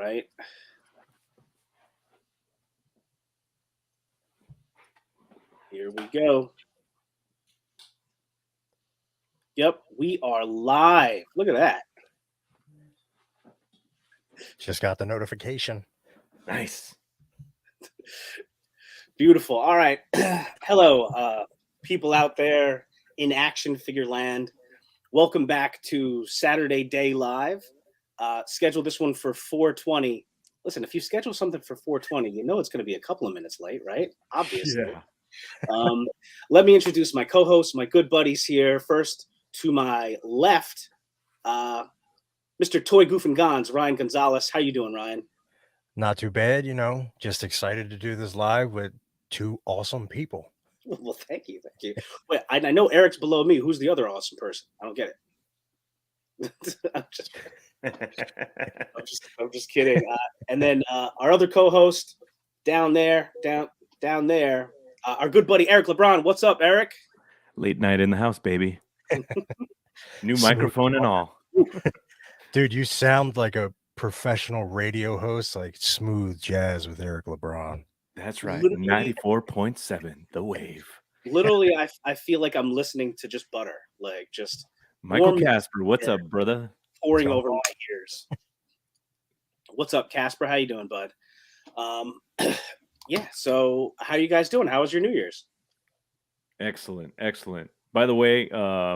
right? Here we go. Yep, we are live. Look at that. Just got the notification. Nice. Beautiful. All right. Hello, people out there in action figure land. Welcome back to Saturday Day Live. Schedule this one for 4:20. Listen, if you schedule something for 4:20, you know it's going to be a couple of minutes late, right? Obviously. Yeah. Let me introduce my co-hosts, my good buddies here. First, to my left, Mr. Toy Goof and Gons, Ryan Gonzalez. How you doing, Ryan? Not too bad, just excited to do this live with two awesome people. Well, thank you. Wait, I know Eric's below me. Who's the other awesome person? I don't get it. I'm just kidding. And then our other co-host down there, our good buddy Eric LeBron. What's up, Eric? Late night in the house, baby. New Smooth. microphone and all. Dude, you sound like a professional radio host, like smooth jazz with Eric LeBron. That's right. Literally- 94.7, The Wave. Literally, I feel like I'm listening to just butter, like just Michael Warm- Casper, what's up, brother? pouring So- over my ears. What's up, Casper? How you doing, bud? Yeah. So, how you guys doing? How was your New Year's? Excellent. By the way,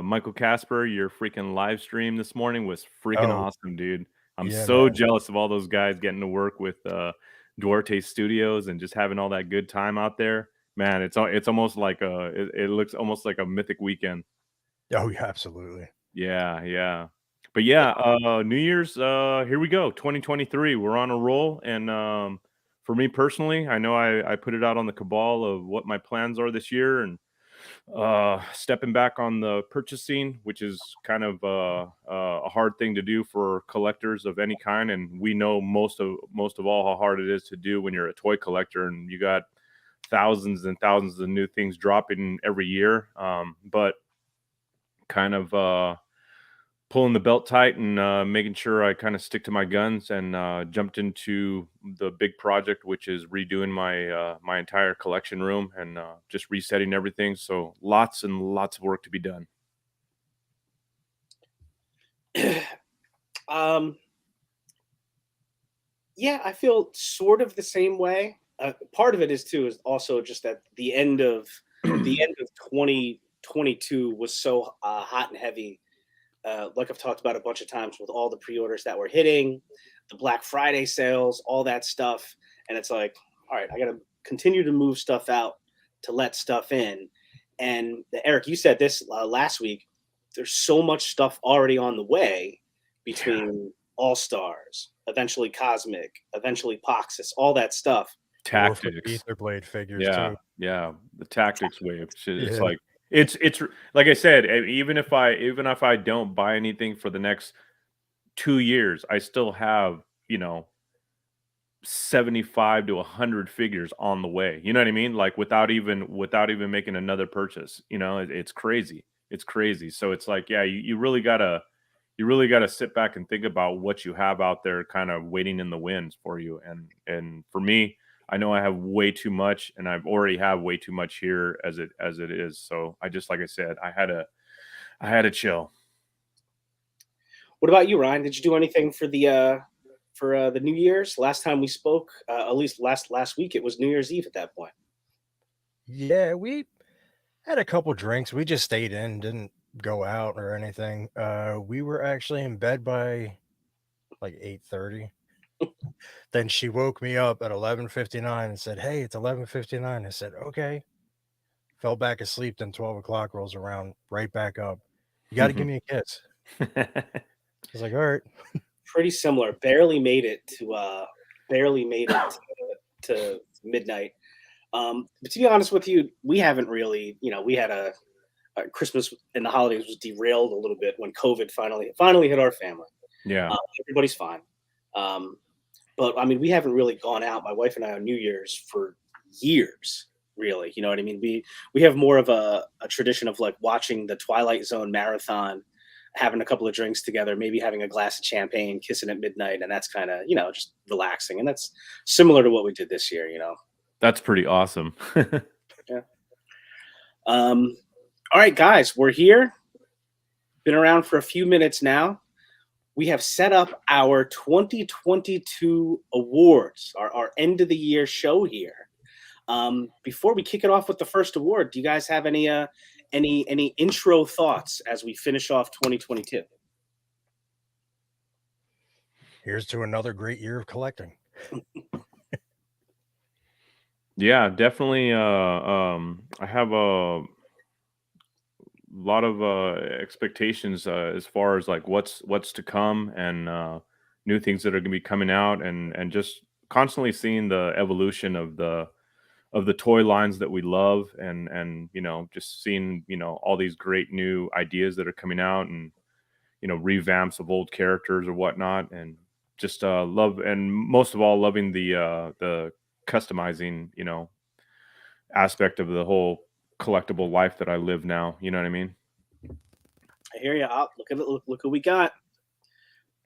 Michael Casper, your freaking live stream this morning was freaking Oh. awesome, dude. I'm Yeah, so man. jealous of all those guys getting to work with Duarte Studios and just having all that good time out there. Man, it's almost like it looks almost like a mythic weekend. Oh, yeah, absolutely. Yeah. But yeah, New Year's, here we go. 2023. We're on a roll. And for me personally, I know I put it out on the cabal of what my plans are this year and stepping back on the purchasing, which is kind of a hard thing to do for collectors of any kind. And we know most of all how hard it is to do when you're a toy collector and you got thousands and thousands of new things dropping every year. But kind of pulling the belt tight and making sure I kind of stick to my guns and jumped into the big project, which is redoing my entire collection room and just resetting everything. So lots and lots of work to be done. Yeah, I feel sort of the same way. Part of it is also just that the end of 2022 was so hot and heavy. Like I've talked about a bunch of times with all the pre-orders that were hitting, the Black Friday sales, all that stuff. And it's like, all right, I got to continue to move stuff out to let stuff in. And Eric, you said this last week, there's so much stuff already on the way between All-Stars, eventually Cosmic, eventually Poxus, all that stuff. Tactics. Etherblade figures, Yeah. too. Yeah. The tactics wave. It's Yeah. like, it's like I said, even if I don't buy anything for the next 2 years, I still have, 75 to 100 figures on the way. You know what I mean? Like without even making another purchase. It's crazy. It's crazy. So it's like, yeah, you really gotta sit back and think about what you have out there kind of waiting in the wings for you. And for me, I know I have way too much and I've already have way too much here as it is. So I just, like I said, I had to chill. What about you, Ryan? Did you do anything for the New Year's? Last time we spoke, at least last week, it was New Year's Eve at that point. Yeah, we had a couple drinks. We just stayed in, didn't go out or anything. We were actually in bed by like 8:30. Then she woke me up at 11:59 and said, "Hey, it's 11:59." I said, "Okay." Fell back asleep. Then 12 o'clock rolls around, right back up. You got to give me a kiss. I was like, "All right." Pretty similar. Barely made it to midnight. But to be honest with you, we haven't really. We had a Christmas and the holidays was derailed a little bit when COVID finally hit our family. Yeah. Everybody's fine. But I mean, we haven't really gone out, my wife and I, on New Year's for years, really. You know what I mean? We have more of a tradition of like watching the Twilight Zone marathon having a couple of drinks together, maybe having a glass of champagne, kissing at midnight, and that's kind of just relaxing, and that's similar to what we did this year. That's pretty awesome. Yeah. All right, guys, we're here. Been around for a few minutes now. We have set up our 2022 awards, our end of the year show here. Before we kick it off with the first award, do you guys have any intro thoughts as we finish off 2022? Here's to another great year of collecting. Yeah, definitely. I have a lot of expectations as far as like what's to come, and new things that are going to be coming out, and just constantly seeing the evolution of the toy lines that we love, and just seeing all these great new ideas that are coming out, and revamps of old characters or whatnot, and just love, and most of all loving the customizing aspect of the whole collectible life that I live now. You know what I mean? I hear you. Look at it. Look who we got.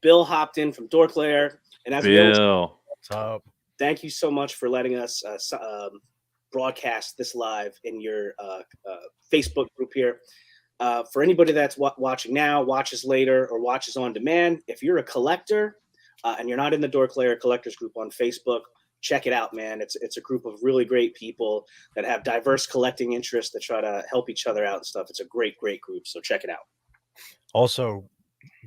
Bill hopped in from Dorklair, and as we always, Bill. What's up? thank you so much for letting us broadcast this live in your Facebook group here. For anybody that's watching now, watches later, or watches on demand, if you're a collector and you're not in the Dorklair Collectors group on Facebook, check it out, man. It's a group of really great people that have diverse collecting interests that try to help each other out and stuff. It's a great group. So check it out. Also,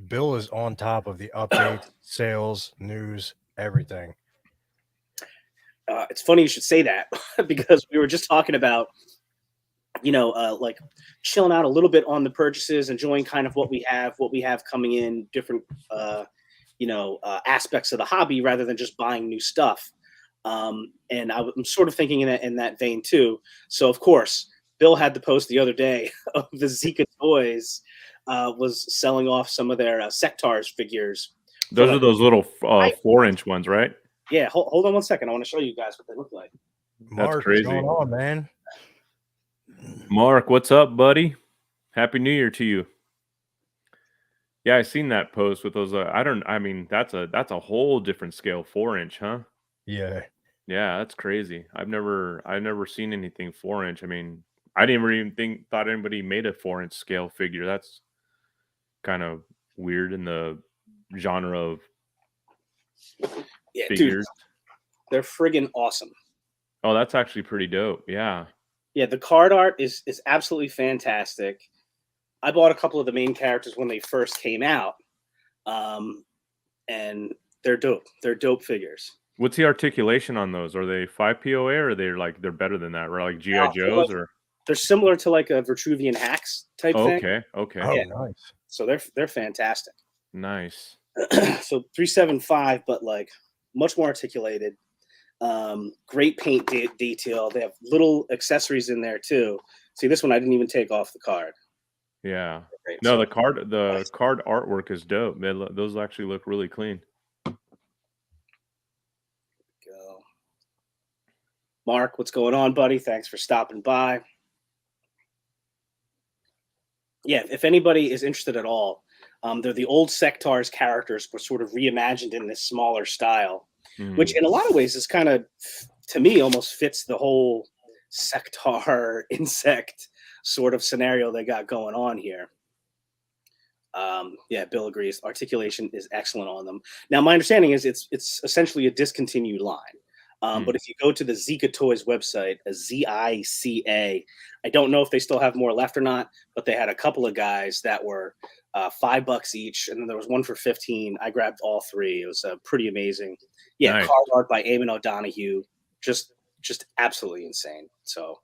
Bill is on top of the updates, sales, news, everything. It's funny you should say that because we were just talking about, like chilling out a little bit on the purchases, enjoying kind of what we have coming in, different, aspects of the hobby rather than just buying new stuff. And I'm sort of thinking in that vein too. So of course, Bill had the post the other day of the Zika Toys was selling off some of their Sectars figures. Those are those little 4-inch ones, right? Yeah, hold on one second. I want to show you guys what they look like. Mark, That's crazy. what's going on, man? Mark, what's up, buddy? Happy New Year to you. Yeah, I seen that post with those. That's a whole different scale, 4-inch, huh? Yeah. Yeah, that's crazy. I've never seen anything 4-inch. I mean, I didn't even thought anybody made a 4-inch scale figure. That's kind of weird in the genre of Yeah, figures. dude, they're friggin' awesome. Oh, that's actually pretty dope. Yeah. Yeah, the card art is absolutely fantastic. I bought a couple of the main characters when they first came out, and they're dope. They're dope figures. What's the articulation on those? Are they 5 POA, or they're better than that? Right, like GI Joes, or they're similar to like a Vitruvian Hacks type thing. Okay. Oh, Yeah. nice. So they're fantastic. Nice. So 375, but like much more articulated. Great paint detail. They have little accessories in there too. See, this one I didn't even take off the card. Yeah. Great. No, So, the card artwork is dope. Those actually look really clean. go. Mark, what's going on, buddy? Thanks for stopping by. Yeah, if anybody is interested at all, they're the old Sectars characters, but sort of reimagined in this smaller style, which in a lot of ways is kind of, to me, almost fits the whole Sectar insect sort of scenario they got going on here. Yeah, Bill agrees. Articulation is excellent on them. Now, my understanding is it's essentially a discontinued line. But if you go to the Zika Toys website, a ZICA, I don't know if they still have more left or not, but they had a couple of guys that were $5 each, and then there was one for 15. I grabbed all three. It was pretty amazing. Yeah, Nice. card art by Eamon O'Donoghue, just absolutely insane. So,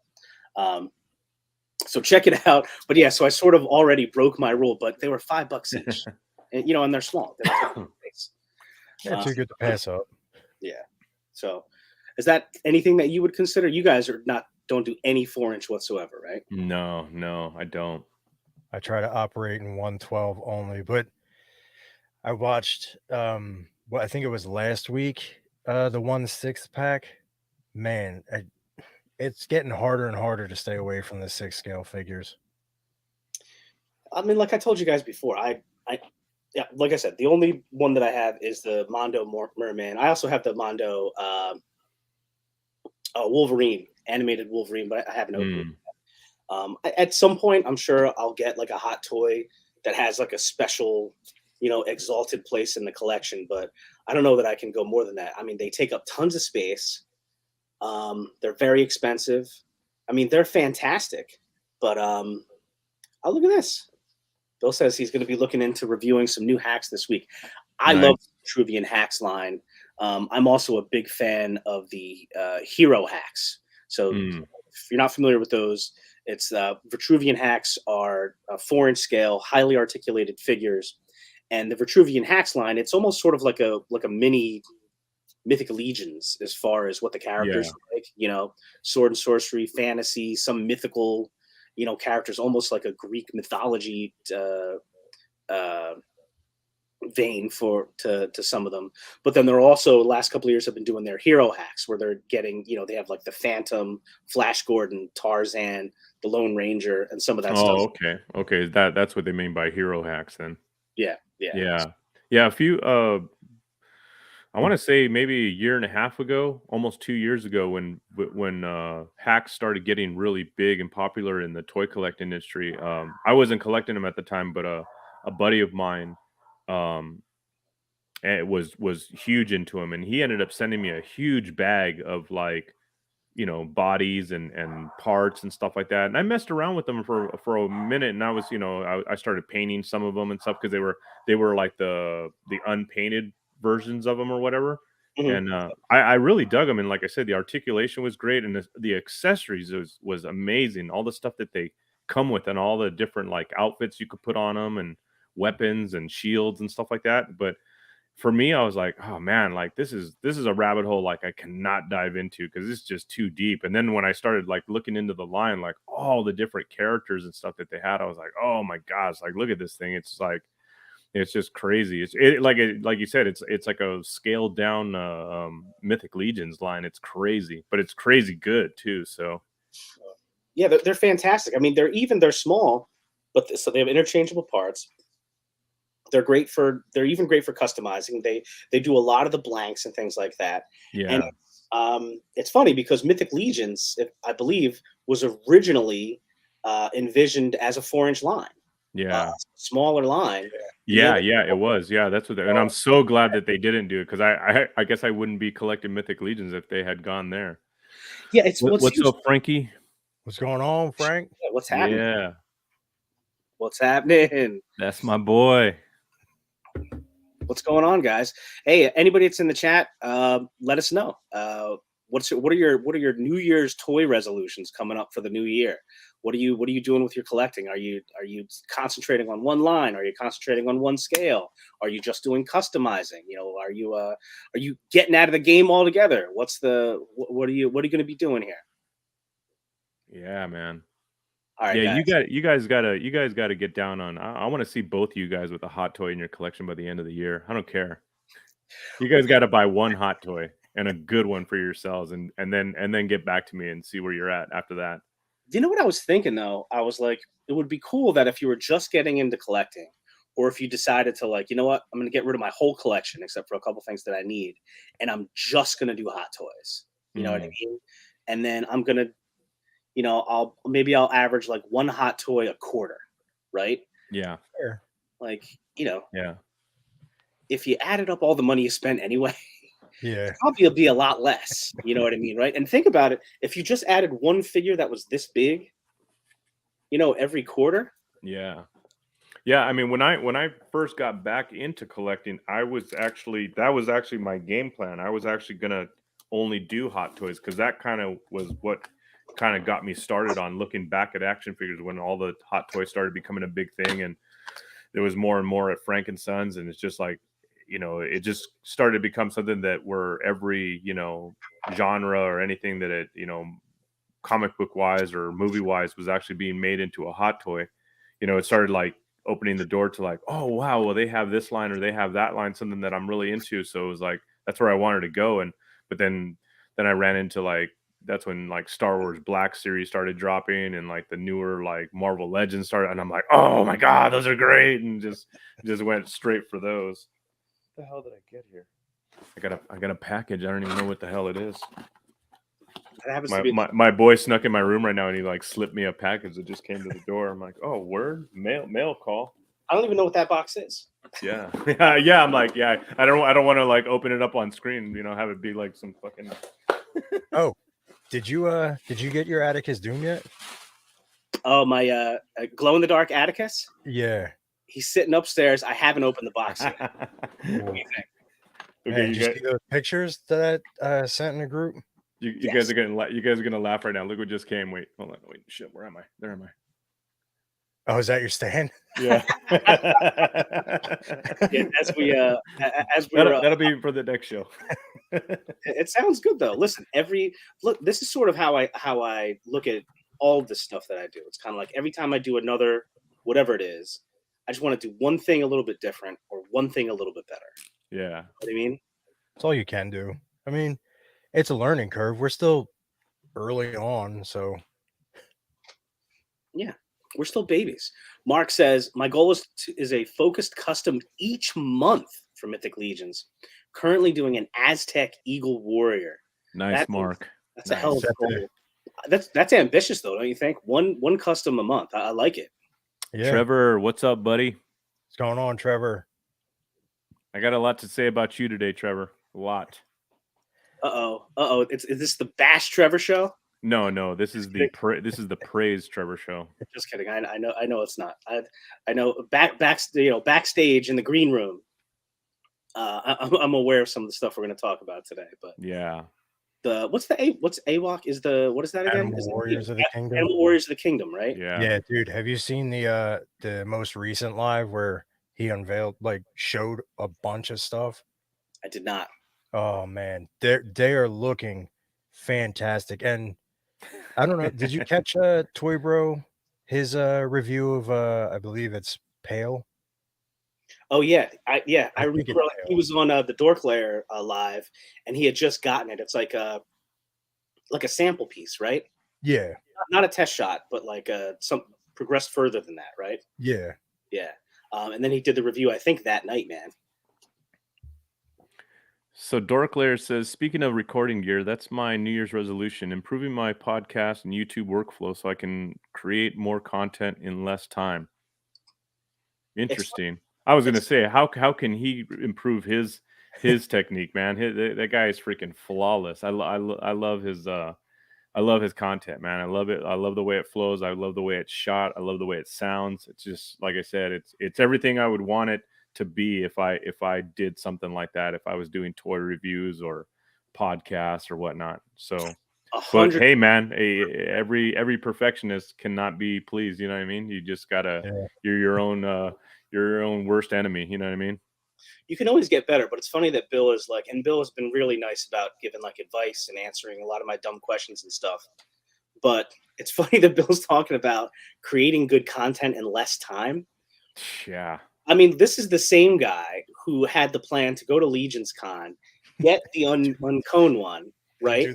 so check it out. But yeah, so I sort of already broke my rule, but they were $5 each, and they're small. They're Yeah, too good to pass up. Yeah. So, is that anything that you would consider? You guys don't do any 4-inch whatsoever, right? No, I don't. I try to operate in 112 only, but I watched I think it was last week, the 1/6 pack. Man, it's getting harder and harder to stay away from the 6 scale figures. I mean, like I told you guys before, yeah, like I said, the only one that I have is the Mondo Merman. I also have the Mondo Wolverine, animated Wolverine, but I haven't opened it. Mm, At some point, I'm sure I'll get like a hot toy that has like a special, exalted place in the collection. But I don't know that I can go more than that. I mean, they take up tons of space. They're very expensive. I mean, they're fantastic. But oh, look at this. Bill says he's going to be looking into reviewing some new hacks this week. I nice. love the Vitruvian hacks line. I'm also a big fan of the hero hacks. So Mm, if you're not familiar with those, it's Vitruvian hacks are 4-inch scale, highly articulated figures, and the Vitruvian hacks line. It's almost sort of like a mini Mythic Legions as far as what the characters yeah. are like. Sword and sorcery, fantasy, some mythical, characters, almost like a Greek mythology uh, vein to some of them. But then they're also last couple of years have been doing their hero hacks where they're getting, they have like the Phantom, Flash Gordon, Tarzan, the Lone Ranger, and some of that stuff. Oh, okay. Okay. That's what they mean by hero hacks then. Yeah, yeah. Yeah. Yeah. A few, I want to say maybe a year and a half ago, almost 2 years ago, when hacks started getting really big and popular in the toy collecting industry. I wasn't collecting them at the time, but a buddy of mine, um, was huge into him, and he ended up sending me a huge bag of like bodies and parts and stuff like that. And I messed around with them for a minute, and I was I started painting some of them and stuff because they were like the unpainted versions of them or whatever. Mhm. And I really dug them, and like I said, the articulation was great, and the accessories was amazing. All the stuff that they come with, and all the different like outfits you could put on them, and weapons and shields and stuff like that. But for me, I was like, "Oh man, like this is a rabbit hole like I cannot dive into because it's just too deep." And then when I started like looking into the line, like all the different characters and stuff that they had, I was like, "Oh my gosh, like look at this thing." It's like it's just crazy. Like you said, it's like a scaled down Mythic Legions line. It's crazy, but it's crazy good too. So Yeah, they're fantastic. I mean, they're small, but so they have interchangeable parts. They're even great for customizing. They do a lot of the blanks and things like that. And yeah, it's funny because Mythic Legions, I believe, was originally envisioned as a 4-inch line, yeah. smaller line. And then Yeah, yeah, it was. Yeah, that's what and I'm so glad that they didn't do it because I guess I wouldn't be collecting Mythic Legions if they had gone there. yeah, it's What's up, Frankie? What's going on, Frank? what's happening. Yeah, What's happening? that's my boy. What's going on, guys? Hey, anybody that's in the chat, let us know. What are your New Year's toy resolutions coming up for the new year? What are you doing with your collecting? Are you concentrating on one line? Are you concentrating on one scale? Are you just doing customizing? Are you getting out of the game altogether? What are you going to be doing here? Yeah, man. All right, Yeah, guys. you guys gotta get down on. I want to see both of you guys with a hot toy in your collection by the end of the year. I don't care. You guys got to buy one hot toy and a good one for yourselves, and then get back to me and see where you're at after that. You know what I was thinking though? I was like, it would be cool that if you were just getting into collecting, or if you decided to like, you know what, I'm going to get rid of my whole collection except for a couple things that I need, and I'm just going to do hot toys. You know what I Mm, mean? And then I'm gonna, I'll average like one hot toy a quarter, right? yeah, Sure. Like, yeah. if you added up all the money you spent anyway, Yeah. probably will be a lot less. You know what I mean, right? And think about it: if you just added one figure that was this big, every quarter. Yeah. Yeah, I mean, when I first got back into collecting, that was actually my game plan. I was actually gonna only do hot toys because that kind of was what kind of got me started on looking back at action figures when all the hot toys started becoming a big thing, and there was more and more at Frank and Sons, and it's just like, it just started to become something that where every genre or anything that comic book wise or movie wise was actually being made into a hot toy. It started like opening the door to like, oh wow, well they have this line or they have that line, something that I'm really into. So it was like that's where I wanted to go. And but then I ran into like that's when like Star Wars Black Series started dropping, and like the newer like Marvel Legends started, and I'm like, oh my god, those are great, and just went straight for those. What the hell did I get here? I got a package. I don't even know what the hell it is. That happens to be My boy snuck in my room right now, and he like slipped me a package that just came to the door. I'm like, oh, word, mail call. I don't even know what that box is. Yeah. Yeah. I'm like, yeah, I don't want to like open it up on screen, have it be like some fucking. Oh, did you get your Atticus Doom yet? Oh, my glow in the dark Atticus. Yeah. He's sitting upstairs. I haven't opened the box yet. What do you think? Okay, Man, did you see those pictures that I sent in the group? you Yes. guys are gonna laugh right now. Look what just came. Wait, hold on. Wait, shit. Where am I? There am I. Oh, is that your stand? Yeah. Yeah, that'll be for the next show. It sounds good though. Listen, this is sort of how I look at all the stuff that I do. It's kind of like every time I do another whatever it is, I just want to do one thing a little bit different or one thing a little bit better. Yeah. You know what I mean? It's all you can do. I mean, it's a learning curve. We're still early on, so Yeah, we're still babies. Mark says my goal is a focused custom each month for Mythic Legions. Currently doing an Aztec Eagle Warrior. Nice, Mark. That's nice. a hell of a goal. That's ambitious though, don't you think? One custom a month. I like it. yeah. Trevor, what's up, buddy? What's going on, Trevor? I got a lot to say about you today, Trevor. A lot. Uh-oh. Is this the Bash Trevor show? No. This is the Praise Trevor show. Just kidding. I know it's not. I know backstage in the green room. I'm aware of some of the stuff we're going to talk about today. But yeah, what's AWOC? What is that again? Animal Warriors of the Kingdom. Animal Warriors of the Kingdom, right? Yeah, dude. Have you seen the most recent live where he unveiled, like, showed a bunch of stuff? I did not. Oh man, they are looking fantastic. And I don't know, did you catch Toy Bro, his review of I believe it's Pale? Oh yeah, I think remember it's he was on the Dork Lair live, and he had just gotten it. It's like a sample piece, right? Yeah. Not a test shot, but like some progressed further than that, right? Yeah. Yeah. And then he did the review, I think, that night, man. So Dorklair says, speaking of recording gear, that's my New Year's resolution, improving my podcast and YouTube workflow so I can create more content in less time. Interesting. I was going to say, how can he improve his technique, man? That guy is freaking flawless. I love his content, man. I love it. I love the way it flows. I love the way it's shot. I love the way it sounds. It's just, like I said, it's everything I would want it to be if I did something like that, if I was doing toy reviews or podcasts or whatnot. So, but hey, man, every perfectionist cannot be pleased. You know what I mean? You just gotta, you're your own worst enemy. You know what I mean? You can always get better, but it's funny that Bill has been really nice about giving like advice and answering a lot of my dumb questions and stuff. But it's funny that Bill's talking about creating good content in less time. Yeah. I mean, this is the same guy who had the plan to go to Legion's Con, get the uncone one, right?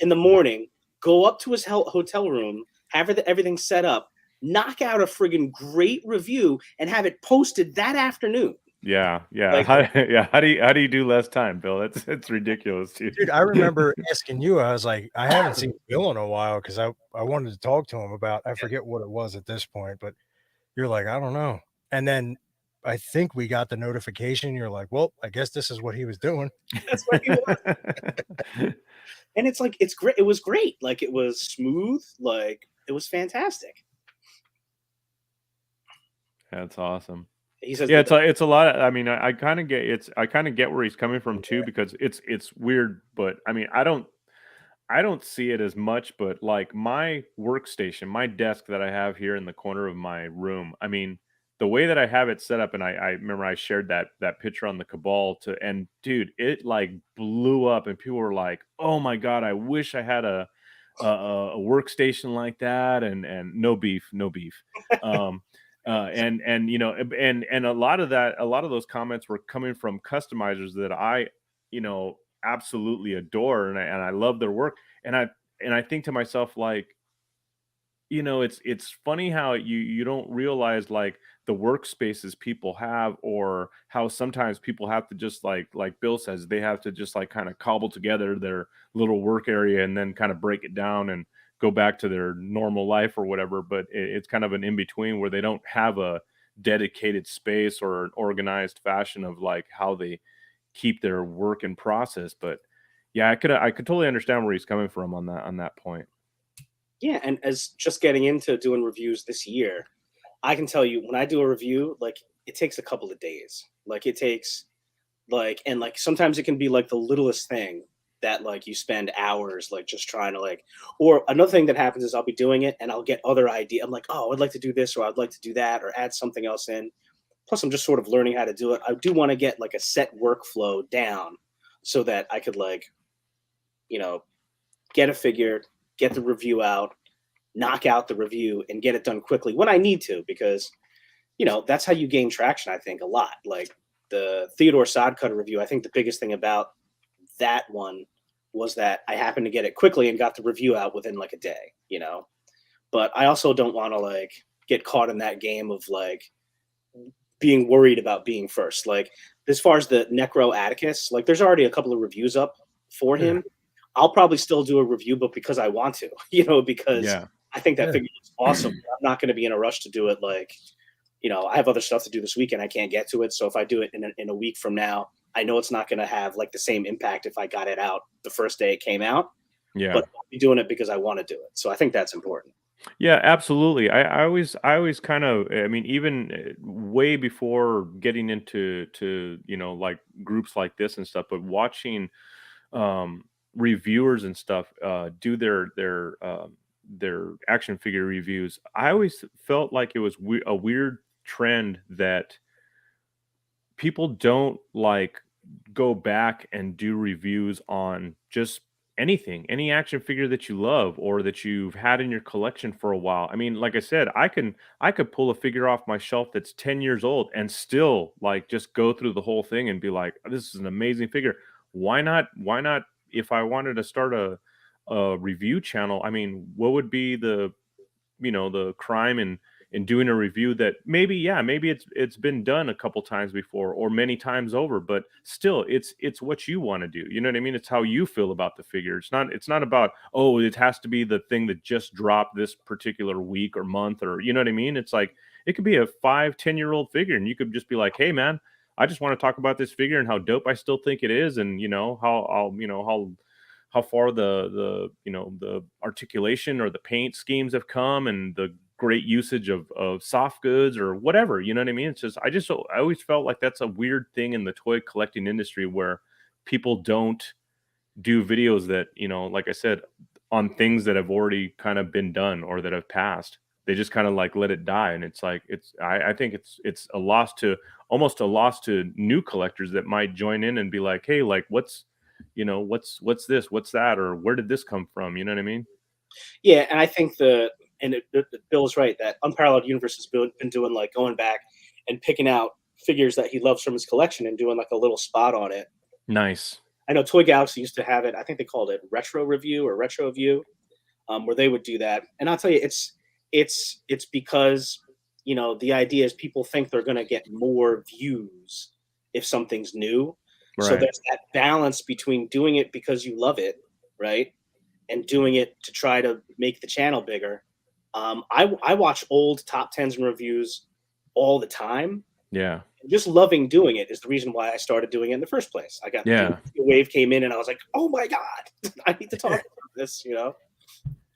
In the morning, go up to his hotel room, have everything set up, knock out a friggin' great review, and have it posted that afternoon. Yeah. Like, how do you do less time, Bill? It's ridiculous, dude. Dude, I remember asking you, I was like, I haven't seen Bill in a while because I wanted to talk to him about, I forget what it was at this point, but you're like, I don't know. And then I think we got the notification. You're like, well, I guess this is what he was doing. That's what he was. And it's like, it's great. It was great. Like, it was smooth. Like, it was fantastic. That's awesome. He says, yeah, it's a lot. I mean, I kind of get where he's coming from too, because it's weird, but I mean, I don't see it as much, but like my workstation, my desk that I have here in the corner of my room, I mean, the way that I have it set up, and I remember I shared that picture on the Cabal and dude, it like blew up, and people were like, "Oh my god, I wish I had a workstation like that." And no beef. And you know, and a lot of those comments were coming from customizers that I, you know, absolutely adore, and I love their work. And and I think to myself, like, it's funny how you don't realize like the workspaces people have, or how sometimes people have to just like Bill says, they have to just like kind of cobble together their little work area and then kind of break it down and go back to their normal life or whatever. But it's kind of an in between where they don't have a dedicated space or an organized fashion of like how they keep their work in process. But yeah, I could totally understand where he's coming from on that point. Yeah, and as just getting into doing reviews this year, I can tell you when I do a review, like it takes a couple of days. Like it takes and like sometimes it can be like the littlest thing that like you spend hours like just trying to like, or another thing that happens is I'll be doing it and I'll get other idea. I'm like, oh, I'd like to do this or I'd like to do that or add something else in. Plus, I'm just sort of learning how to do it. I do want to get like a set workflow down so that I could like, you know, get a figure, get the review out, knock out the review, and get it done quickly when I need to, because that's how you gain traction. I think a lot. Like the Theodore Sodcutter review, I think the biggest thing about that one was that I happened to get it quickly and got the review out within like a day. But I also don't want to like get caught in that game of like being worried about being first. Like as far as the Necro Atticus, like there's already a couple of reviews up for him. I'll probably still do a review, but because I want to, because Yeah. I think that figure is awesome. I'm not going to be in a rush to do it. Like, I have other stuff to do this weekend. I can't get to it. So if I do it in a week from now, I know it's not going to have like the same impact if I got it out the first day it came out. Yeah. But I'll be doing it because I want to do it. So I think that's important. Yeah, absolutely. I always kind of, I mean, even way before getting into like groups like this and stuff, but watching um reviewers and stuff do their action figure reviews, I always felt like it was a weird trend that people don't like go back and do reviews on just anything, any action figure that you love or that you've had in your collection for a while. I mean, like I said, I could pull a figure off my shelf that's 10 years old and still like just go through the whole thing and be like, this is an amazing figure. Why not if I wanted to start a review channel? I mean, what would be the crime in doing a review that maybe it's been done a couple times before or many times over, but still it's what you want to do. You know what I mean? It's how you feel about the figure. It's not about, oh, it has to be the thing that just dropped this particular week or month, or you know what I mean? It's like it could be a 5-10 year old figure and you could just be like, hey man, I just want to talk about this figure and how dope I still think it is, and how far the articulation or the paint schemes have come, and the great usage of soft goods or whatever. You know what I mean? It's just I always felt like that's a weird thing in the toy collecting industry where people don't do videos that, like I said, on things that have already kind of been done or that have passed. They just kind of like let it die. And it's like I think it's a loss to, almost a loss to new collectors that might join in and be like, hey, like what's this, what's that, or where did this come from? You know what I mean? Yeah, and I think Bill's right that Unparalleled Universe has been doing like going back and picking out figures that he loves from his collection and doing like a little spot on it. Nice. I know Toy Galaxy used to have it. I think they called it Retro Review or Retro View, where they would do that. And I'll tell you, it's because the idea is people think they're going to get more views if something's new. So Right. there's that balance between doing it because you love it, right, and doing it to try to make the channel bigger. I watch old top tens and reviews all the time. Yeah. Just loving doing it is the reason why I started doing it in the first place. I got Yeah. the wave came in and I was like, oh my God, I need to talk about this,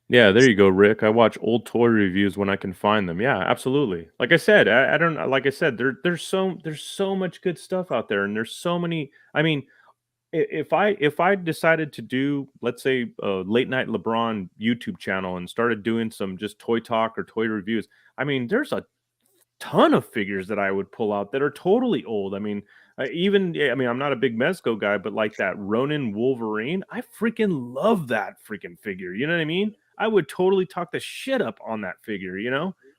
Yeah, there you go, Rick. I watch old toy reviews when I can find them. Yeah, absolutely. Like I said, I don't, like I said, there's so much good stuff out there, and there's so many. I mean, if I decided to do, let's say, a late night LeBron YouTube channel and started doing some just toy talk or toy reviews, I mean, there's a ton of figures that I would pull out that are totally old. I mean, I mean, I'm not a big Mezco guy, but like that Ronin Wolverine, I freaking love that freaking figure. You know what I mean? I would totally talk the shit up on that figure,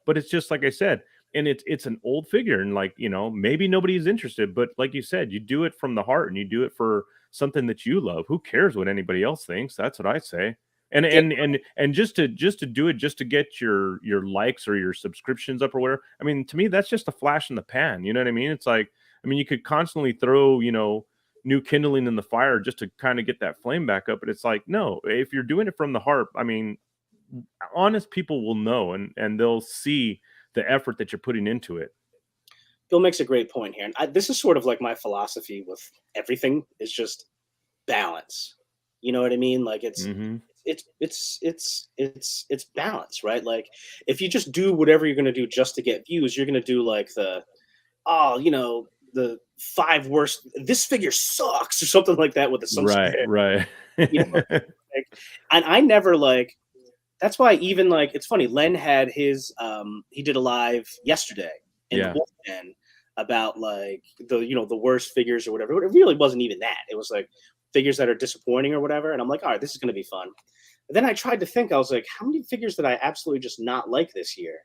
But it's just like I said, and it's an old figure, and like, maybe nobody's interested, but like you said, you do it from the heart and you do it for something that you love. Who cares what anybody else thinks? That's what I say. And just to do it, just to get your likes or your subscriptions up or whatever. I mean, to me, that's just a flash in the pan. You know what I mean? It's like, I mean, you could constantly throw, new kindling in the fire just to kind of get that flame back up. But it's like, no, if you're doing it from the heart, I mean, honest people will know, and they'll see the effort that you're putting into it. Bill makes a great point here, and this is sort of like my philosophy with everything is just balance. You know what I mean? Like Hmm. it's balance, right? Like if you just do whatever you're going to do just to get views, you're going to do like the 5 worst. This figure sucks or something like that with some. Right, right. You know, like, and I never like. That's why even like it's funny. Len had his he did a live yesterday in the Yeah. Wolfman about like the worst figures or whatever. It really wasn't even that. It was like figures that are disappointing or whatever. And I'm like, all right, this is going to be fun. And then I tried to think. I was like, how many figures did I absolutely just not like this year?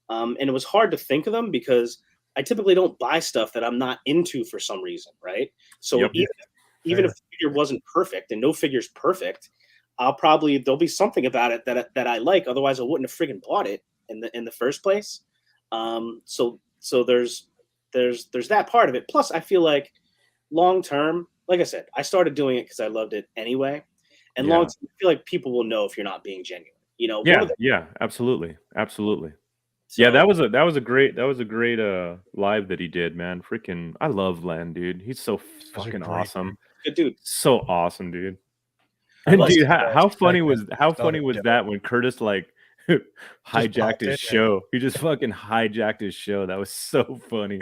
And it was hard to think of them because I typically don't buy stuff that I'm not into for some reason, right? So Yep. even if Fair. the figure wasn't perfect, and no figure's perfect, there'll be something about it that I like. Otherwise, I wouldn't have friggin' bought it in the first place. So there's that part of it. Plus, I feel like long term, like I said, I started doing it because I loved it anyway. And long Yeah. term, I feel like people will know if you're not being genuine. One Yeah. of the Yeah. Absolutely. Absolutely. Yeah, so that was a great live that he did, man. Freaking, I love Len, dude. He's so Such a fucking great awesome. good dude. So awesome, dude. I And Plus, dude, wasn't expecting how such funny was a that when Curtis like just hijacked popped in his there. show? He just fucking hijacked his show. That was so funny.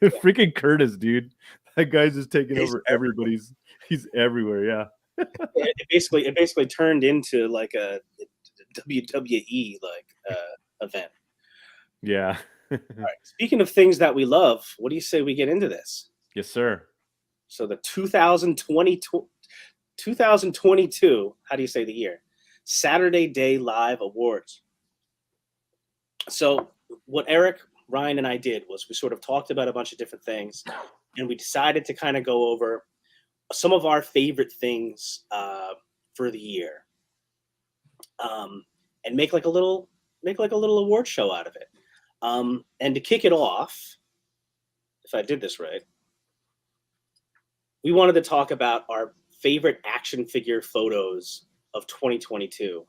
Freaking Curtis, dude. That guy's just taking He's over everywhere. everybody's. He's everywhere. Yeah. it basically turned into like a WWE like event. Yeah. All right. Speaking of things that we love, what do you say we get into this? Yes, sir. So the 2022, how do you say the year? Saturday Day Live Awards. So what Eric, Ryan, and I did was we sort of talked about a bunch of different things, and we decided to kind of go over some of our favorite things for the year, and make like a little award show out of it. And to kick it off, if I did this right, we wanted to talk about our favorite action figure photos of 2022.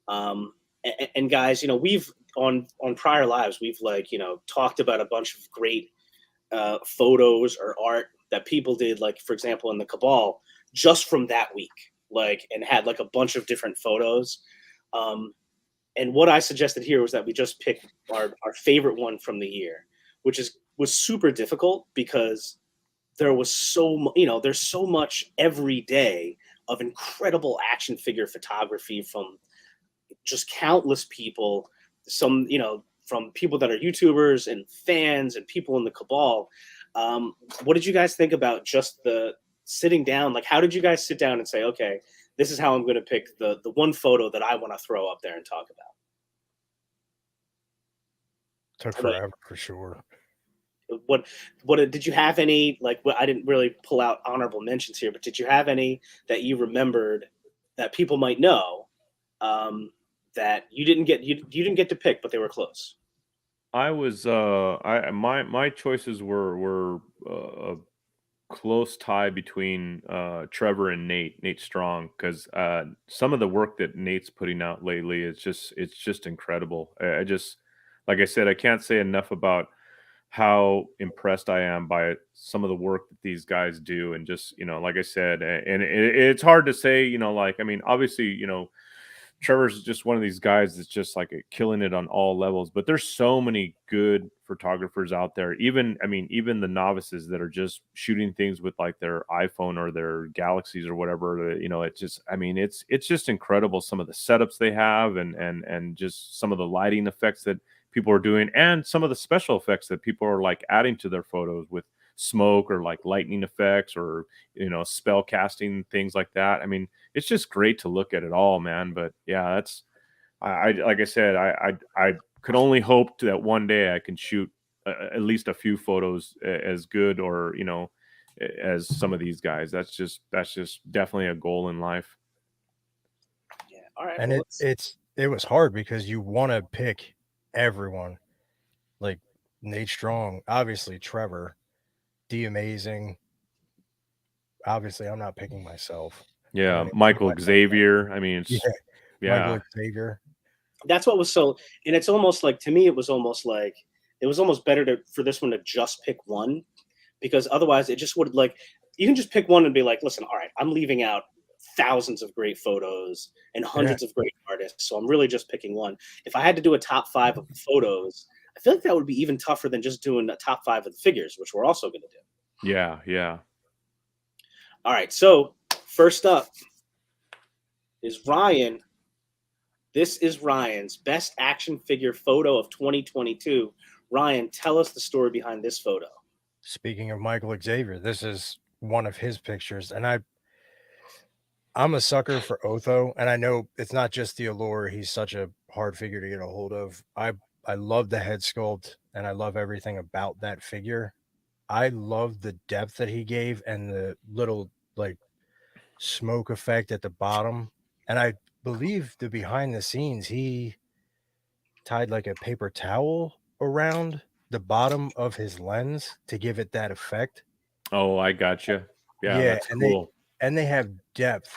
And guys, we've on prior lives, we've talked about a bunch of great photos or art that people did, like for example in the Cabal, just from that week, like, and had like a bunch of different photos. And what I suggested here was that we just pick our favorite one from the year, which was super difficult because there was there's so much every day of incredible action figure photography from just countless people, some, from people that are YouTubers and fans and people in the Cabal. What did you guys think about just the sitting down? Like, how did you guys sit down and say, okay, this is how I'm going to pick the one photo that I want to throw up there and talk about? Took How about forever for sure. what did you have any, like, I didn't really pull out honorable mentions here, but did you have any that you remembered that people might know, that you didn't get to pick, but they were close? I was my choices were a close tie between Trevor and Nate Strong, because some of the work that Nate's putting out lately is it's just incredible. I just, like I said, I can't say enough about how impressed I am by some of the work that these guys do. And just, like I said, and it's hard to say, like, I mean, obviously, Trevor's just one of these guys that's just like killing it on all levels. But there's so many good photographers out there. Even, I mean, even the novices that are just shooting things with like their iPhone or their Galaxies or whatever. It just, I mean, it's just incredible, some of the setups they have, and just some of the lighting effects that people are doing, and some of the special effects that people are like adding to their photos with smoke or like lightning effects, or spell casting, things like that. I mean, it's just great to look at it all, man. But yeah, that's, I like I said, I could only hope that one day I can shoot at least a few photos as good, or as some of these guys. That's just definitely a goal in life. Yeah. All right. And Well, it was hard because you want to pick everyone, like Nate Strong, obviously Trevor, D Amazing. Obviously, I'm not picking myself. Yeah, Putting Michael myself down. Xavier. I mean, Yeah, it's Michael yeah, Xavier. that's what was so, and it's almost like, to me, it was almost like it was almost better for this one to just pick one, because otherwise it just would, like, you can just pick one and be like, listen, all right, I'm leaving out thousands of great photos and Yeah, hundreds of great artists, so I'm really just picking one. If I had to do a top 5 of the photos, I feel like that would be even tougher than just doing a top 5 of the figures, which we're also going to do. yeah. All right, so first up is Ryan. This is Ryan's best action figure photo of 2022. Ryan, tell us the story behind this photo. speaking of Michael Xavier, this is one of his pictures, and I'm a sucker for Otho, and I know it's not just the allure. He's such a hard figure to get a hold of. I love the head sculpt, and I love everything about that figure. I love the depth that he gave and the little like smoke effect at the bottom. And I believe the behind the scenes, he tied like a paper towel around the bottom of his lens to give it that effect. Oh, I gotcha. Yeah, Yeah, that's cool. and they have depth.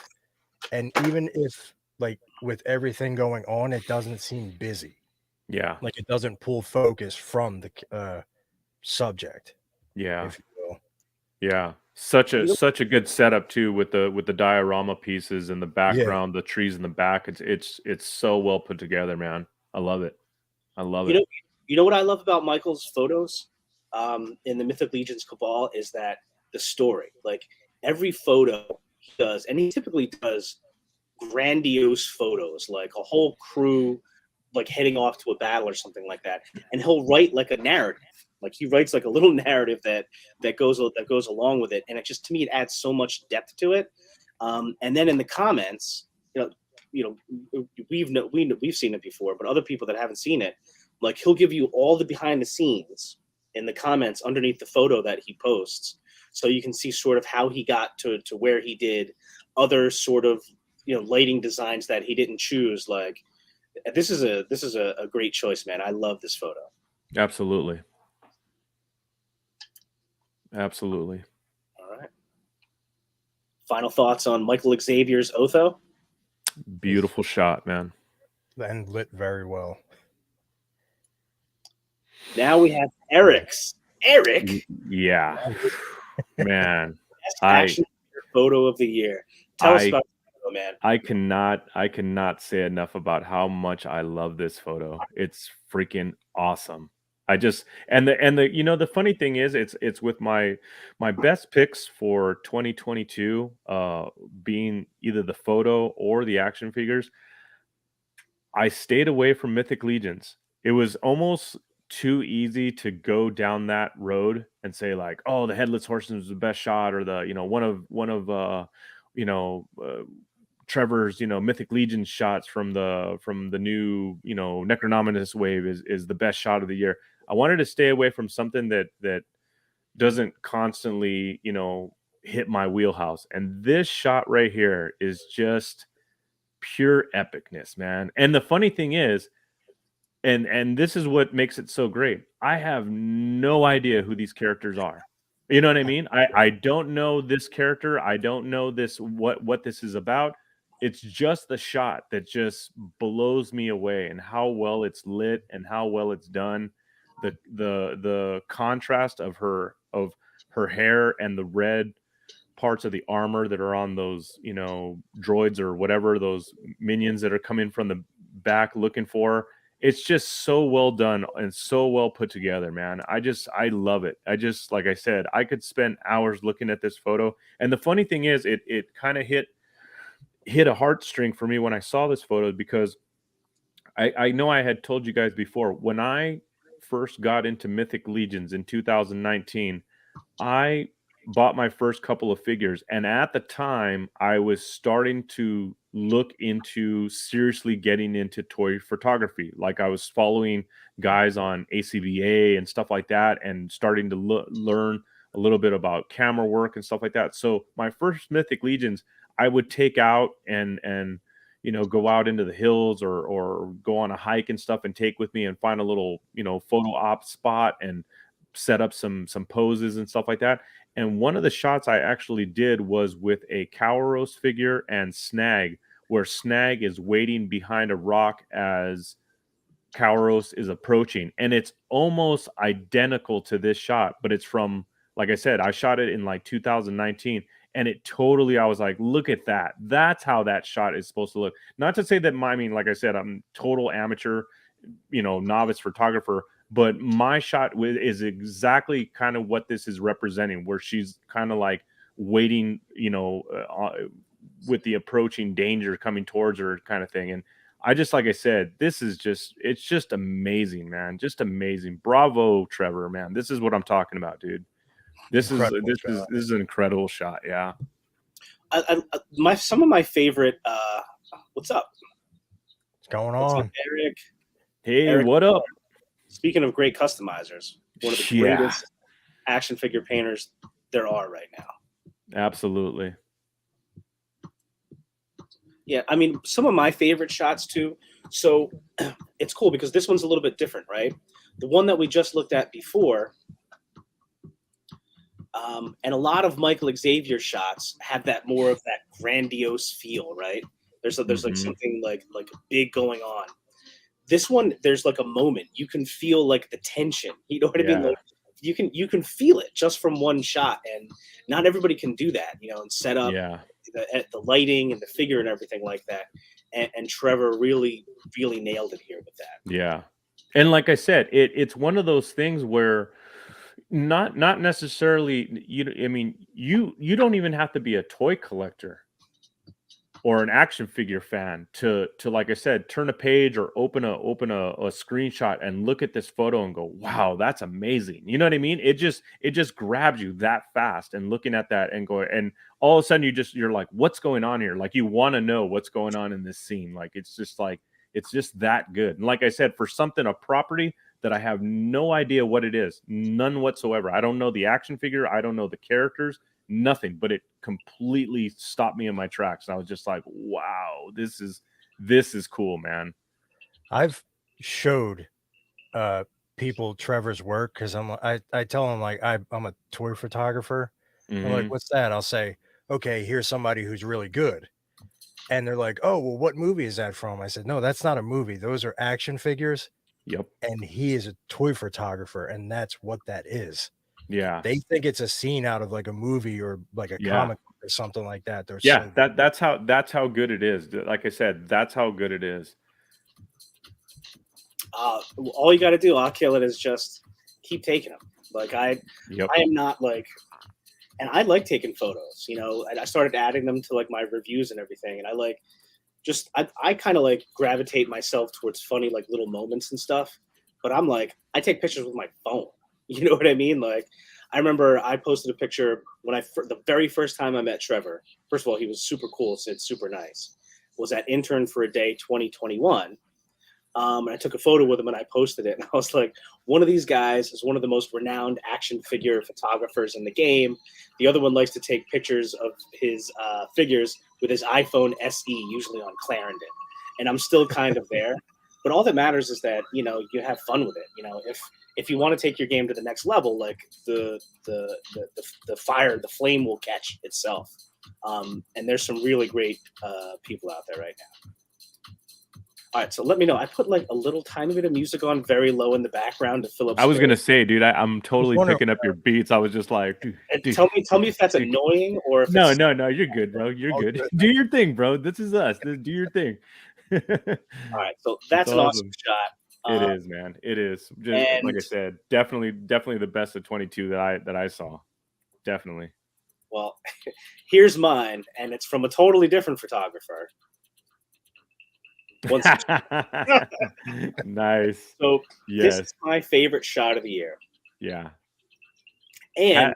And even if like with everything going on, it doesn't seem busy. Yeah, Like it doesn't pull focus from the subject, yeah, if you will. yeah. You know, Such a good setup too with the diorama pieces in the Yeah. background, the trees in the back. It's so well put together, man. I love it. I love you it. know, you know what I love about Michael's photos, in the Mythic Legions Cabal, is that the story. Like, every photo he does, and he typically does grandiose photos, like a whole crew like heading off to a battle or something like that, and he'll write like a narrative. Like, he writes like a little narrative that goes along with it, and it just, to me, it adds so much depth to it. And then in the comments, we've seen it before, but other people that haven't seen it, like, he'll give you all the behind the scenes in the comments underneath the photo that he posts, so you can see sort of how he got to where he did, other sort of lighting designs that he didn't choose. Like, this is a great choice, man. I love this photo. Absolutely. Absolutely. All right. Final thoughts on Michael Xavier's Otho? Beautiful shot, man. And lit very well. Now we have Eric's. Eric, Yeah. Man, best I action figure photo of the year. Tell us I about this photo, man. I cannot say enough about how much I love this photo. It's freaking awesome. I just and the funny thing is it's with my best picks for 2022 being either the photo or the action figures. I stayed away from Mythic Legions. It was almost too easy to go down that road and say like, "Oh, the Headless Horseman was the best shot," or the you know uh, Trevor's Mythic Legion shots from the new Necronominus wave is the best shot of the year. I wanted to stay away from something that doesn't constantly hit my wheelhouse, and this shot right here is just pure epicness, man. And the funny thing is, and this is what makes it so great. I have no idea who these characters are. You know what I mean? I don't know this character. I don't know this what this is about. It's just the shot that just blows me away, and how well it's lit and how well it's done. The contrast of her hair and the red parts of the armor that are on those droids or whatever, those minions that are coming from the back looking for her. It's just so well done and so well put together, man. I love it. I just, like I said, I could spend hours looking at this photo. And the funny thing is, it kind of hit a heartstring for me when I saw this photo, because I know I had told you guys before, when I first got into Mythic Legions in 2019, I bought my first couple of figures, and at the time I was starting to look into seriously getting into toy photography. Like, I was following guys on ACBA and stuff like that, and starting to learn a little bit about camera work and stuff like that. So my first Mythic Legions, I would take out and go out into the hills or go on a hike and stuff and take with me and find a little, photo op spot and set up some poses and stuff like that. And one of the shots I actually did was with a Cowros figure and Snag, where Snag is waiting behind a rock as Cowros is approaching. And it's almost identical to this shot, but it's from, like I said, I shot it in like 2019. And it totally, I was like, look at that. That's how that shot is supposed to look. Not to say that like I said, I'm total amateur, novice photographer, but my shot is exactly kind of what this is representing, where she's kind of like waiting, with the approaching danger coming towards her kind of thing. And like I said, it's just amazing, man. Just amazing. Bravo, Trevor, man. This is what I'm talking about, dude. This is an incredible shot. Yeah. Some of my favorite, what's up? What's going What's on? up, Eric? Hey, Eric, what up? Speaking of great customizers, one of the greatest action figure painters there are right now. Absolutely. Yeah, I mean, some of my favorite shots too. So it's cool because this one's a little bit different, right? The one that we just looked at before, and a lot of Michael Xavier shots have that more of that grandiose feel, right? There's like something like big going on. This one, there's like a moment. You can feel like the tension. You know what I mean? Like you can feel it just from one shot, and not everybody can do that, and set up the lighting and the figure and everything like that. And Trevor really, really nailed it here with that. Yeah. And like I said, it's one of those things where not necessarily, you don't even have to be a toy collector or an action figure fan to like I said, turn a page or open a screenshot and look at this photo and go, wow, that's amazing. You know what I mean? It just grabs you that fast, and looking at that and going, and all of a sudden you're like, what's going on here? Like, you want to know what's going on in this scene. Like, it's just that good. And like I said, for something, a property that I have no idea what it is, none whatsoever. I don't know the action figure. I don't know the characters. Nothing, but it completely stopped me in my tracks. And I was just like, wow, this is cool, man. I've showed people Trevor's work because I tell them, like, I'm a toy photographer. I'm like, what's that? I'll say, okay, here's somebody who's really good. And they're like, oh, well, what movie is that from? I said, no, that's not a movie. Those are action figures. Yep. And he is a toy photographer, and that's what that is. Yeah. They think it's a scene out of like a movie or like a comic book or something like that. They're that's how good it is. Like I said, that's how good it is. All you got to do, I'll kill it, is just keep taking them. Like I am not like, and I like taking photos, and I started adding them to like my reviews and everything. And I like, I kind of like gravitate myself towards funny, like little moments and stuff. But I'm like, I take pictures with my phone. You know what I mean? Like, I remember I posted a picture when the very first time I met Trevor. First of all, he was super cool, said super nice. Was at Intern for a Day 2021. And I took a photo with him and I posted it. And I was like, one of these guys is one of the most renowned action figure photographers in the game. The other one likes to take pictures of his figures with his iPhone SE, usually on Clarendon. And I'm still kind of there. But all that matters is that, you have fun with it. If you want to take your game to the next level, like the fire, the flame will catch itself. And there's some really great people out there right now. All right, so let me know. I put like a little tiny bit of music on very low in the background to fill up. I was gonna say, dude, I'm totally picking up your beats. I was just like, dude, tell me if that's annoying or if no, you're good, bro. You're good. Do your thing, bro. This is us. Do your thing. All right, so that's an awesome shot. It is, man. It is. Just, like I said, definitely the best of 22 that I saw. Definitely. Well, here's mine, and it's from a totally different photographer. Nice. So this is my favorite shot of the year. Yeah. And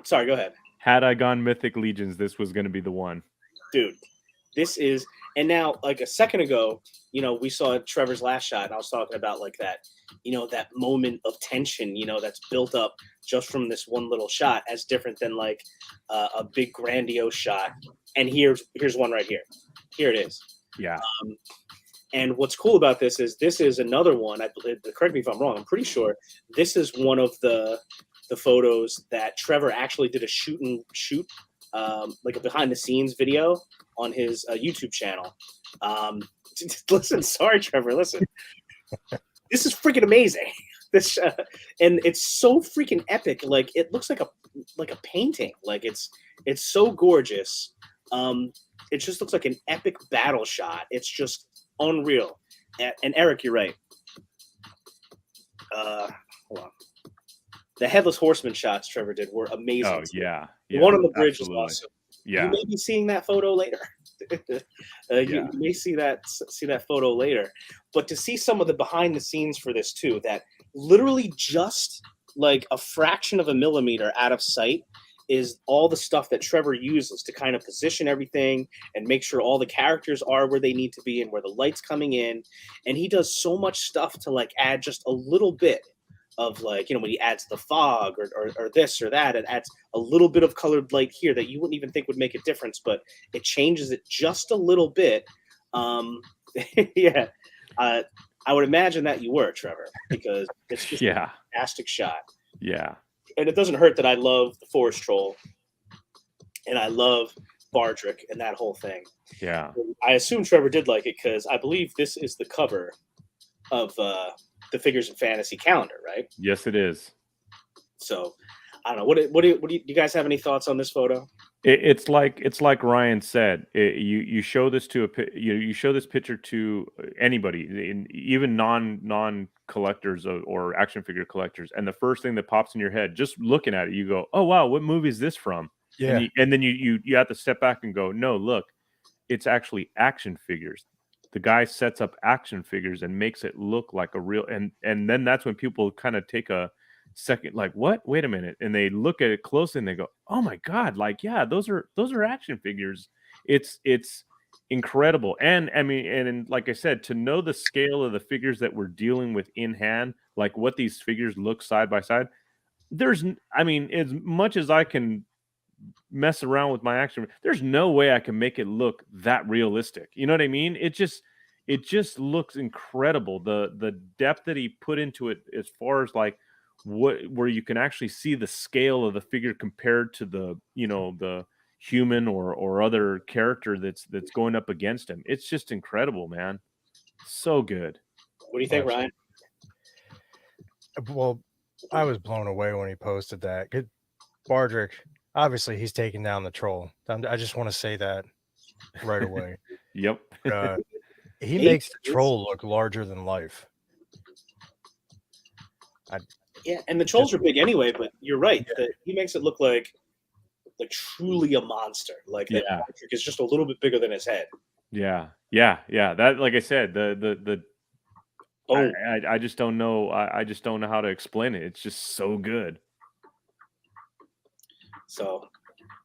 sorry, go ahead. Had I gone Mythic Legions, this was going to be the one. Dude, this is, and now like a second ago, we saw Trevor's last shot, and I was talking about like that, that moment of tension, that's built up just from this one little shot, as different than like a big grandiose shot. And here's one right here. Here it is. Yeah. And what's cool about this is another one. Correct me if I'm wrong. I'm pretty sure this is one of the photos that Trevor actually did a shoot, like a behind the scenes video on his YouTube channel. Listen, sorry, Trevor. Listen, this is freaking amazing. This and it's so freaking epic. Like it looks like a painting. Like it's so gorgeous. It just looks like an epic battle shot. It's just unreal. And Eric, you're right. Hold on. The Headless Horseman shots Trevor did were amazing. Oh yeah. The one on the bridge absolutely. was awesome. Yeah. You may be seeing that photo later. You may see that photo later. But to see some of the behind the scenes for this too, that literally just like a fraction of a millimeter out of sight is all the stuff that Trevor uses to kind of position everything and make sure all the characters are where they need to be and where the light's coming in. And he does so much stuff to like add just a little bit of like, when he adds the fog or this or that, it adds a little bit of colored light here that you wouldn't even think would make a difference, but it changes it just a little bit. Yeah. I would imagine that you were, Trevor, because it's just a fantastic shot. Yeah. And it doesn't hurt that I love the Forest Troll and I love Bardrick and that whole thing. Yeah. I assume Trevor did like it because I believe this is the cover of the Figures and Fantasy calendar, right? Yes, it is. So I don't know. What do you guys have any thoughts on this photo? It's like Ryan said. You show this to you show this picture to anybody, even non collectors or action figure collectors, and the first thing that pops in your head, just looking at it, you go, "Oh wow, what movie is this from?" Yeah, and then you have to step back and go, "No, look, it's actually action figures." The guy sets up action figures and makes it look like a real, and then that's when people kind of take a second, like, what? Wait a minute, and they look at it closely and they go, "Oh my god! Like, yeah, those are action figures." It's incredible, and I mean, and like I said, to know the scale of the figures that we're dealing with in hand, like what these figures look side by side. I mean, as much as I can mess around with my action, there's no way I can make it look that realistic. You know what I mean? It just looks incredible. The depth that he put into it, as far as like where you can actually see the scale of the figure compared to the the human or other character that's going up against him. It's just incredible, man. So good. What do you think, Ryan? Well, I was blown away when he posted that. Bardrick, obviously, he's taking down the troll. I just want to say that right away. Yep. He makes the troll look larger than life. Yeah, and the trolls are big anyway, but you're right. He makes it look like truly a monster. Like that Bardrick is just a little bit bigger than his head. Yeah. That, like I said, I just don't know. I just don't know how to explain it. It's just so good. So,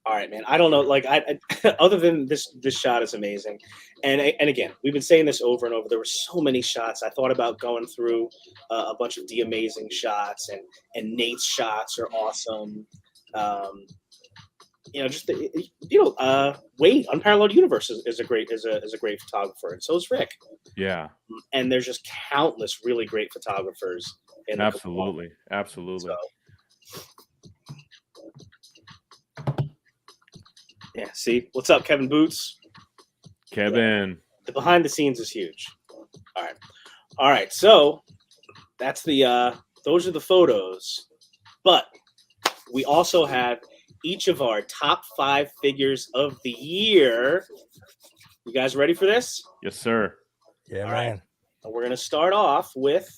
all right, man. I don't know. Like, I other than this shot is amazing, and again, we've been saying this over and over. There were so many shots. I thought about going through a bunch of the amazing shots, and Nate's shots are awesome. Just Wade, Unparalleled Universe is a great photographer, and so is Rick. Yeah, and there's just countless really great photographers. Absolutely. So, yeah, see what's up, Kevin Boots. Kevin. The behind the scenes is huge. All right. So that's those are the photos, but we also have each of our top 5 figures of the year. You guys ready for this? Yes, sir. Yeah, all man. Right. And we're gonna start off with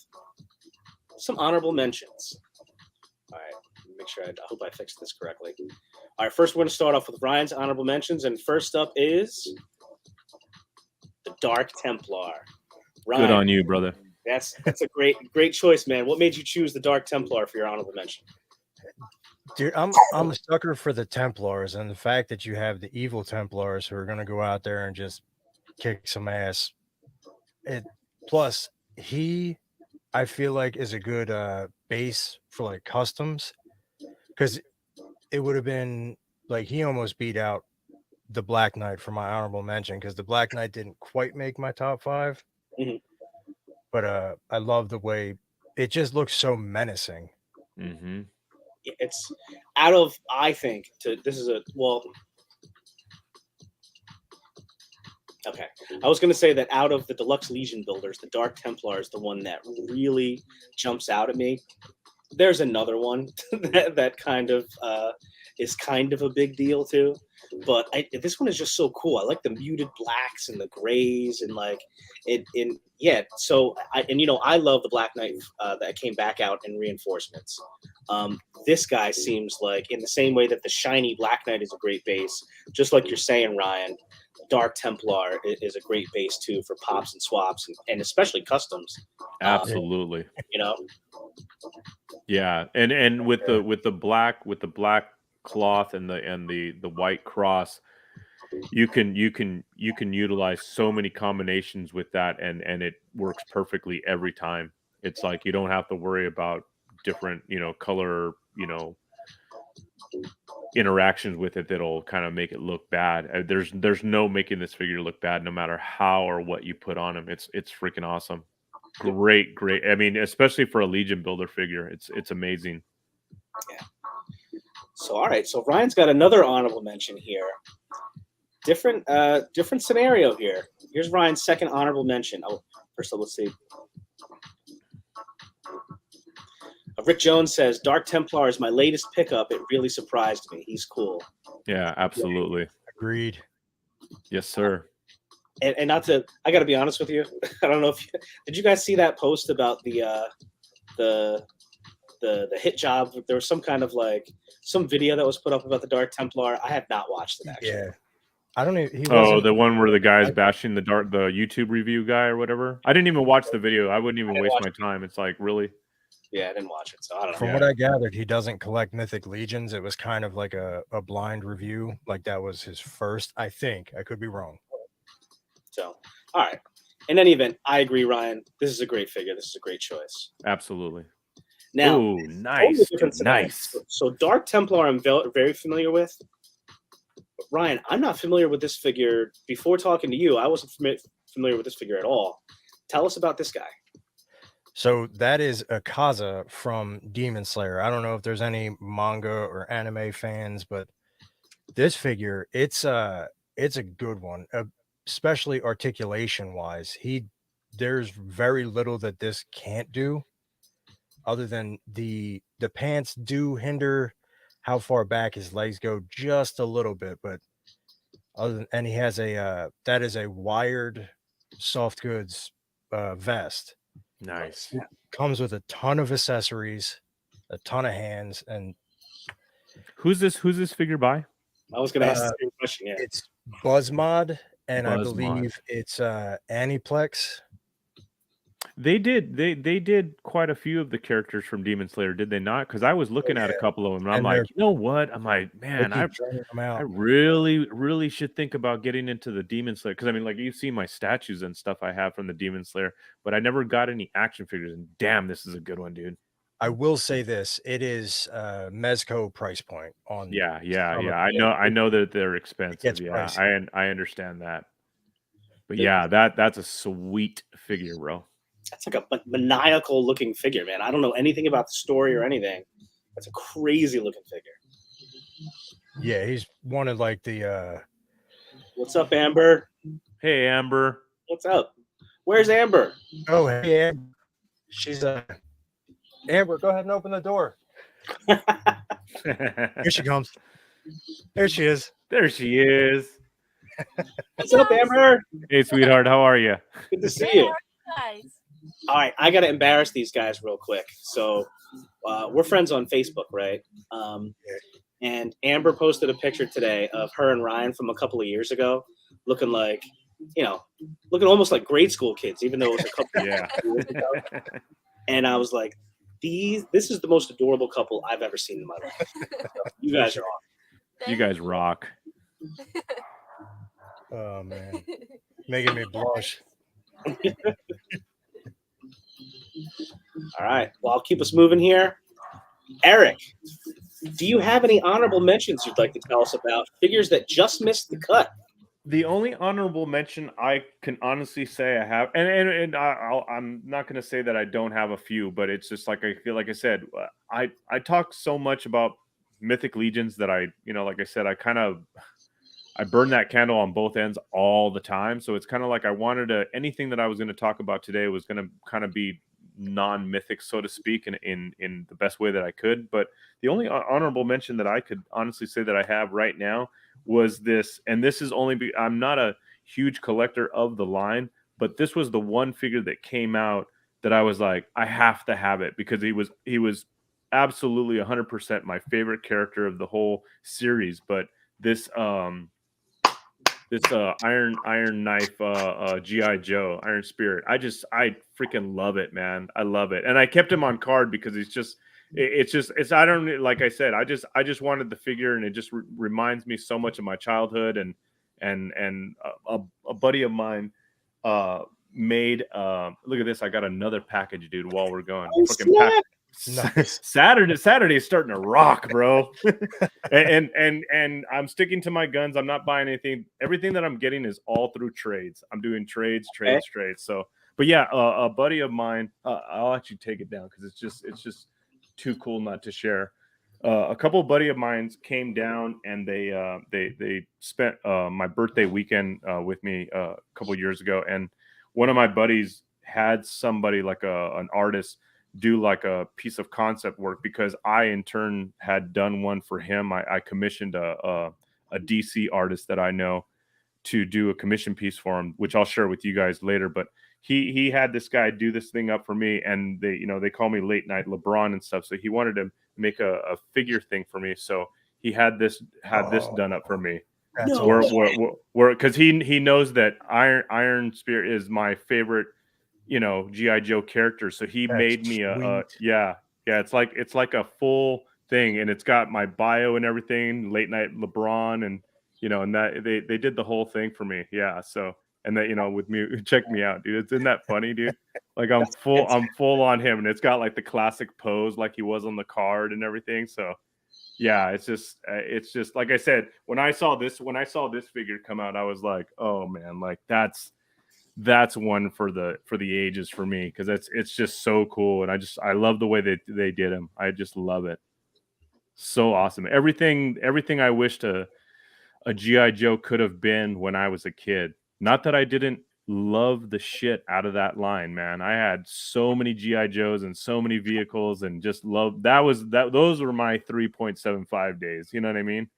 some honorable mentions. All right. Make sure I hope I fixed this correctly. All right, first we're going to start off with Ryan's honorable mentions, and first up is the Dark Templar. Ryan, good on you, brother. That's a great choice, man. What made you choose the Dark Templar for your honorable mention? Dude, I'm a sucker for the Templars, and the fact that you have the evil Templars who are going to go out there and just kick some ass. Plus, I feel like is a good base for like customs, because it would have been like he almost beat out the Black Knight for my honorable mention because the Black Knight didn't quite make my top 5. Mhm. But I love the way it just looks so menacing. Mm-hmm. It's out of, I think, this is a, well, okay. I was going to say that out of the Deluxe Legion builders, the Dark Templar is the one that really jumps out at me. There's another one that kind of is kind of a big deal too, but this one is just so cool. I like the muted blacks and the grays and like it. In yeah, so I love the Black Knight that came back out in reinforcements. This guy seems like in the same way that the shiny Black Knight is a great base, just like you're saying, Ryan. Dark Templar is a great base too for pops and swaps and especially customs. Absolutely. Yeah, and with the black cloth and the white cross, you can utilize so many combinations with that, and it works perfectly every time. It's like you don't have to worry about different color interactions with it that'll kind of make it look bad. There's no making this figure look bad no matter how or what you put on him. It's freaking awesome. Great. I mean, especially for a Legion builder figure, it's amazing. Yeah. So all right, so Ryan's got another honorable mention here. Different scenario here. Here's Ryan's second honorable mention. Oh, first of all, let's see. Rick Jones says, Dark Templar is my latest pickup. It really surprised me. He's cool. Yeah, absolutely. Agreed. Yes, sir. And not to, I got to be honest with you. I don't know if did you guys see that post about the hit job? There was some kind of some video that was put up about the Dark Templar. I have not watched it actually. Yeah. I don't even. The one where the guy's bashing the YouTube review guy or whatever. I didn't even watch the video. I wouldn't even waste my time. It's like, really? Yeah, I didn't watch it, so I don't know. From what I gathered, he doesn't collect Mythic Legions. It was kind of like a blind review. Like that was his first, I think. I could be wrong. So, all right. In any event, I agree, Ryan. This is a great figure. This is a great choice. Absolutely. Now, ooh, nice. Nice. So Dark Templar I'm very familiar with. But Ryan, I'm not familiar with this figure. Before talking to you, I wasn't familiar with this figure at all. Tell us about this guy. So that is Akaza from Demon Slayer. I don't know if there's any manga or anime fans, but this figure, it's a good one, especially articulation wise. There's very little that this can't do, other than the pants do hinder how far back his legs go just a little bit, but and he has that is a wired soft goods vest. Nice. It comes with a ton of accessories, a ton of hands, and who's this figure by? I was going to ask the same question. Yeah, it's Buzzmod, and I Buzzmod. believe it's Aniplex. They did quite a few of the characters from Demon Slayer, did they not? Because I was looking at a couple of them, and I'm like, you know what? I'm like, man, I really should think about getting into the Demon Slayer. Because I mean, like, you've seen my statues and stuff I have from the Demon Slayer, but I never got any action figures. And damn, this is a good one, dude. I will say this: it is Mezco price point on. Yeah. I know that they're expensive. Yeah, I understand that. But yeah, that's a sweet figure, bro. That's like a maniacal looking figure, man. I don't know anything about the story or anything. That's a crazy looking figure. Yeah, he's one of like the. What's up, Amber? Hey, Amber. What's up? Where's Amber? Oh, hey, Amber. She's Amber, go ahead and open the door. Here she comes. There she is. There she is. What's up, Amber? Hey, sweetheart. How are you? Good to see you. Guys. All right, I got to embarrass these guys real quick. So we're friends on Facebook, right? And Amber posted a picture today of her and Ryan from a couple of years ago, looking like, looking almost like grade school kids, even though it was a couple of years ago. And I was like, this is the most adorable couple I've ever seen in my life. So you guys are awesome. You guys rock. Oh, man. Making me blush. All right. Well, I'll keep us moving here. Eric, Do you have any honorable mentions you'd like to tell us about? Figures that just missed the cut. The only honorable mention I can honestly say I have, and I'm not going to say that I don't have a few, but it's just like I feel like I said, I talk so much about Mythic Legions that like I said, I burn that candle on both ends all the time. So it's kind of like I wanted to anything that I was going to talk about today was going to kind of be non-mythic, so to speak, in the best way that I could. But the only honorable mention that I could honestly say that I have right now was this, and this is only I'm not a huge collector of the line, but this was the one figure that came out that I was like, I have to have it because he was absolutely 100% my favorite character of the whole series. But this Iron Knife GI Joe Iron Spirit, I freaking love it, man. I love it, and I kept him on card because it's I don't, like I said, I just wanted the figure, and it just reminds me so much of my childhood, and a buddy of mine made look at this, I got another package, dude, while we're going. Nice. Saturday's starting to rock, bro. and I'm sticking to my guns. I'm not buying anything. Everything that I'm getting is all through trades. I'm doing trades. So, but yeah, a buddy of mine, I'll actually take it down because it's just too cool not to share. A couple of buddy of mine came down, and they spent my birthday weekend with me a couple of years ago, and one of my buddies had somebody like an artist do like a piece of concept work because I in turn had done one for him. I commissioned a DC artist that I know to do a commission piece for him, which I'll share with you guys later. But he had this guy do this thing up for me, and they call me Late Night LeBron and stuff. So he wanted to make a figure thing for me. So he had this done up for me. That's Because he knows that Iron Spirit is my favorite, GI Joe character. So he made me it's like a full thing, and it's got my bio and everything, Late Night LeBron, and and that they did the whole thing for me. Yeah. So, and that, with me, check me out, dude. Isn't that funny, dude? Like I'm full on him, and it's got like the classic pose like he was on the card and everything. So yeah, it's just like I said, when I saw this figure come out, I was like, oh man, like that's one for the ages for me, because it's just so cool, and I love the way that they did him. I just love it. So awesome. Everything I wished a GI Joe could have been when I was a kid. Not that I didn't love the shit out of that line, man. I had so many GI Joes and so many vehicles, and just love those were my 3.75 days. You know what I mean?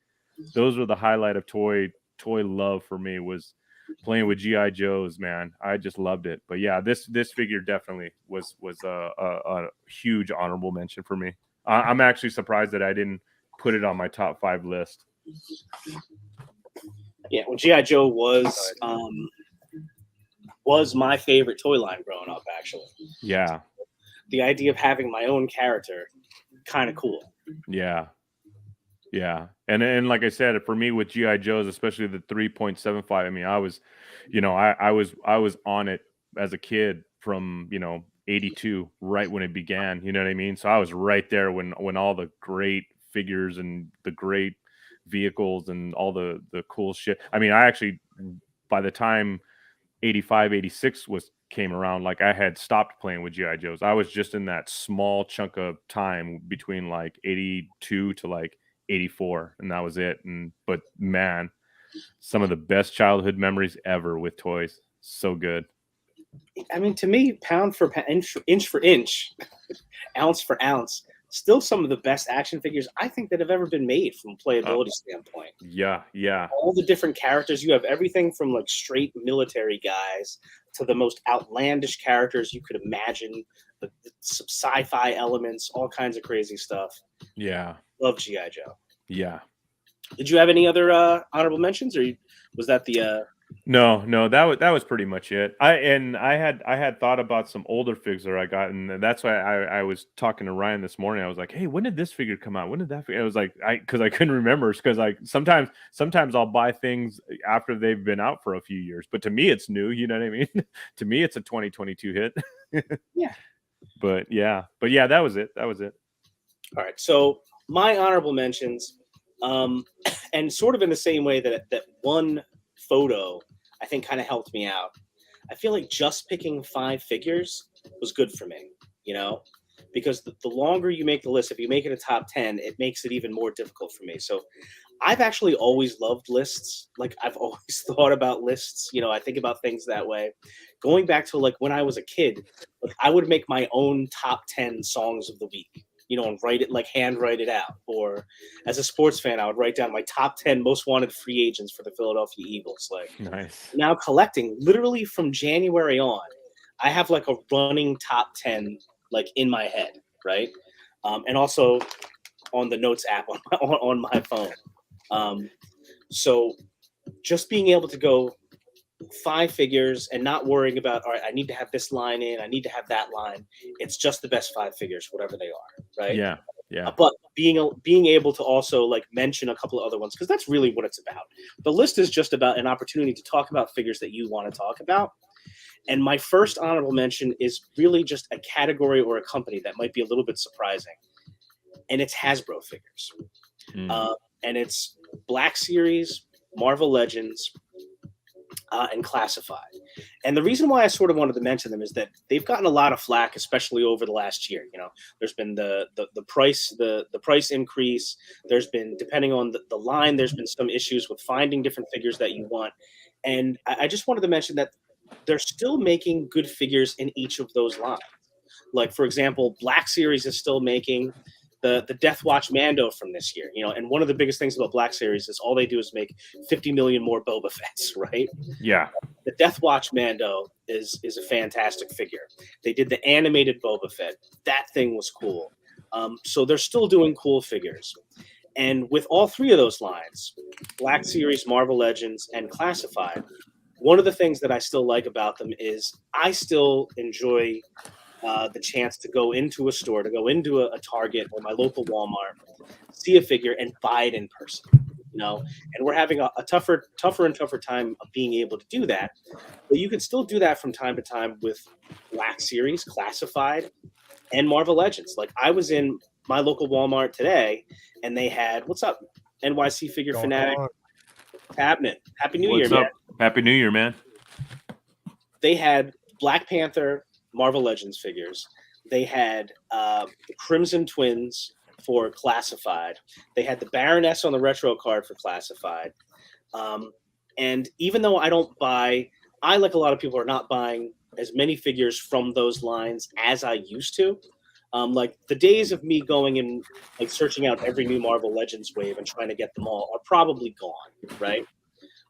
Those were the highlight of toy love for me, was playing with GI Joes, man. I just loved it. But yeah, this figure definitely was a huge honorable mention for me. I'm actually surprised that I didn't put it on my top 5 list. Yeah, well, GI Joe was my favorite toy line growing up, actually. Yeah. The idea of having my own character, kind of cool. Yeah. Yeah. And like I said, for me with GI Joes, especially the 3.75, I mean, I was, I was on it as a kid from, 82, right when it began, you know what I mean? So I was right there when all the great figures and the great vehicles and all the cool shit. I mean, I actually, by the time 85, 86 came around, like I had stopped playing with GI Joes. I was just in that small chunk of time between like 82 to like 84, and that was it. But man, some of the best childhood memories ever with toys. So good. I mean, to me, pound for pound, inch for inch, ounce for ounce, still some of the best action figures I think that have ever been made from a playability standpoint. Yeah. All the different characters, you have everything from like straight military guys to the most outlandish characters you could imagine, some sci-fi elements, all kinds of crazy stuff. Yeah. Love G.I. Joe. Yeah. Did you have any other honorable mentions, or was that the No, that was pretty much it. I had thought about some older figures that I got, and that's why I was talking to Ryan this morning. I was like, hey, when did this figure come out? When did that figure? It was like, because I couldn't remember, because like sometimes I'll buy things after they've been out for a few years, but to me it's new, you know what I mean? To me it's a 2022 hit. Yeah. But yeah, that was it. All right. So my honorable mentions, and sort of in the same way that one photo I think kind of helped me out. I feel like just picking 5 figures was good for me, you know, because the longer you make the list, if you make it a top 10, it makes it even more difficult for me. So I've actually always loved lists. Like I've always thought about lists. You know, I think about things that way. Going back to like when I was a kid, like I would make my own top 10 songs of the week, you know, and write it like hand write it out. Or as a sports fan, I would write down my top 10 most wanted free agents for the Philadelphia Eagles. Like Nice. now collecting literally from January on, I have like a running top 10 like in my head, right? And also on the notes app on my phone. Um, so just being able to go 5 figures and not worrying about, all right, I need to have this line in, I need to have that line. It's just the best 5 figures, whatever they are, right? Yeah. Yeah. But being able to also like mention a couple of other ones, because that's really what it's about. The list is just about an opportunity to talk about figures that you want to talk about. And my first honorable mention is really just a category or a company that might be a little bit surprising, and it's Hasbro figures. Mm. And it's Black Series, Marvel Legends, and Classified. And the reason why I sort of wanted to mention them is that they've gotten a lot of flack, especially over the last year. You know, there's been the price increase. There's been, depending on the line, there's been some issues with finding different figures that you want. And I just wanted to mention that they're still making good figures in each of those lines. Like for example, Black Series is still making the Death Watch Mando from this year, you know, and one of the biggest things about Black Series is all they do is make 50 million more Boba Fett's, right? Yeah. The Death Watch Mando is a fantastic figure. They did the animated Boba Fett. That thing was cool. So they're still doing cool figures. And with all three of those lines, Black Series, Marvel Legends, and Classified, one of the things that I still like about them is I still enjoy the chance to go into a store, to go into a Target or my local Walmart, see a figure and buy it in person. You know, and we're having a tougher and tougher time of being able to do that. But you can still do that from time to time with Black Series, Classified, and Marvel Legends. Like I was in my local Walmart today, and they had what's up, NYC Figure Going Fanatic on. happening. Happy New What's Year, up? man. Happy New Year, man. They had Black Panther Marvel Legends figures. They had the Crimson Twins for Classified. They had the Baroness on the retro card for Classified. And even though I don't buy, I, like a lot of people, are not buying as many figures from those lines as I used to. Like the days of me going and like searching out every new Marvel Legends wave and trying to get them all are probably gone, right?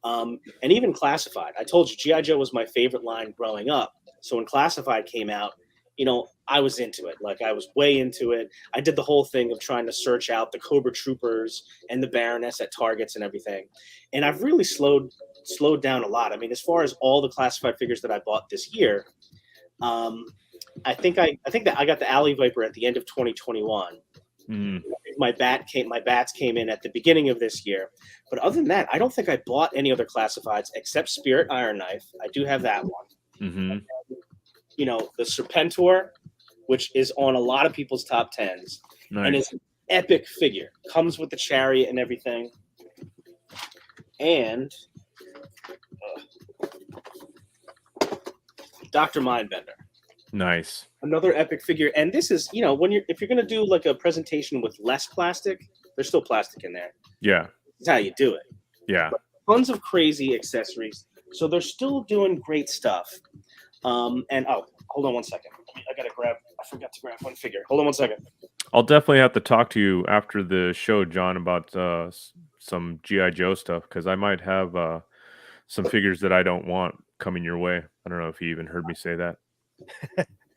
And even Classified. I told you G.I. Joe was my favorite line growing up. So when Classified came out, you know, I was into it. Like I was way into it. I did the whole thing of trying to search out the Cobra Troopers and the Baroness at Targets and everything. And I've really slowed down a lot. I mean, as far as all the Classified figures that I bought this year, I think that I got the Alley Viper at the end of 2021. Mm. My bats came in at the beginning of this year. But other than that, I don't think I bought any other Classifieds except Spirit Iron Knife. I do have that one. Mm-hmm. You know, the Serpentor, which is on a lot of people's top 10s. Nice. And it's an epic figure. Comes with the chariot and everything. And Dr. Mindbender. Nice. Another epic figure. And this is, you know, if you're gonna do like a presentation with less plastic, there's still plastic in there. Yeah. That's how you do it. Yeah. But tons of crazy accessories. So they're still doing great stuff. And hold on one second. I forgot to grab one figure. Hold on one second. I'll definitely have to talk to you after the show, John, about some G.I. Joe stuff, because I might have some figures that I don't want coming your way. I don't know if you even heard me say that.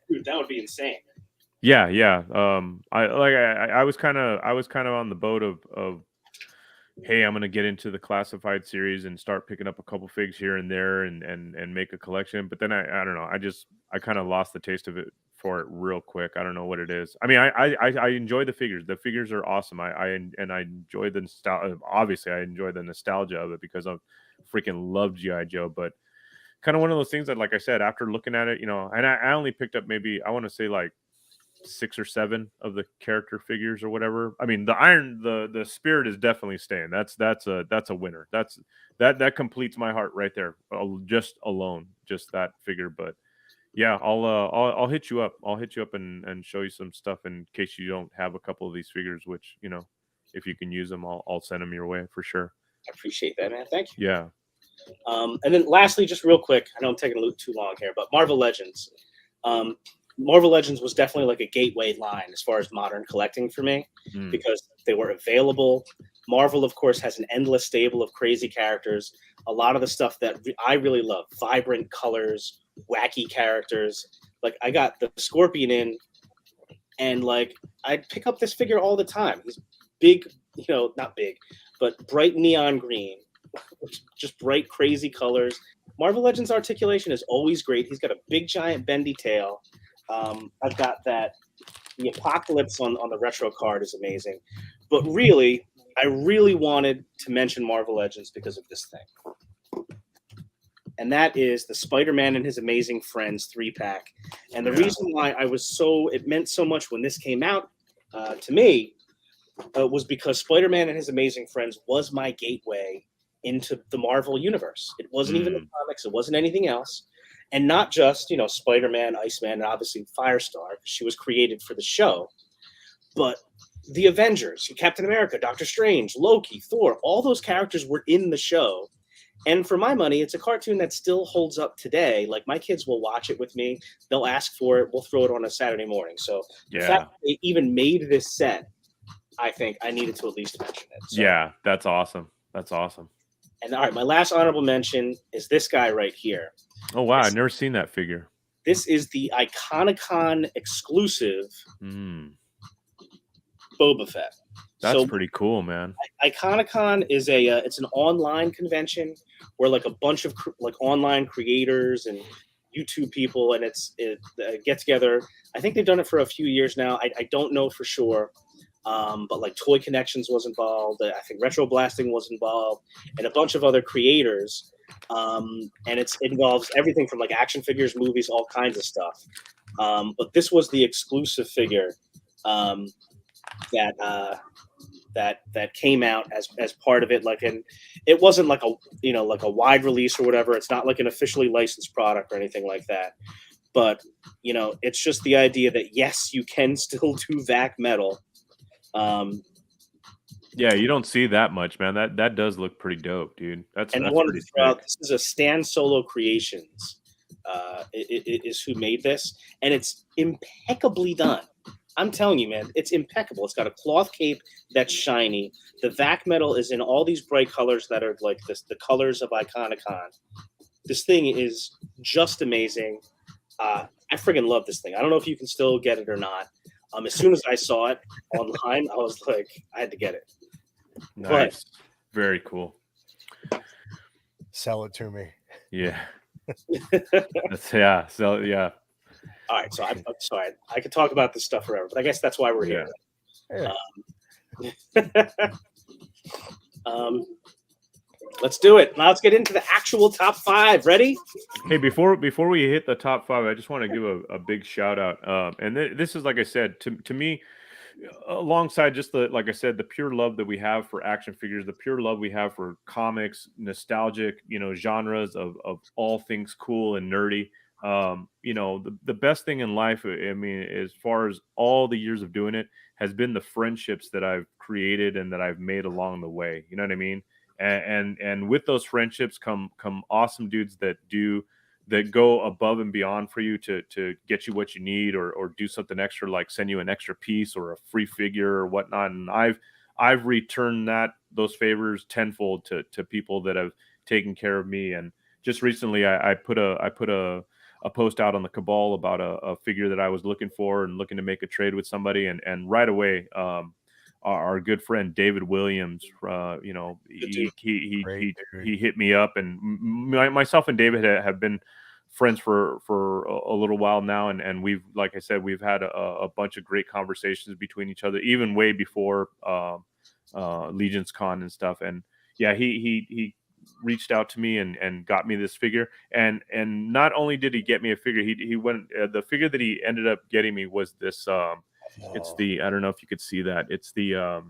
Dude, that would be insane. Yeah. I was kind of on the boat of hey, I'm gonna get into the Classified series and start picking up a couple figs here and there and make a collection. But then I don't know. I kind of lost the taste of it for it real quick. I don't know what it is. I mean, I enjoy the figures. The figures are awesome. I enjoy the nostalgia. Obviously, I enjoy the nostalgia of it because I freaking love G.I. Joe. But kind of one of those things that, like I said, after looking at it, you know, and I only picked up maybe, I want to say like 6 or 7 of the character figures or whatever. I mean, the spirit is definitely staying. That's a winner. That completes my heart right there. Just alone, just that figure. But yeah, I'll hit you up. I'll hit you up and show you some stuff in case you don't have a couple of these figures. Which, you know, if you can use them, I'll send them your way for sure. I appreciate that, man. Thank you. Yeah. And then lastly, just real quick, I know I'm taking a little too long here, but Marvel Legends. Marvel Legends was definitely like a gateway line as far as modern collecting for me Mm. because they were available. Marvel, of course, has an endless stable of crazy characters. A lot of the stuff that I really love, vibrant colors, wacky characters. Like I got the Scorpion in, and like I'd pick up this figure all the time. He's big, you know, not big, but bright neon green, just bright, crazy colors. Marvel Legends articulation is always great. He's got a big, giant, bendy tail. I've got that. The Apocalypse on the retro card is amazing. But really, I really wanted to mention Marvel Legends because of this thing. And that is the Spider-Man and His Amazing Friends 3-pack. And the reason why it meant so much when this came out to me was because Spider-Man and His Amazing Friends was my gateway into the Marvel universe. It wasn't even the comics. It wasn't anything else. And not just, you know, Spider-Man, Iceman, and obviously Firestar, because she was created for the show, but the Avengers, Captain America, Doctor Strange, Loki, Thor, all those characters were in the show. And for my money, it's a cartoon that still holds up today. Like my kids will watch it with me. They'll ask for it. We'll throw it on a Saturday morning. So the fact that they even made this set, I think I needed to at least mention it. So. Yeah, that's awesome. That's awesome. And all right, my last honorable mention is this guy right here. Oh wow, I've never seen that figure. This is the Iconicon exclusive Boba Fett. That's pretty cool, man. Iconicon is it's an online convention where like a bunch of like online creators and YouTube people, and it get together. I think they've done it for a few years now. I don't know for sure. But like Toy Connections was involved. I think Retro Blasting was involved, and a bunch of other creators. And it involves everything from like action figures, movies, all kinds of stuff. But this was the exclusive figure that came out as part of it. Like, and it wasn't like a wide release or whatever. It's not like an officially licensed product or anything like that. But you know, it's just the idea that yes, you can still do VAC metal. Yeah, you don't see that much, man. That does look pretty dope, dude. That's I wanted to throw out, this is a Stan Solo Creations. It is who made this, and it's impeccably done. I'm telling you, man, it's impeccable. It's got a cloth cape that's shiny. The VAC metal is in all these bright colors that are like this, the colors of Iconicon. This thing is just amazing. I friggin' love this thing. I don't know if you can still get it or not. As soon as I saw it online, I was like, I had to get it. Nice. But, very cool. Sell it to me. Yeah. Yeah. So, yeah. All right. So I'm sorry. I could talk about this stuff forever, but I guess that's why we're here. Yeah. Let's do it. Now let's get into the actual top 5. Ready? Hey, before we hit the top 5, I just want to give a big shout out. And this is, like I said, to me, alongside just like I said, the pure love that we have for action figures, the pure love we have for comics, nostalgic, you know, genres of all things cool and nerdy. You know, the best thing in life, I mean, as far as all the years of doing it, has been the friendships that I've created and that I've made along the way. You know what I mean? And with those friendships come awesome dudes that go above and beyond for you to get you what you need or do something extra, like send you an extra piece or a free figure or whatnot. And I've returned those favors tenfold to people that have taken care of me. And just recently I put a post out on the Cabal about a figure that I was looking for and looking to make a trade with somebody, and right away our good friend David Williams, you know, he hit me up, and myself and David have been friends for a little while now, and we've, like I said, we've had a bunch of great conversations between each other, even way before Legion's Con and stuff. And yeah, he reached out to me and got me this figure. And not only did he get me a figure, he went the figure that he ended up getting me was this. It's the, I don't know if you could see that. It's the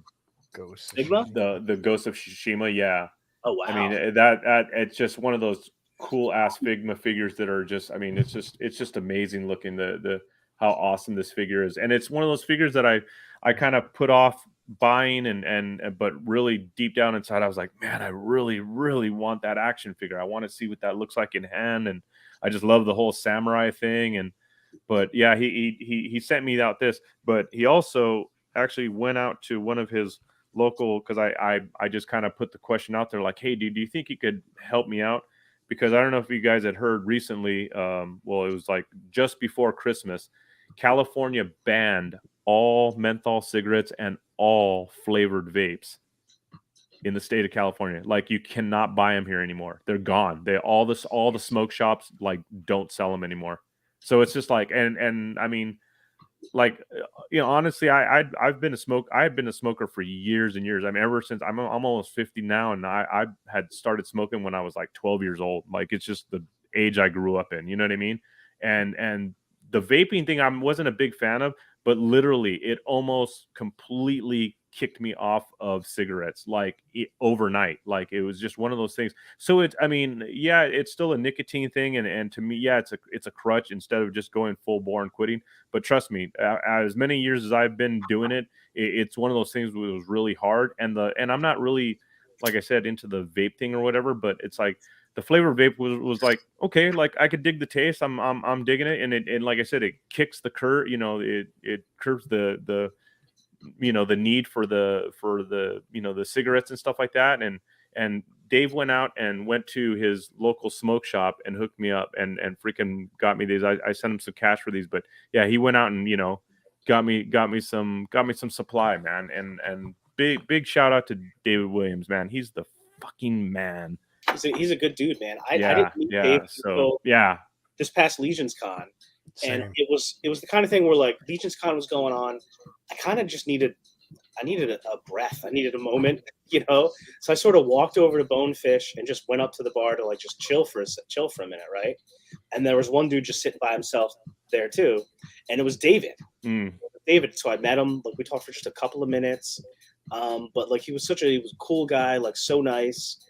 Ghost. Sigma? the Ghost of Tsushima. Yeah. Oh wow. I mean, that it's just one of those cool ass Figma figures that are just, I mean, it's just amazing looking, the how awesome this figure is. And it's one of those figures that I kind of put off buying and but really deep down inside I was like, man, I really want that action figure. I want to see what that looks like in hand. And I just love the whole samurai thing. And but yeah, he sent me out this, but he also actually went out to one of his local, because I just kind of put the question out there like, hey dude, do you think you could help me out? Because I don't know if you guys had heard recently, well, it was like just before Christmas, California banned all menthol cigarettes and all flavored vapes in the state of California. Like, you cannot buy them here anymore. They're gone. All the smoke shops like don't sell them anymore. So it's just like, and I mean, like, you know, honestly, I've been a smoker for years and years. I mean, ever since I'm almost 50 now, and I had started smoking when I was like 12 years old. Like, it's just the age I grew up in, you know what I mean? And the vaping thing I wasn't a big fan of, but literally it almost completely kicked me off of cigarettes like overnight. Like, it was just one of those things. So it's, I mean, yeah, it's still a nicotine thing, and to me, yeah, it's a crutch instead of just going full bore and quitting. But trust me, as many years as I've been doing it, it's one of those things that was really hard. And I'm not really, like I said, into the vape thing or whatever, but it's like the flavor vape was like, okay, like I could dig the taste. I'm digging it. And like I said, it kicks the curve, you know, it curbs the you know, the need for the you know, the cigarettes and stuff like that. And Dave went out and went to his local smoke shop and hooked me up and freaking got me these. I sent him some cash for these, but yeah, he went out and, you know, got me some supply, man. And big shout out to David Williams, man. He's the fucking man. He's a good dude, man. I didn't meet Dave until this past Legion's Con. Same. And it was the kind of thing where, like, Legion's Con was going on. I kind of just needed a breath. I needed a moment, you know? So I sort of walked over to Bonefish and just went up to the bar to, like, just chill for a minute, right? And there was one dude just sitting by himself there too. And it was David. David. So I met him, like, we talked for just a couple of minutes. But like, he was a cool guy, like, so nice.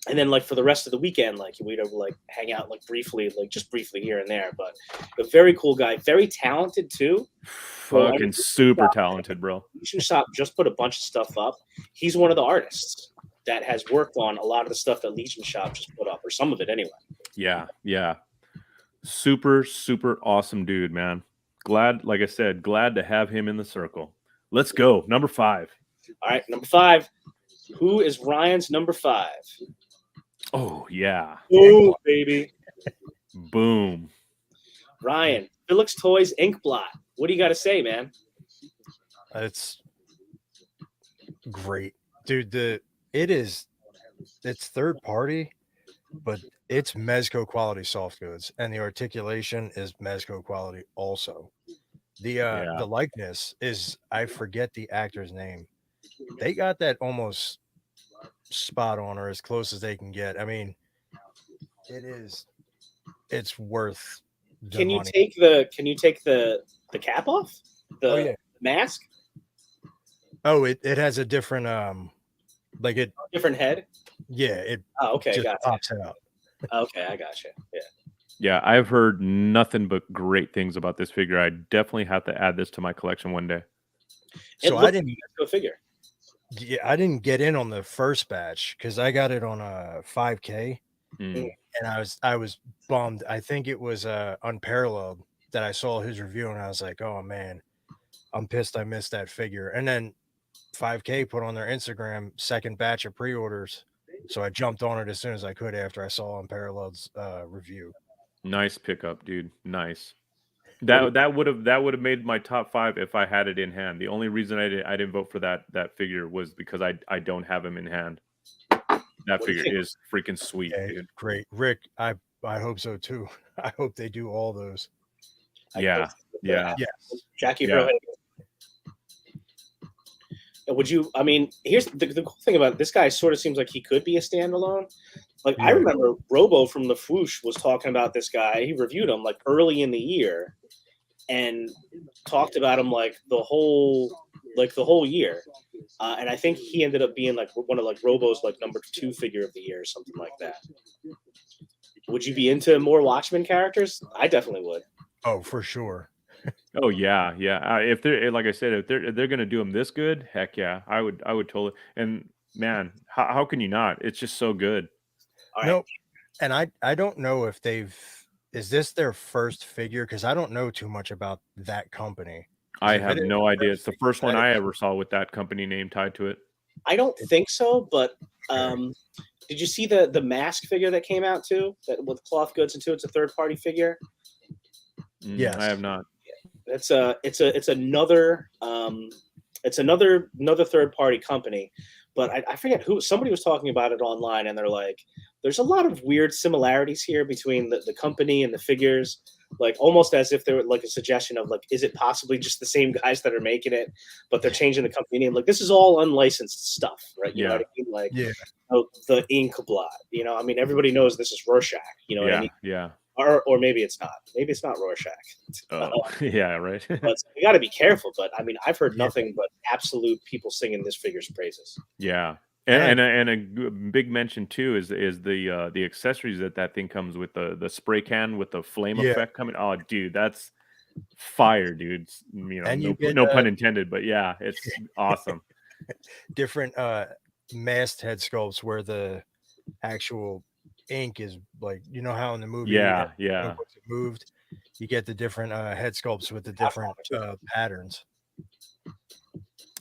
And then, like, for the rest of the weekend, like, we'd like hang out, like, briefly, like, just briefly here and there. But a very cool guy, very talented too. Fucking super talented, bro. Legion Shop just put a bunch of stuff up. He's one of the artists that has worked on a lot of the stuff that Legion Shop just put up, or some of it anyway. Yeah. Super awesome dude, man. Glad, like I said, glad to have him in the circle. Let's go. Number 5. All right, number 5. Who is Ryan's number 5? Oh, yeah. Boom, baby. Boom. Ryan, Felix Toys Inkblot. What do you got to say, man? It's great, dude. It's third party, but it's Mezco quality soft goods, and the articulation is Mezco quality also. The likeness is, I forget the actor's name. They got that almost spot on, or as close as they can get. I mean, it's worth the Can you money. take the cap off? The mask? Oh, it has a different different head? Yeah, it okay, just gotcha. pops out. Okay, I gotcha. Yeah, I've heard nothing but great things about this figure. I definitely have to add this to my collection one day. So I didn't go figure. Yeah, I didn't get in on the first batch because I got it on a 5K, and I was bummed. I think it was Unparalleled that I saw his review, and I was like, oh man, I'm pissed I missed that figure. And then 5K put on their Instagram second batch of pre-orders, so I jumped on it as soon as I could after I saw Unparalleled's review. Nice pickup, dude. Nice. That would have made my top 5 if I had it in hand. The only reason I didn't vote for that figure was because I don't have him in hand. That figure is freaking sweet, dude. Great, Rick. I hope so too. I hope they do all those. Yeah. Jackie Bro. Would you? I mean, here's the cool thing about it, this guy. Sort of seems like he could be a standalone. Like I Yeah. remember Robo from the Fwoosh was talking about this guy. He reviewed him like early in the year and talked about him like the whole year. And I think he ended up being like one of like Robo's like number 2 figure of the year or something like that. Would you be into more Watchmen characters? I definitely would. Oh, for sure. Oh yeah, yeah. If they're like I said, if they're gonna do them this good, heck yeah, I would totally. And man, how can you not? It's just so good. All right. Nope. And I don't know if is this their first figure? Because I don't know too much about that company. I If have it is no their idea. It's first the first one that I is- ever saw with that company name tied to it. I don't think so, but did you see the mask figure that came out too? That with cloth goods into it's a third party figure. Yes. I have not. It's another third party company, but I forget who. Somebody was talking about it online, and they're like, "There's a lot of weird similarities here between the company and the figures, like almost as if they were like a suggestion of like, is it possibly just the same guys that are making it, but they're changing the company name? Like this is all unlicensed stuff, right? You know Yeah. what I mean? Like Yeah. the Inkblot, you know, I mean, everybody knows this is Rorschach, you know what I Yeah, mean? yeah. Or maybe it's not. Maybe it's not Rorschach. Oh, yeah, right. But we got to be careful. But I mean, I've heard Yeah. nothing but absolute people singing this figure's praises. Yeah. And- And a big mention too is the accessories that thing comes with, the spray can with the flame Yeah. effect coming. Oh, dude, that's fire, dude. You know, And no, you get, no pun intended, but yeah, it's awesome. different masthead sculpts where the actual ink is like, you know how in the movie Yeah, when yeah. it moved, you get the different head sculpts with the different patterns.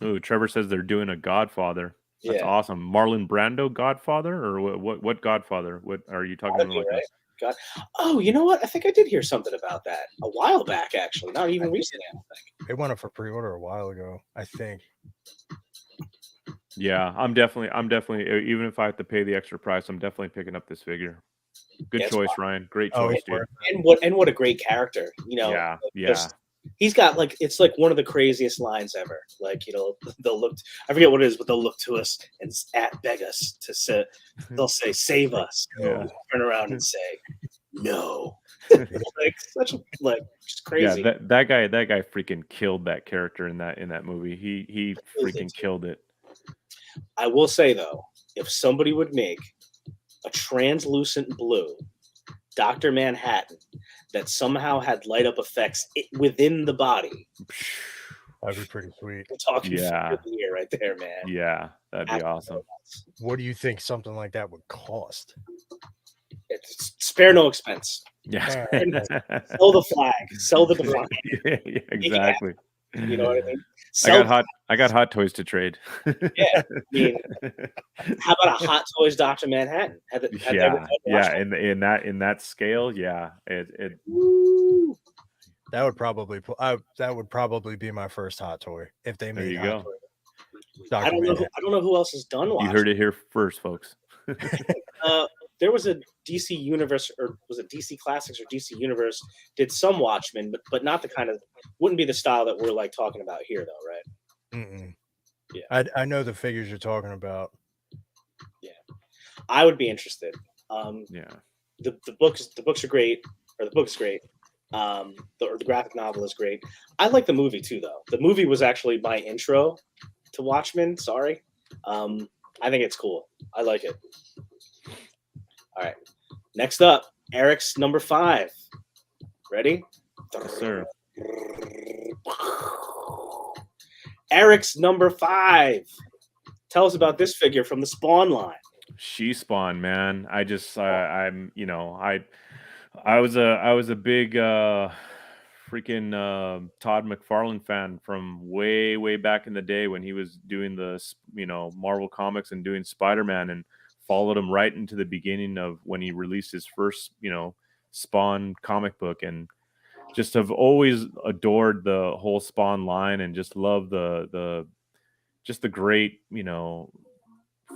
Ooh, Trevor says they're doing a Godfather. That's Yeah. awesome. Marlon Brando Godfather, or what Godfather? What are you talking Gotta about? be, Like right? God. Oh, you know what? I think I did hear something about that a while back, actually. Not even recently, I don't think. It went up for pre-order a while ago, I think. Yeah, I'm definitely even if I have to pay the extra price, I'm definitely picking up this figure. Good Yeah, it's choice, fine. Ryan. Great Oh, choice, it's dude. worth And what a great character, you know. Yeah, yeah. just- he's got like it's like one of the craziest lines ever. Like you know, they'll look. I forget what it is, but they'll look to us and beg us to say. They'll say, "Save us." Yeah. Turn around and say, "No." Like such a like just crazy. Yeah, that guy freaking killed that character in that movie. He freaking killed it. I will say though, if somebody would make a translucent blue Dr. Manhattan that somehow had light up effects within the body, That'd be pretty sweet. we're talking Yeah. figure of the year right there, man. Yeah, that'd be awesome. What do you think something like that would cost? It's spare no expense. Yeah. Sell the flag. Sell the divine. Yeah, exactly. You know what I mean? Sell, I got hot toys to trade. yeah. I mean, how about a Hot Toys Dr. Manhattan? Had they ever Yeah, done yeah. Watchmen? In that scale, yeah. It Woo. That would probably be my first hot toy if they There made you hot go. toy. I don't know. I don't know who else has done You Watchmen. heard it here first, folks. There was a DC Universe, or was it DC Classics or DC Universe, did some Watchmen, but not the kind of, wouldn't be the style that we're like talking about here, though, right? Mm-mm. Yeah. I know the figures you're talking about. I would be interested. Yeah. The books are great, or the book's great. The graphic novel is great. I like the movie too, though. The movie was actually my intro to Watchmen. Sorry, I think it's cool. I like it. All right, next up, Eric's number 5. Ready? Yes, sir. Eric's number 5. Tell us about this figure from the Spawn line. She Spawn, man. I just I'm I was a big freaking Todd McFarlane fan from way back in the day when he was doing the Marvel Comics and doing Spider-Man, and followed him right into the beginning of when he released his first Spawn comic book, and just have always adored the whole Spawn line and just love the great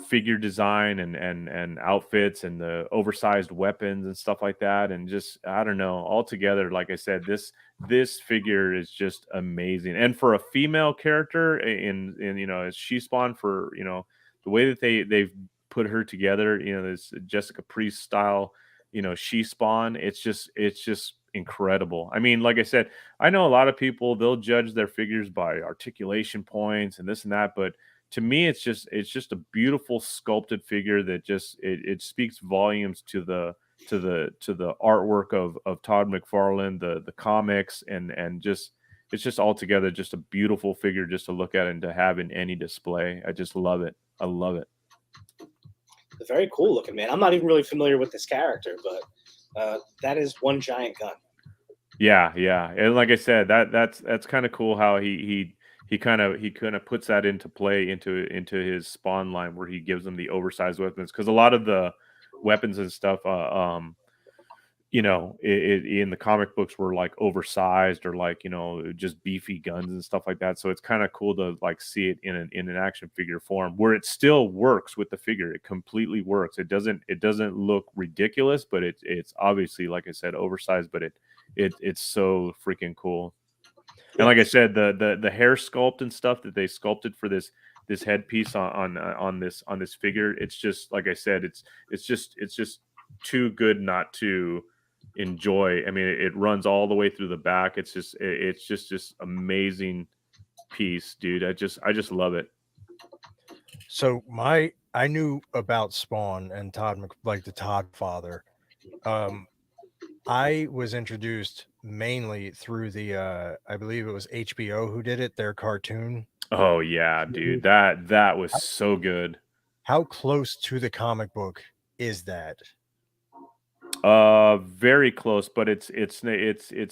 figure design and outfits and the oversized weapons and stuff like that, and just I don't know, altogether, like I said, this figure is just amazing. And for a female character in as she spawned, for the way that they've put her together, this Jessica Priest style, she spawn, it's just incredible. I mean, like I said, I know a lot of people, they'll judge their figures by articulation points and this and that, but to me it's just a beautiful sculpted figure that just it speaks volumes to the artwork of Todd McFarlane, the comics, and just it's just altogether just a beautiful figure just to look at and to have in any display. I just love it. I love it. Very cool looking, man. I'm not even really familiar with this character, but that is one giant gun. Yeah, yeah. And like I said, that's kind of cool how he kind of puts that into play into his spawn line, where he gives them the oversized weapons, because a lot of the weapons and stuff in the comic books were like oversized, or like just beefy guns and stuff like that. So it's kind of cool to like see it in an action figure form, where it still works with the figure. It completely works. It doesn't look ridiculous, but it's obviously, like I said, oversized, but it's so freaking cool. And like I said, the hair sculpt and stuff that they sculpted for this headpiece on this figure, it's just, like I said, it's just too good not to enjoy. I mean, it runs all the way through the back. It's just amazing piece, dude. I just love it. So I knew about Spawn and like the Todd father. I was introduced mainly through the I believe it was HBO who did it, their cartoon. Oh yeah, dude. That was so good. How close to the comic book is that? Very close, but it's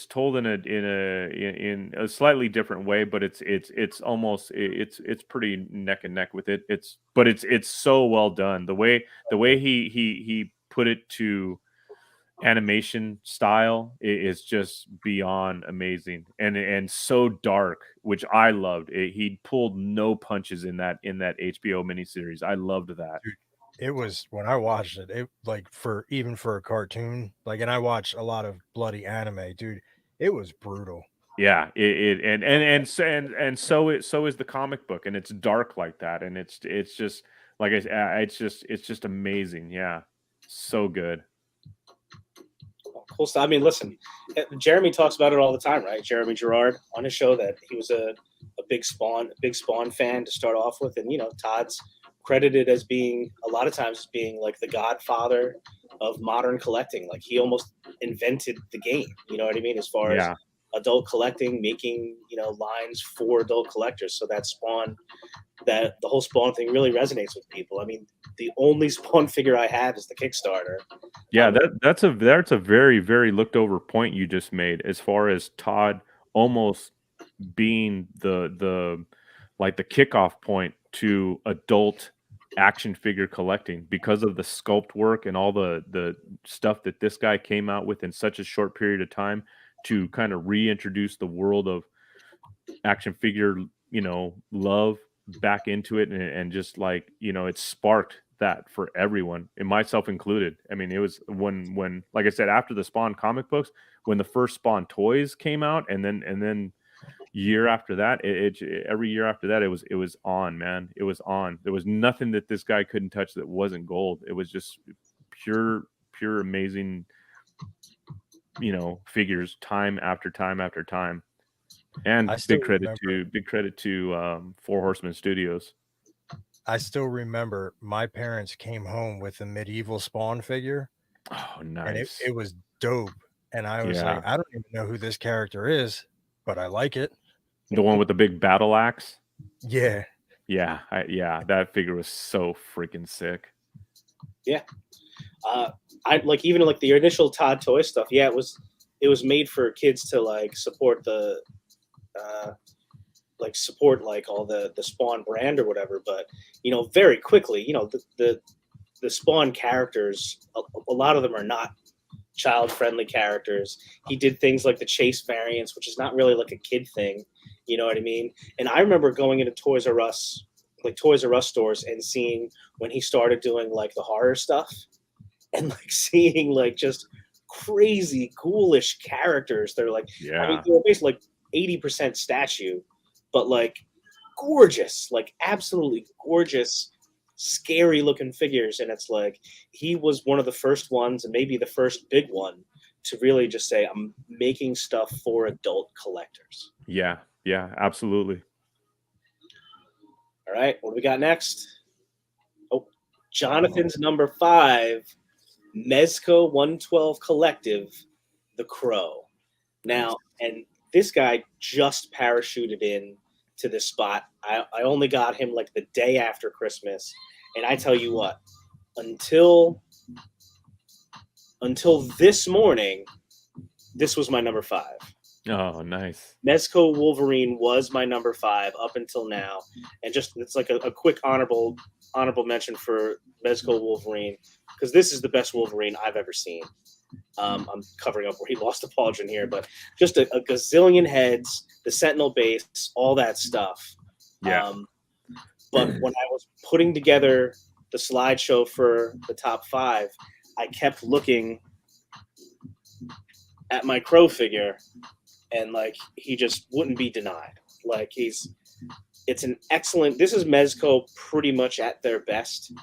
told in a slightly different way, but it's almost it's pretty neck and neck with it. It's so well done. The way he put it to animation style is just beyond amazing, and so dark, which I loved. He pulled no punches in that HBO miniseries. I loved that. Dude, it was, when I watched it like, for even for a cartoon, like, and I watch a lot of bloody anime, dude, it was brutal. Yeah, so is the comic book, and it's dark like that, and it's just like it's just amazing. Yeah, so good. Cool stuff. I mean, listen, Jeremy talks about it all the time, right? Jeremy Gerard on his show, that he was a big Spawn fan to start off with, and Todd's credited as being, a lot of times, as being like the godfather of modern collecting. Like, he almost invented the game. You know what I mean? As far as Yeah, adult collecting, making lines for adult collectors. So that the whole Spawn thing really resonates with people. I mean, the only Spawn figure I have is the Kickstarter. yeah. That's a very, very looked over point you just made, as far as Todd almost being the like the kickoff point to adult action figure collecting, because of the sculpt work and all the stuff that this guy came out with in such a short period of time, to kind of reintroduce the world of action figure love back into it, and just like it sparked that for everyone, and myself included. I mean, it was when like I said, after the Spawn comic books, when the first Spawn toys came out, and then year after that, every year after that, it was on, man. It was on. There was nothing that this guy couldn't touch that wasn't gold. It was just pure amazing figures, time after time after time. And I still big credit to Four Horsemen Studios. I still remember my parents came home with a medieval Spawn figure, Oh, and nice. it was dope. And I was Yeah, like, I don't even know who this character is, but I like it. the one with the big battle axe. Yeah. Yeah, that figure was so freaking sick. Yeah. I like, even like the initial Todd Toy stuff. Yeah, it was made for kids to like support the support like all the Spawn brand or whatever. But very quickly, the Spawn characters, a lot of them are not child friendly characters. He did things like the Chase variants, which is not really like a kid thing. You know what I mean? And I remember going into Toys R Us like Toys R Us stores and seeing when he started doing like the horror stuff and like seeing like just crazy ghoulish characters. They're like, I mean, Yeah. they're basically like 80% statue, but like gorgeous, like absolutely gorgeous, scary looking figures. And it's like he was one of the first ones, and maybe the first big one, to really just say, I'm making stuff for adult collectors. Yeah. Yeah. Absolutely. All right, what do we got next? Oh, Jonathan's number 5, Mezco 112 Collective, The Crow. Now, and this guy just parachuted in to this spot. I only got him like the day after Christmas, and I tell you what, until this morning, this was my number 5. Oh, nice. Mezco Wolverine was my number 5 up until now, and just it's like a quick honorable mention for Mezco Wolverine, because this is the best Wolverine I've ever seen. I'm covering up where he lost to Pauldron here, but just a gazillion heads, the Sentinel base, all that stuff. Yeah. But when I was putting together the slideshow for the top 5, I kept looking at my Crow figure, and like he just wouldn't be denied. Like it's an excellent. This is Mezco pretty much at their best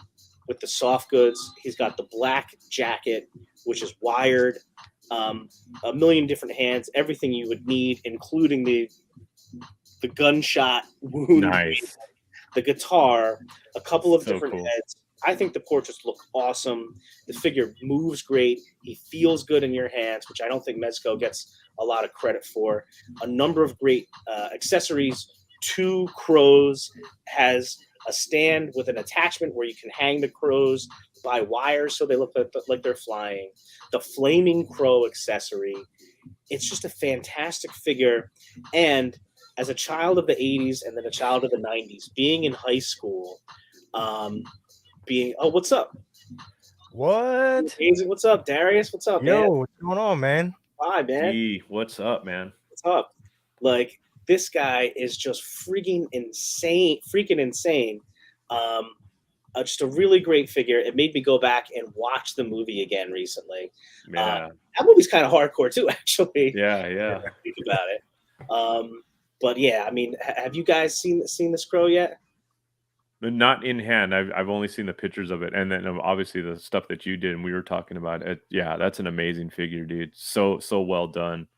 with the soft goods. He's got the black jacket, which is wired, a million different hands, everything you would need, including the gunshot wound, Nice. the guitar, a couple of So different cool. heads. I think the portraits look awesome. The figure moves great. He feels good in your hands, which I don't think Mezco gets a lot of credit for. A number of great accessories. 2 crows, has a stand with an attachment where you can hang the crows by wires so they look like they're flying. The flaming crow accessory. It's just a fantastic figure. And as a child of the 80s and then a child of the 90s, being in high school, what's up? What? Amazing. What's up, Darius? What's up, man? Yo, what's going on, man? Hi, man. Gee, what's up, man? What's up? Like, this guy is just freaking insane. Just a really great figure. It made me go back and watch the movie again recently. Yeah. That movie's kind of hardcore too, actually. Yeah. Yeah. If you think about it. But yeah, I mean, have you guys seen this Crow yet? But not in hand. I've only seen the pictures of it, and then obviously the stuff that you did and we were talking about it. Yeah, that's an amazing figure, dude. So well done.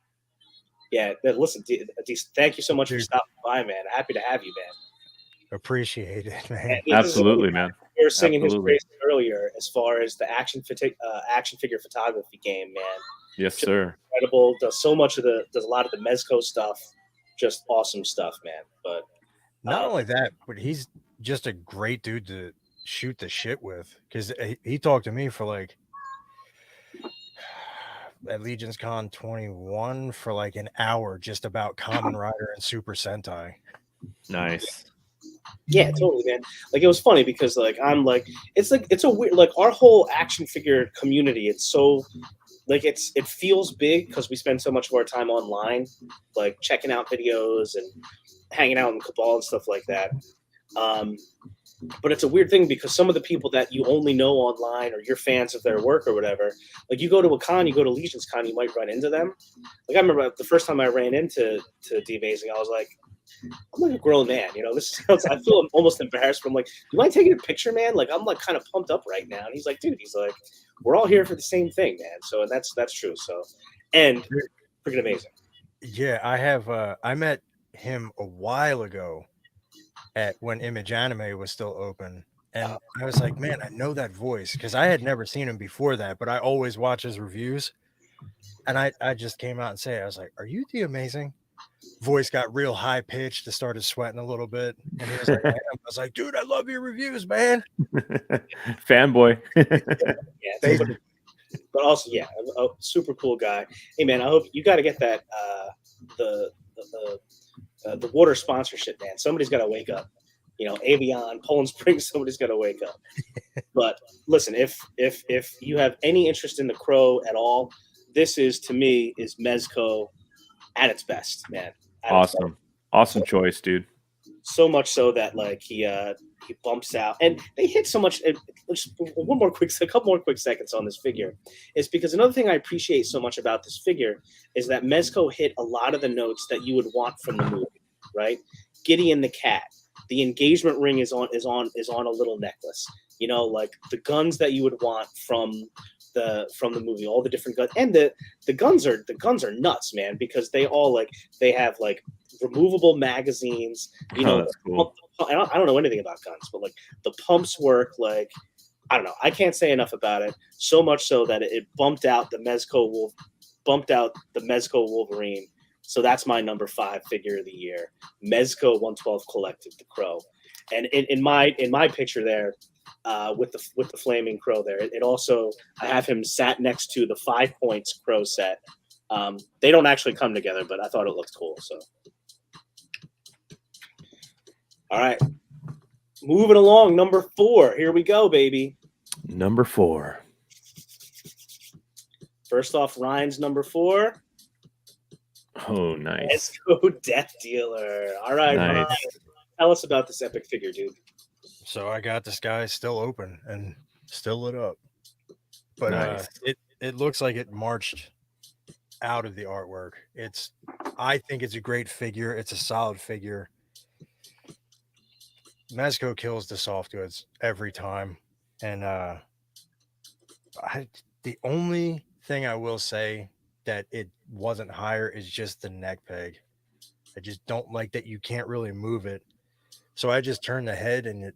Yeah, listen, thank you so much for Dude. stopping by, man. Happy to have you, man. Appreciate it, man. And this is Absolutely, man. we were singing Absolutely. his praise earlier as far as the action figure photography game, man. Yes, Just sir. Incredible. Does a lot of the Mezco stuff. Just awesome stuff, man. But Not only that, but he's just a great dude to shoot the shit with, because he talked to me for like at Legion's Con 21 for like an hour just about Kamen Rider and Super Sentai. Nice. yeah, totally, man. Like it was funny because like it's a weird, like our whole action figure community. It's so like it feels big because we spend so much of our time online, like checking out videos and hanging out in Cabal and stuff like that. But it's a weird thing because some of the people that you only know online or you're fans of their work or whatever, like you go to a con, you go to Legion's Con, you might run into them. Like I remember the first time I ran into The Amazing, I was like, I'm like a grown man, you know. This sounds, I feel almost embarrassed. But I'm like, do you mind taking a picture, man? Like I'm like kind of pumped up right now. And he's like, dude, we're all here for the same thing, man. So and that's true. So and freaking amazing. Yeah, I have. I met him a while ago at when Image Anime was still open, and I was like, man, I know that voice because I had never seen him before that, but I always watch his reviews, and I just came out and say, I was like, are you The Amazing? Voice got real high pitched, I started sweating a little bit, and he was like, I was like, dude, I love your reviews, man. Fanboy. Yeah, Thank but also, yeah, a super cool guy. Hey, man, I hope you got to get that the water sponsorship, man. Somebody's got to wake up. You know, Avion, Poland Springs. Somebody's got to wake up. But listen, if you have any interest in the Crow at all, this is to me is Mezco at its best, man. At its best. Awesome choice, dude. So much so that like he he bumps out, and they hit so much. Just a couple more quick seconds on this figure, is because another thing I appreciate so much about this figure is that Mezco hit a lot of the notes that you would want from the movie, right? Gideon the cat, the engagement ring is on a little necklace, you know, like the guns that you would want from the movie, all the different guns, and the guns are nuts, man, because they have like removable magazines, you know. that's cool. I don't know anything about guns, but like the pumps work, like I don't know, I can't say enough about it, so much so that it bumped out the Mezco Wolverine. So that's my number 5 figure of the year, Mezco 112 Collective, the Crow. And in my picture there, with the flaming crow there, it also, I have him sat next to the 5 Points Crow set. They don't actually come together, but I thought it looked cool. So, all right, moving along, number 4. Here we go, baby. Number 4. First off, Ryan's number 4. Oh, nice. Mezco Death Dealer. All right, Nice. Ryan, tell us about this epic figure, dude. So I got this guy still open and still lit up, but Nice. it looks like it marched out of the artwork. I think it's a great figure. It's a solid figure. Mezco kills the soft goods every time, and the only thing I will say that it wasn't higher is just the neck peg. I just don't like that you can't really move it. So I just turned the head and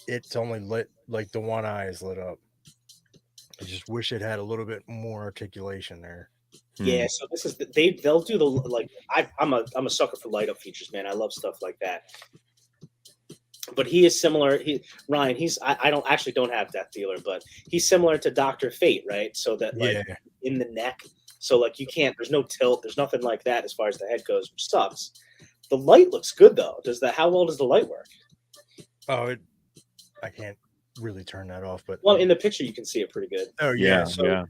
it's only lit, like the one eye is lit up. I just wish it had a little bit more articulation there. Yeah, so this is they'll do the, like, I'm a sucker for light up features, man. I love stuff like that. But he is similar. Ryan, I don't have Death Dealer, but he's similar to Dr. Fate, right? So that, like, Yeah. in the neck, so like there's no tilt, there's nothing like that as far as the head goes, which sucks. The light looks good though. How well does the light work? Oh, I can't really turn that off, but Well, in the picture you can see it pretty good. oh yeah. Yeah, So yeah.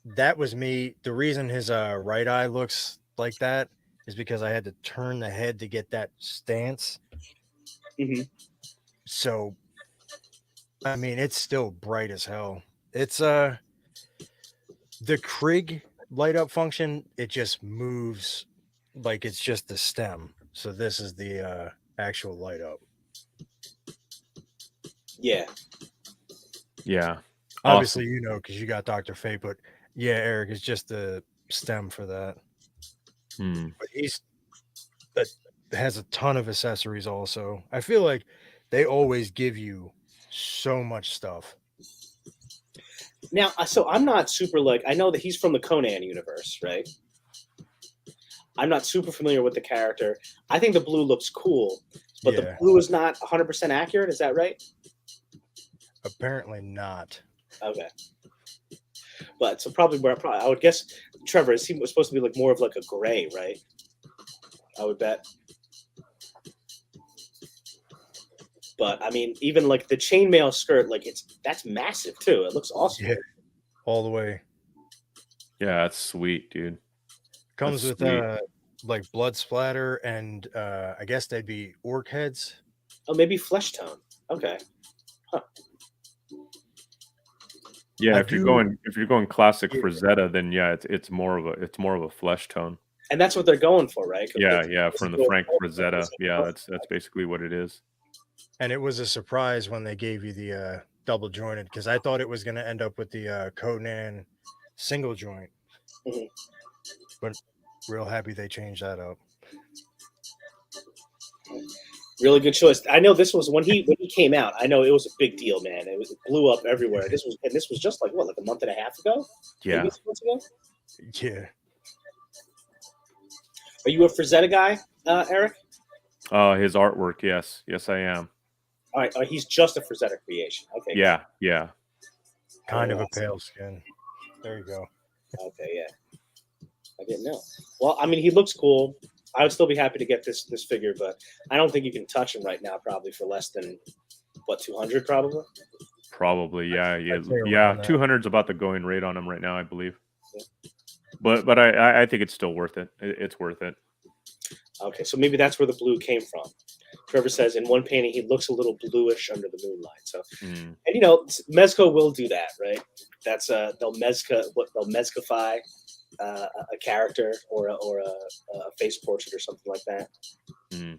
that was me. The reason his right eye looks like that is because I had to turn the head to get that stance. Mhm. So I mean, it's still bright as hell. It's the Krieg light up function, it just moves like it's just the stem. So this is the actual light up. Yeah. Yeah. Obviously, you know, because you got Dr. Fate, but yeah, Eric, it's just the stem for that. But that has a ton of accessories also. I feel like they always give you so much stuff. Now, so I'm not super, like, I know that he's from the Conan universe, right? I'm not super familiar with the character. I think the blue looks cool, but the Yeah. blue is not 100% accurate. Is that right? Apparently not. Okay. But so probably I would guess, Trevor, he was supposed to be like more of like a gray, right? I would bet. But I mean, even like the chainmail skirt, like that's massive too. It looks awesome. Yeah. All the way. Yeah, that's sweet, dude. Comes That's with sweet. like blood splatter and I guess they'd be orc heads. Oh, maybe flesh tone. Okay. Yeah, I if you're do- going classic Yeah. Frazetta, then yeah, it's more of a flesh tone. And that's what they're going for, right? Yeah, It's- yeah, it's from the still- Frank Frazetta. Yeah, that's basically what it is. And it was a surprise when they gave you the double jointed because I thought it was going to end up with the Conan single joint. Mhm. But real happy they changed that up. Really good choice. I know this was when he came out. I know it was a big deal, man. It blew up everywhere. This was just like a month and a half ago. Yeah. Maybe 2 months ago. Yeah. Are you a Frazetta guy, Eric? His artwork, yes, I am. All right, he's just a Frazetta creation. Okay. Yeah, yeah. Kind of a awesome. pale skin. There you go. Okay, yeah. I didn't know. Well, I mean, he looks cool. I would still be happy to get this figure, but I don't think you can touch him right now. Probably for less than 200, probably. Probably, yeah, I'd say yeah. around that. 200's about the going rate on him right now, I believe. Yeah. But I think it's still worth it. It's worth it. Okay, so maybe that's where the blue came from. Trevor says in one painting he looks a little bluish under the moonlight. So, Mm. and Mezco will do that, right? That's they'll mezcify a character or a face portrait or something like that. Mm.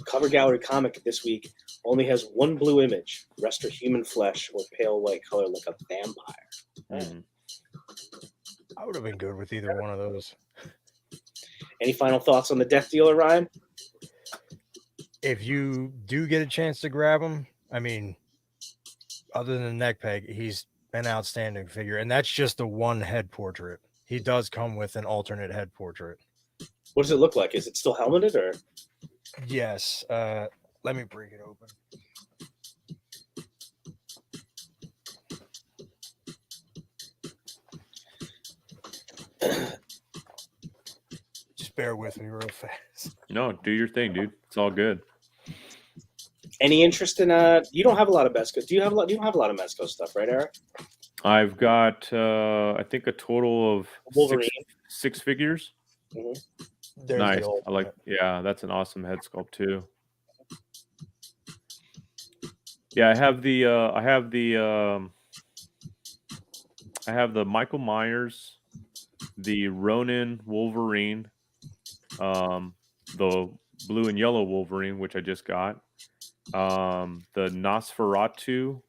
Cover Gallery comic this week only has one blue image: rest are human flesh or pale white color like a vampire. Mm. I would have been good with either one of those. Any final thoughts on the Death Dealer, Ryan? If you do get a chance to grab him, I mean, other than the neck peg, he's an outstanding figure, and that's just the one head portrait. He does come with an alternate head portrait. What does it look like? Is it still helmeted or? Yes. Let me break it open. Just bear with me real fast. No, do your thing, dude. It's all good. Any interest in you don't have a lot of Mezco. Do you have a lot? You don't have a lot of Mezco stuff, right, Eric? I've got I think a total of Wolverine. six figures. There's Nice. the old I like. Yeah, that's an awesome head sculpt too. Yeah, I have the Michael Myers, the Ronin Wolverine, the blue and yellow Wolverine, which I just got, the Nosferatu,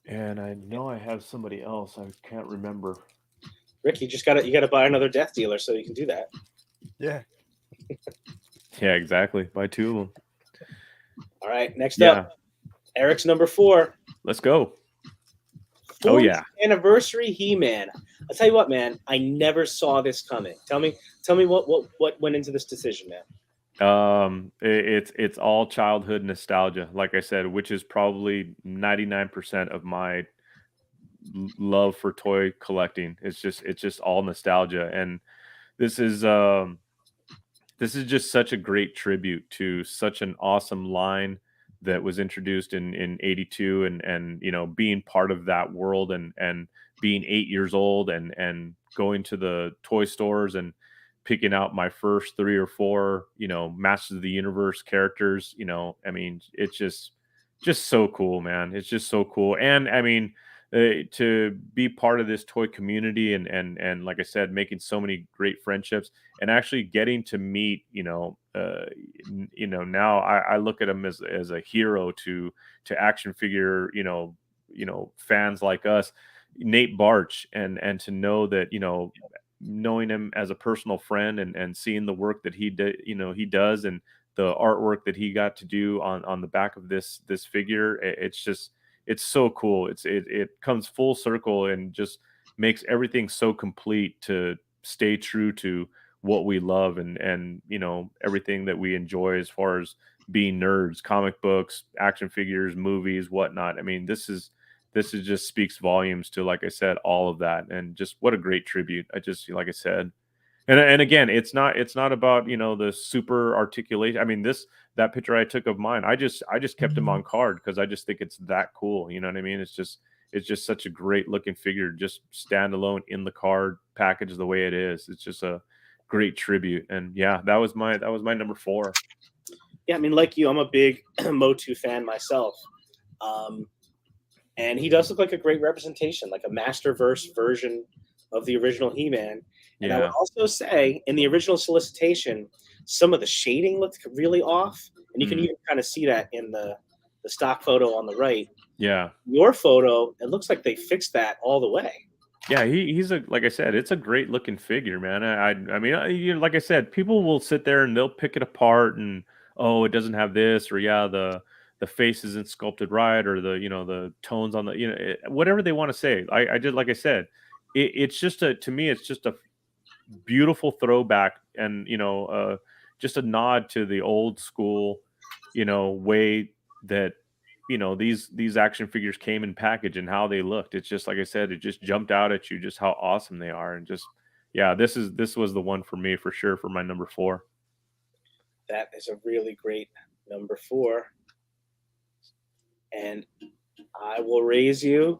and I know I have somebody else. I can't remember. Rick, you gotta buy another Death Dealer so you can do that. Yeah. Yeah, exactly. Buy two of them. All right, next Yeah, up, Eric's number 4. let's go. Oh, 40th yeah. Anniversary He-Man. I'll tell you what, man. I never saw this coming. Tell me what went into this decision, man. It's all childhood nostalgia, like I said, which is probably 99% of my love for toy collecting. It's just all nostalgia, and this is just such a great tribute to such an awesome line that was introduced in 82, and being part of that world, and being 8 years old, and going to the toy stores and picking out my first 3 or 4 Masters of the Universe characters. I mean, it's just so cool, man. It's just so cool. And I mean, to be part of this toy community, and like I said, making so many great friendships, and actually getting to meet now I look at him as a hero to action figure fans like us, Nate Barch, and to know that knowing him as a personal friend, and seeing the work that he does, and the artwork that he got to do on the back of this figure. It's so cool. It comes full circle and just makes everything so complete to stay true to what we love, and everything that we enjoy as far as being nerds, comic books, action figures, movies, whatnot. I mean, this is just speaks volumes to, like I said, all of that, and just what a great tribute. Like I said, and again, it's not about the super articulation. I mean, that picture I took of mine, I just kept him on card because I just think it's that cool. You know what I mean? It's just such a great looking figure, just standalone in the card package the way it is. It's just a great tribute. And yeah, that was my number 4. Yeah, I mean, like you, I'm a big Motu fan myself. And he does look like a great representation, like a Masterverse version of the original He-Man. And I would also say, in the original solicitation, some of the shading looked really off, and you can even kind of see that in the stock photo on the right. Yeah. Your photo, it looks like they fixed that all the way. Yeah, he's like I said, it's a great looking figure, man. I mean, like I said, people will sit there and they'll pick it apart, and it doesn't have this, or the face isn't sculpted right, or the tones on the whatever they want to say. I did, like I said, it's just to me it's just a beautiful throwback, and just a nod to the old school way that these action figures came in package and how they looked. It's just, like I said, it just jumped out at you just how awesome they are. And just, yeah, this was the one for me for sure, for my number 4. That is a really great number 4. And I will raise you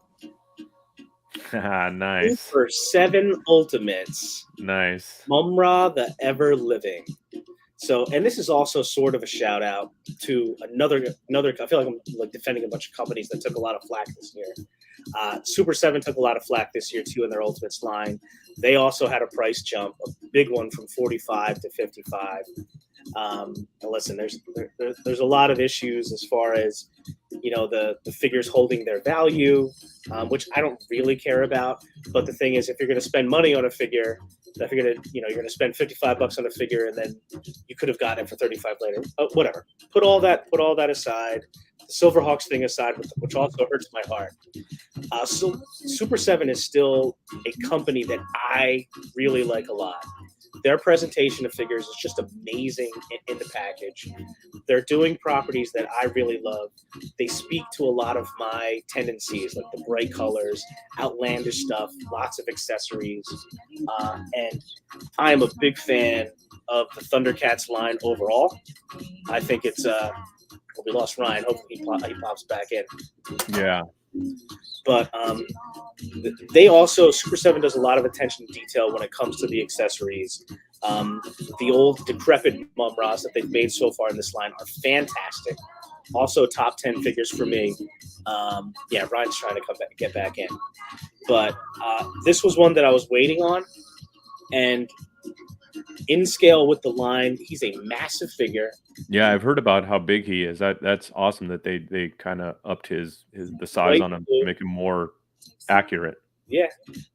Nice. Super 7 Ultimates. Nice. Mumra the Ever Living. So, and this is also sort of a shout out to another. I feel like I'm like defending a bunch of companies that took a lot of flack this year. Super 7 took a lot of flack this year too in their Ultimates line. They also had a price jump, a big one from 45 to 55. And listen, there's a lot of issues as far as the figures holding their value, which I don't really care about. But the thing is, if you're going to spend money on a figure, if you're going to spend $55 on a figure and then you could have gotten it for 35 later, whatever. Put all that aside. The Silverhawks thing aside, which also hurts my heart. So Super 7 is still a company that I really like a lot. Their presentation of figures is just amazing in the package. They're doing properties that I really love. They speak to a lot of my tendencies, like the bright colors, outlandish stuff, lots of accessories. And I am a big fan of the Thundercats line overall. I think it's we lost Ryan. Hopefully he pops back in. Yeah. But they also, Super 7 does a lot of attention to detail when it comes to the accessories. The old decrepit Mumras that they've made so far in this line are fantastic. Also top 10 figures for me. Ryan's trying to get back in. But this was one that I was waiting on. And in scale with the line, he's a massive figure. Yeah, I've heard about how big he is. That's awesome that they kind of upped the size on him to make him more accurate. Yeah.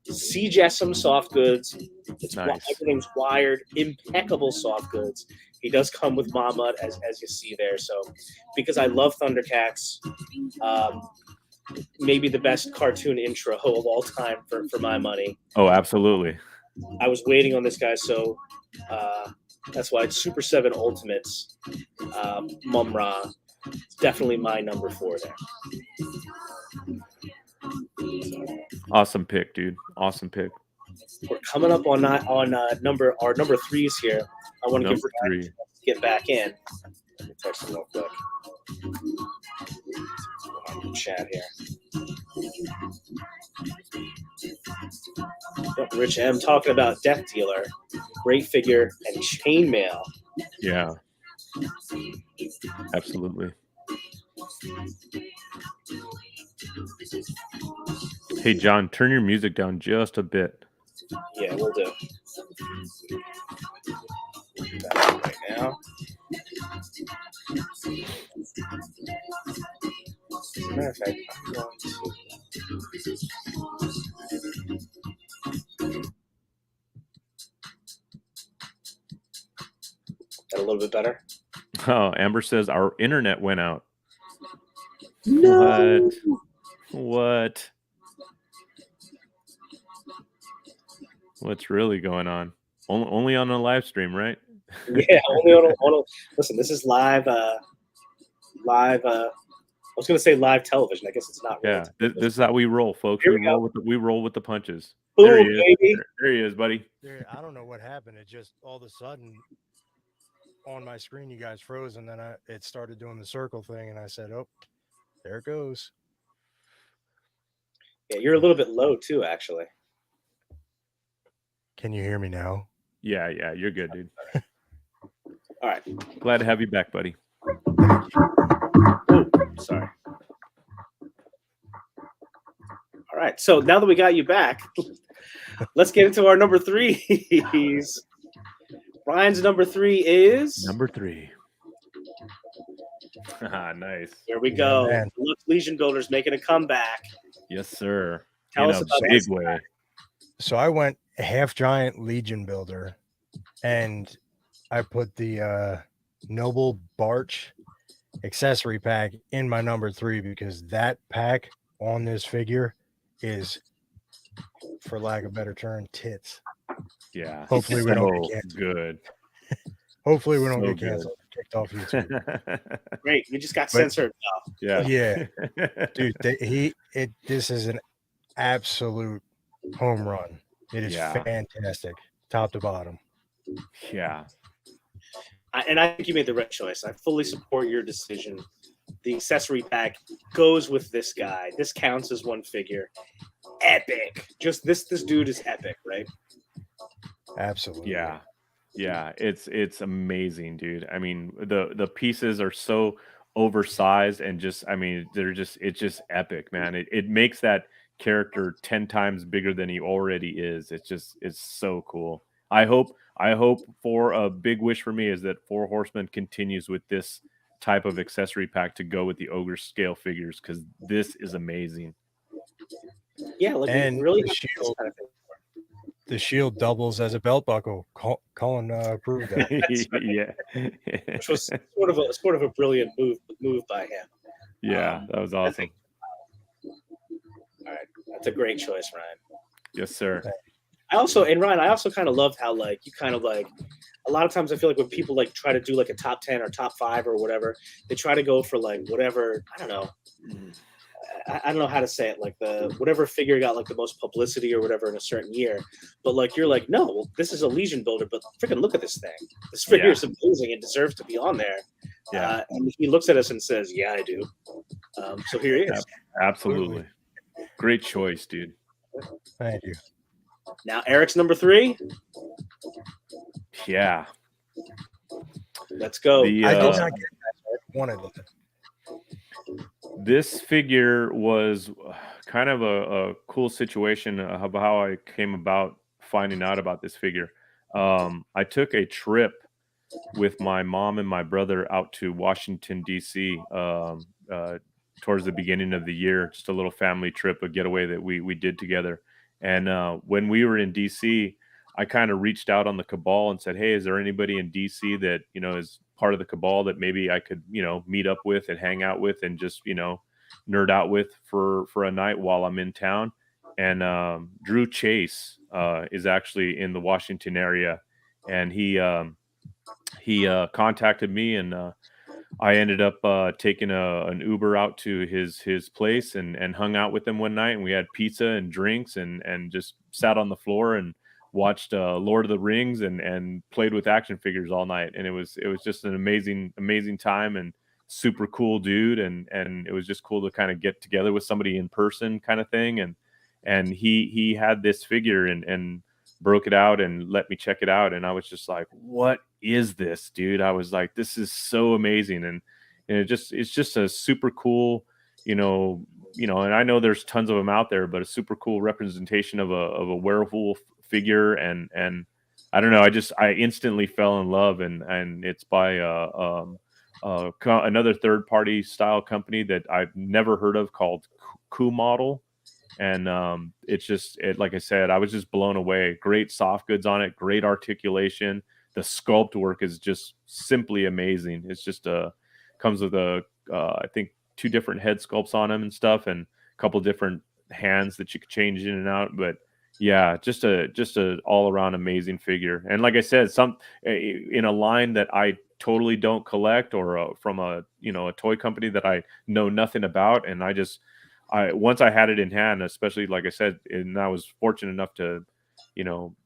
CJSM soft goods. It's nice. Everything's wired. Impeccable soft goods. He does come with Mamut, as you see there. So, because I love Thundercats, maybe the best cartoon intro of all time for my money. Oh, absolutely. I was waiting on this guy, so that's why it's Super 7 Ultimates, Mumra. It's definitely my number 4 there. Awesome pick, dude. Awesome pick. We're coming up on our number 3s here. I want to give Ryan a chance to get back in. Let me text him real quick. Chat here. Rich M talking about Death Dealer, great figure, and Chainmail. Yeah, absolutely. Hey, John, turn your music down just a bit. Yeah, we'll do. Right now. As a matter of fact, I'm going to. That a little bit better? Oh, Amber says our internet went out. No. What? What's really going on? Only on a live stream, right? Yeah, only on a listen, this is live I was going to say live television. I guess it's not. Yeah, this is how we roll, folks. We roll with the punches. Boom, there he is. Baby. There he is, buddy. Dude, I don't know what happened. It just all of a sudden on my screen, you guys froze, and then it started doing the circle thing, and I said, "Oh, there it goes." Yeah, you're a little bit low too, actually. Can you hear me now? Yeah, you're good, dude. All right. Glad to have you back, buddy. Oh, sorry. All right. So now that we got you back, let's get into our number 3s. Ryan's number 3 is number 3. Nice. There we go. Yeah, Lux Legion Builders making a comeback. Yes, sir. Tell us about big this way. guy. So I went half giant Legion builder, and I put the Noble Barch accessory pack in my number 3 because that pack on this figure is, for lack of a better term, tits. Yeah. Hopefully we don't get canceled. Good. Hopefully we don't So get canceled, kicked off YouTube. Great. We just got censored. Yeah. Yeah, dude, this is an absolute home run. It is fantastic, top to bottom. Yeah. And I think you made the right choice. I fully support your decision. The accessory pack goes with this guy. This counts as one figure. epic. Just this dude is epic, right? Absolutely. Yeah, it's amazing, dude. I mean, the pieces are so oversized and just, I mean, it's just epic, man. It makes that character 10 times bigger than he already is. It's so cool. I hope for a big wish for me is that Four Horsemen continues with this type of accessory pack to go with the ogre scale figures, because this is amazing. Yeah, like And we really the have this shield, kind of thing. the shield doubles as a belt buckle. Colin proved that. Yeah. Which was sort of a brilliant move by him. Yeah, that was I awesome. think, all right, that's a great choice, Ryan. Yes, sir. Ryan, I also kind of loved how like you kind of like a lot of times I feel like when people like try to do like a top 10 or top 5 or whatever, they try to go for like whatever, I don't know. I don't know how to say it, like the whatever figure got like the most publicity or whatever in a certain year. But like you're like, no, well, this is a Legion builder, but freaking look at this thing. This figure is amazing and deserves to be on there. Yeah. And he looks at us and says, yeah, I do. So here he is. Absolutely. Great choice, dude. Thank you. Now Eric's number 3. Yeah. Let's go. I did not get that. I wanted it. This figure was kind of a cool situation of how I came about finding out about this figure. I took a trip with my mom and my brother out to Washington, D.C. Towards the beginning of the year, just a little family trip, a getaway that we did together. And when we were in D.C., I kind of reached out on the Cabal and said, hey, is there anybody in DC that, you know, is part of the Cabal that maybe I could, you know, meet up with and hang out with and just, you know, nerd out with for a night while I'm in town? And Drew Chase is actually in the Washington area, and he contacted me, and I ended up taking an Uber out to his place and hung out with him one night, and we had pizza and drinks and just sat on the floor and watched Lord of the Rings and played with action figures all night. And it was just an amazing time, and super cool dude, and it was just cool to kind of get together with somebody in person kind of thing. And he had this figure and broke it out and let me check it out, and I was just like, what is this, dude? I was like, this is so amazing. And it's just a super cool, you know, and I know there's tons of them out there, but a super cool representation of a werewolf figure. And I don't know, I instantly fell in love. And it's by another third party style company that I've never heard of called Coup Model. And it's like I said, I was just blown away. Great soft goods on it, great articulation. The sculpt work is just simply amazing. It's just comes with I think 2 different head sculpts on them and stuff, and a couple different hands that you could change in and out. But yeah, just a all around amazing figure. And like I said, in a line that I totally don't collect, or from a toy company that I know nothing about. And once I had it in hand, especially like I said, and I was fortunate enough to,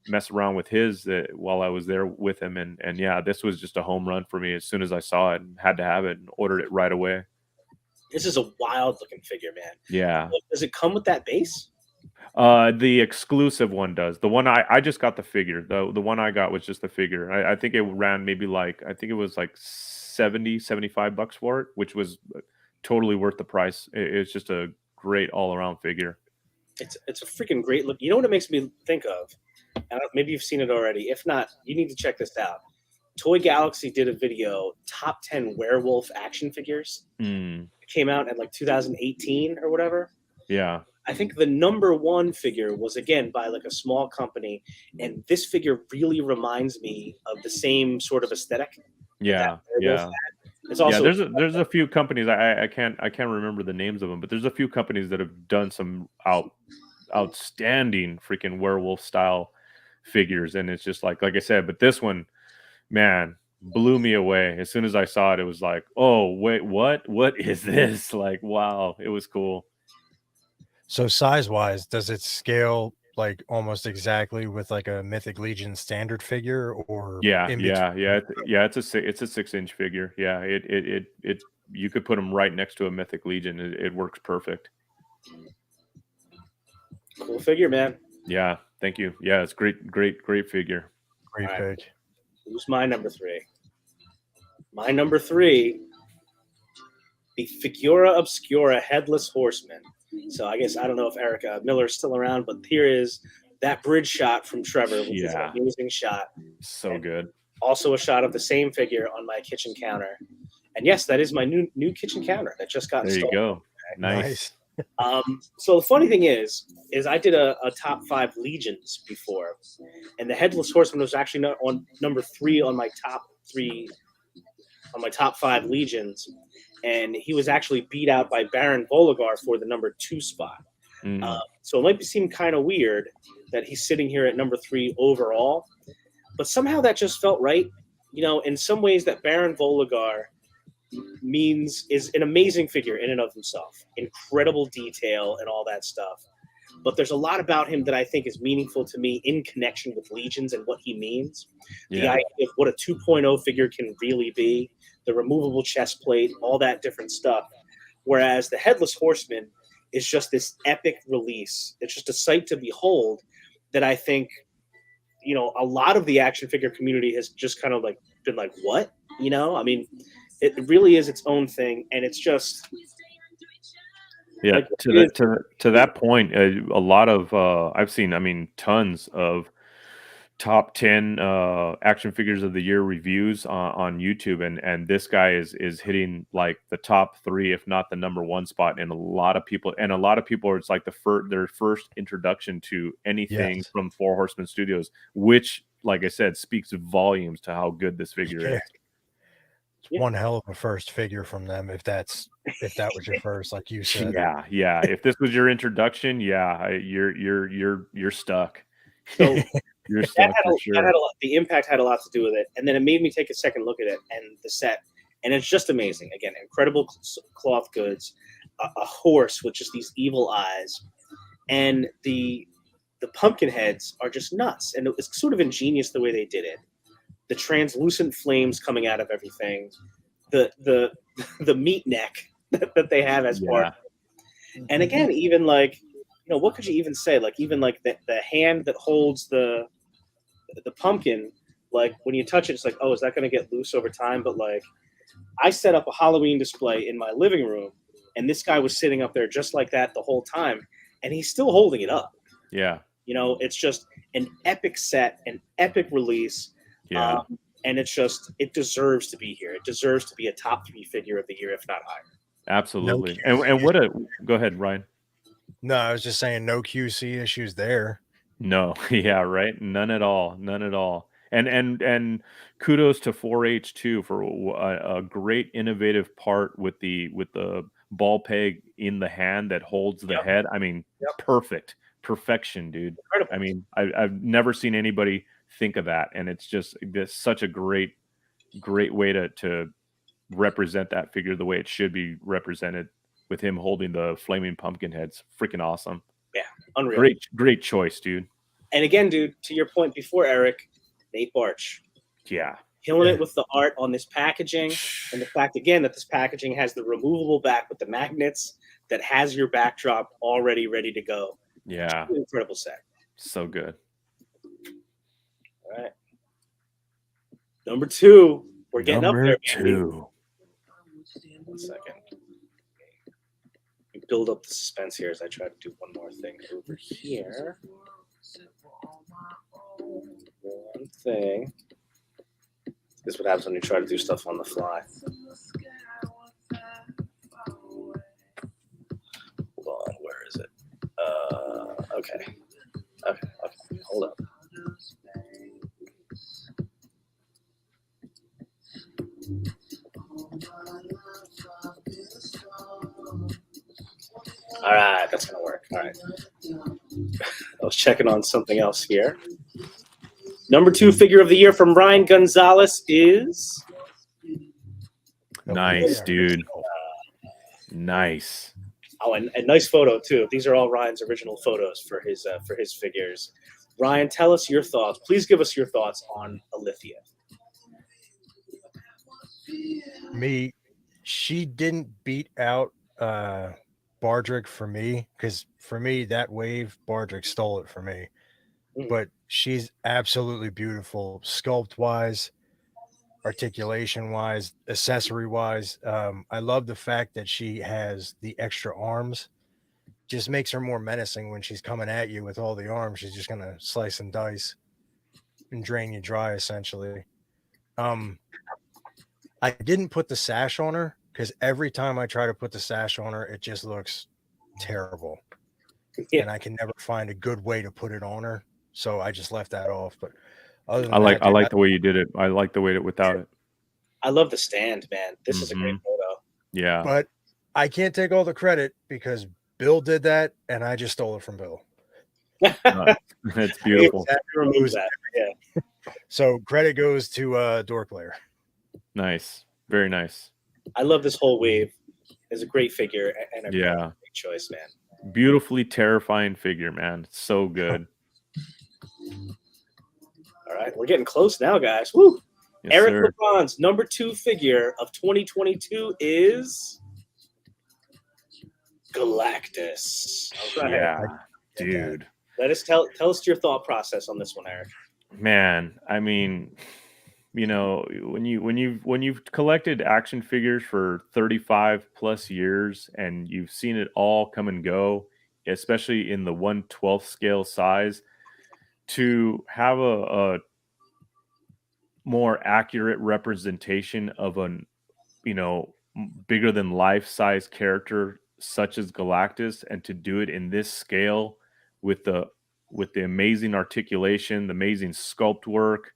mess around with his while I was there with him. And yeah, this was just a home run for me as soon as I saw it and had to have it and ordered it right away. This is a wild looking figure, man. Yeah. Does it come with that base? The exclusive one does. The one I just got the figure. The one I got was just the figure. I think it ran maybe I think it was like $75 for it, which was totally worth the price. It's just a great all around figure. It's a freaking great look. You know what it makes me think of? Maybe you've seen it already. If not, you need to check this out. Toy Galaxy did a video, top 10 werewolf action figures. It came out in like 2018 or whatever. Yeah. I think the number 1 figure was, again, by like a small company. And this figure really reminds me of the same sort of aesthetic. Yeah. Yeah. It's also, there's a few companies, I can't remember the names of them, but there's a few companies that have done some outstanding freaking werewolf style figures. And it's just like I said, but this one, man, blew me away. As soon as I saw it, it was like, oh wait, what is this? Like, wow, it was cool. So size wise, does it scale like almost exactly with like a Mythic Legion standard figure, or yeah it's a 6-inch figure. Yeah, it you could put them right next to a Mythic Legion. It works perfect. Cool figure, man. Yeah, thank you. Yeah, it's great figure. Great All right. pick. Who's my number 3? My number 3, the Figura Obscura Headless Horseman. So I guess I don't know if Eric Miller's still around, but here is that bridge shot from Trevor, which is an Yeah. amazing shot. So good. Also a shot of the same figure on my kitchen counter. And yes, that is my new kitchen counter that just got There you installed. go. Nice. So the funny thing is I did a top 5 legions before, and the Headless Horseman was actually not on number 3 on my top 5 legions, and he was actually beat out by Baron Voligar for the number 2 spot. So it might seem kind of weird that he's sitting here at number 3 overall, but somehow that just felt right. You know, in some ways, that Baron Voligar is an amazing figure in and of himself, incredible detail and all that stuff. But there's a lot about him that I think is meaningful to me in connection with Legions and what he means. The idea of what a 2.0 figure can really be, the removable chest plate, all that different stuff. Whereas the Headless Horseman is just this epic release. It's just a sight to behold that I think, you know, a lot of the action figure community has just kind of like been like, what? You know, I mean, it really is its own thing, and it's just like, to that point, a lot of I've seen, I mean, tons of top 10 action figures of the year reviews on YouTube, and this guy is hitting like the top 3, if not the number 1 spot. And a lot of people it's like their first introduction to anything from Four Horsemen Studios, which, like I said, speaks volumes to how good this figure is. It's one hell of a first figure from them, if that was your first, like you said. Yeah. If this was your introduction, you're stuck. So you're stuck for sure. The impact had a lot to do with it, and then it made me take a second look at it and the set, and it's just amazing. Again, incredible cloth goods, a horse with just these evil eyes, and the pumpkin heads are just nuts, and it's sort of ingenious the way they did it. The translucent flames coming out of everything, the meat neck that they have as part of it. And again, even like, you know, what could you even say? Like, even like the hand that holds the pumpkin, like when you touch it, it's like, oh, is that going to get loose over time? But like, I set up a Halloween display in my living room, and this guy was sitting up there just like that the whole time, and he's still holding it up. Yeah. You know, it's just an epic set, an epic release. Yeah. And it deserves to be here. It deserves to be a top 3 figure of the year, if not higher. Absolutely. And go ahead, Ryan. No, I was just saying no QC issues there. No, yeah, right. None at all. And kudos to 4H too for a great innovative part with the ball peg in the hand that holds the head. I mean, perfection, dude. Incredible. I mean, I've never seen anybody think of that, and it's just such a great way to represent that figure the way it should be represented, with him holding the flaming pumpkin heads. Freaking awesome. Yeah, unreal. Great choice, dude. And again, dude, to your point before, Eric, Nate Barch. Yeah. Killing it with the art on this packaging, and the fact, again, that this packaging has the removable back with the magnets that has your backdrop already ready to go. Yeah. Incredible set. So good. All right. Number 2. We're getting up there. 2. 1 second. Build up the suspense here as I try to do one more thing over here. One thing. This is what happens when you try to do stuff on the fly. Hold on, where is it? Okay. Hold up. All right, that's gonna work. All right. I was checking on something else here. Number 2 figure of the year from Ryan Gonzalez is nice, dude. Nice. Oh, and nice photo too. These are all Ryan's original photos for his figures. Ryan, tell us your thoughts. Please give us your thoughts on Alithia. She didn't beat out Bardrick for me, because for me, that wave, Bardrick stole it for me. Mm. But she's absolutely beautiful, sculpt wise, articulation wise, accessory wise. I love the fact that she has the extra arms. Just makes her more menacing when she's coming at you with all the arms. She's just gonna slice and dice and drain you dry, essentially. I didn't put the sash on her because every time I try to put the sash on her, it just looks terrible. Yeah. And I can never find a good way to put it on her. So I just left that off. But other than I like that, I dude, like the way you did it. I like the way it without it. I love the stand, man. This is a great Mhm. photo. Yeah. but I can't take all the credit because Bill did that and I just stole it from Bill. It's beautiful. Have to remove that. Yeah. So credit goes to Door Player. Nice. Very nice. I love this whole wave. It's a great figure and a Yeah. great choice, man. Beautifully terrifying figure, man. It's so good. All right, we're getting close now, guys. Woo! Yes, Eric sir. LeBron's number 2 figure of 2022 is Galactus. All right. Yeah, Get dude. Let us tell us your thought process on this one, Eric. Man, I mean, you know, when you've collected action figures for 35 plus years and you've seen it all come and go, especially in the 1/12 scale size, to have a more accurate representation of an, you know, bigger than life size character such as Galactus, and to do it in this scale with the amazing articulation, the amazing sculpt work,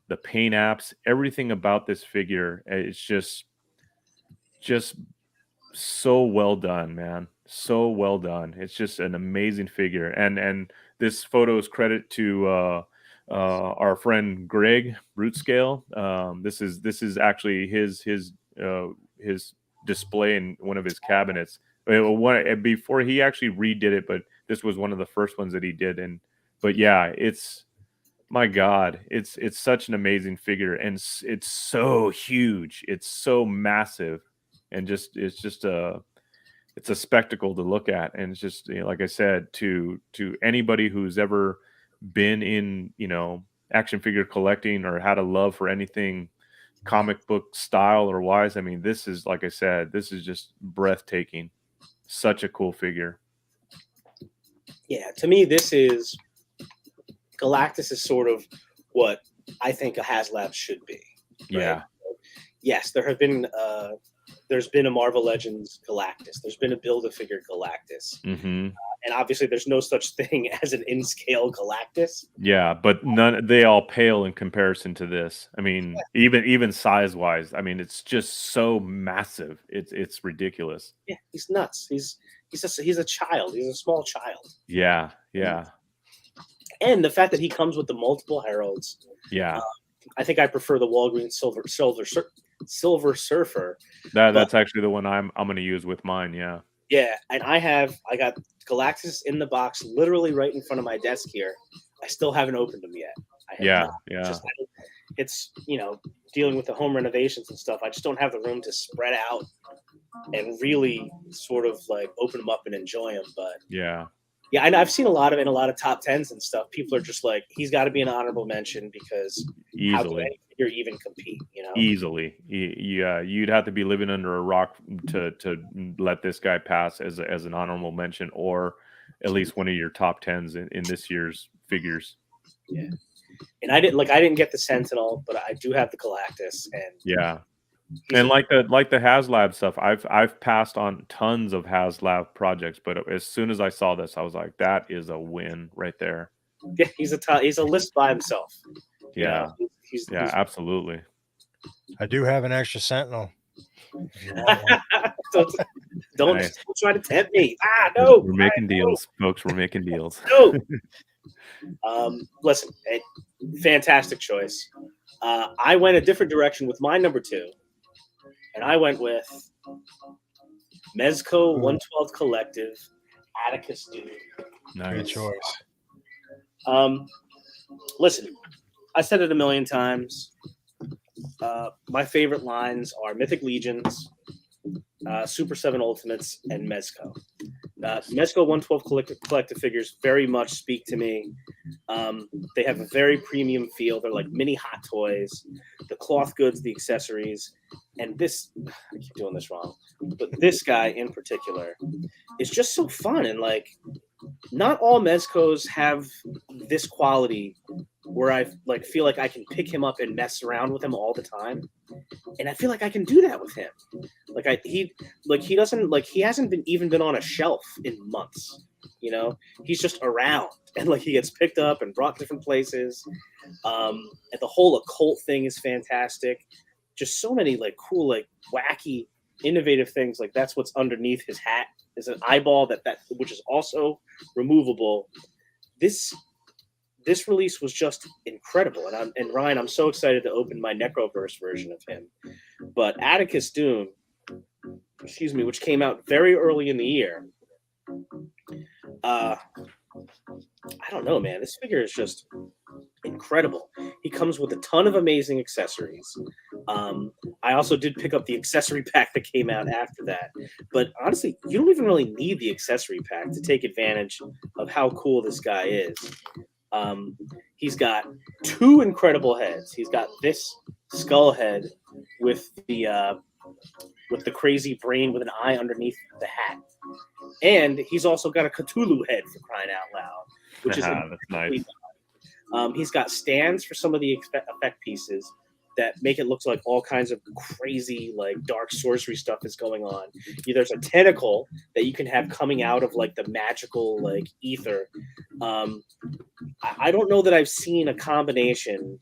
the paint apps, everything about this figure, it's just so well done, man. So well done. It's just an amazing figure. And this photo is credit to our friend Greg Root Scale. This is actually his display in one of his cabinets. Before he actually redid it, but this was one of the first ones that he did. But yeah, it's, my God, it's such an amazing figure, and it's so huge. It's so massive, and it's a spectacle to look at. And it's just, you know, like I said, to anybody who's ever been in, you know, action figure collecting or had a love for anything comic book style or wise, I mean, this is, like I said, this is just breathtaking. Such a cool figure. Yeah, to me, this is Galactus is sort of what I think a HasLab should be. Right? Yeah. Yes, there's been a Marvel Legends Galactus. There's been a Build-A-Figure Galactus. Mm-hmm. And obviously there's no such thing as an in-scale Galactus. Yeah, but they all pale in comparison to this. I mean, even size-wise, I mean, it's just so massive. It's ridiculous. Yeah, he's nuts. He's a child. He's a small child. Yeah. And the fact that he comes with the multiple heralds. Yeah. I think I prefer the Walgreens Silver Surfer. That's actually the one I'm going to use with mine. Yeah. Yeah, and I got Galactus in the box, literally right in front of my desk here. I still haven't opened them yet. Yeah. It's, you know, dealing with the home renovations and stuff. I just don't have the room to spread out and really sort of like open them up and enjoy them. But yeah, and I've seen a lot of in a lot of top tens and stuff. People are just like, he's got to be an honorable mention because how can any figure even compete? You know, easily. Yeah, you'd have to be living under a rock to let this guy pass as an honorable mention, or at least one of your top tens in this year's figures. Yeah, and I didn't get the Sentinel, but I do have the Galactus, and yeah. And like the HasLab stuff, I've passed on tons of HasLab projects, but as soon as I saw this, I was like, that is a win right there. Yeah, he's a list by himself. Yeah, he's absolutely. I do have an extra Sentinel. Don't try to tempt me. No, we're making deals, folks. We're making deals. No. Listen, fantastic choice. I went a different direction with my number 2. And I went with Mezco 112 Collective Atticus Dude. Nice. Good choice. Listen, I said it a million times. My favorite lines are Mythic Legions, Super 7 Ultimates, and Mezco. Mezco 112 collective figures very much speak to me. They have a very premium feel. They're like mini Hot Toys. The cloth goods, the accessories, and this, I keep doing this wrong, but this guy in particular is just so fun. And like, not all Mezcos have this quality where I like feel like I can pick him up and mess around with him all the time. And I feel like I can do that with him. He doesn't like, he hasn't been on a shelf in months. You know, he's just around, and like he gets picked up and brought different places. And the whole occult thing is fantastic. Just so many like cool, like wacky, innovative things. Like that's what's underneath his hat is an eyeball that which is also removable. This release was just incredible, and Ryan, I'm so excited to open my Necroverse version of him. But Atticus Doom, which came out very early in the year. I don't know, man. This figure is just incredible. He comes with a ton of amazing accessories. I also did pick up the accessory pack that came out after that. But honestly, you don't even really need the accessory pack to take advantage of how cool this guy is. He's got two incredible heads. He's got this skull head with the crazy brain with an eye underneath the hat. And he's also got a Cthulhu head, for crying out loud, which is that's nice. He's got stands for some of the effect pieces that make it look like all kinds of crazy, like dark sorcery stuff is going on. There's a tentacle that you can have coming out of like the magical like ether. I don't know that I've seen a combination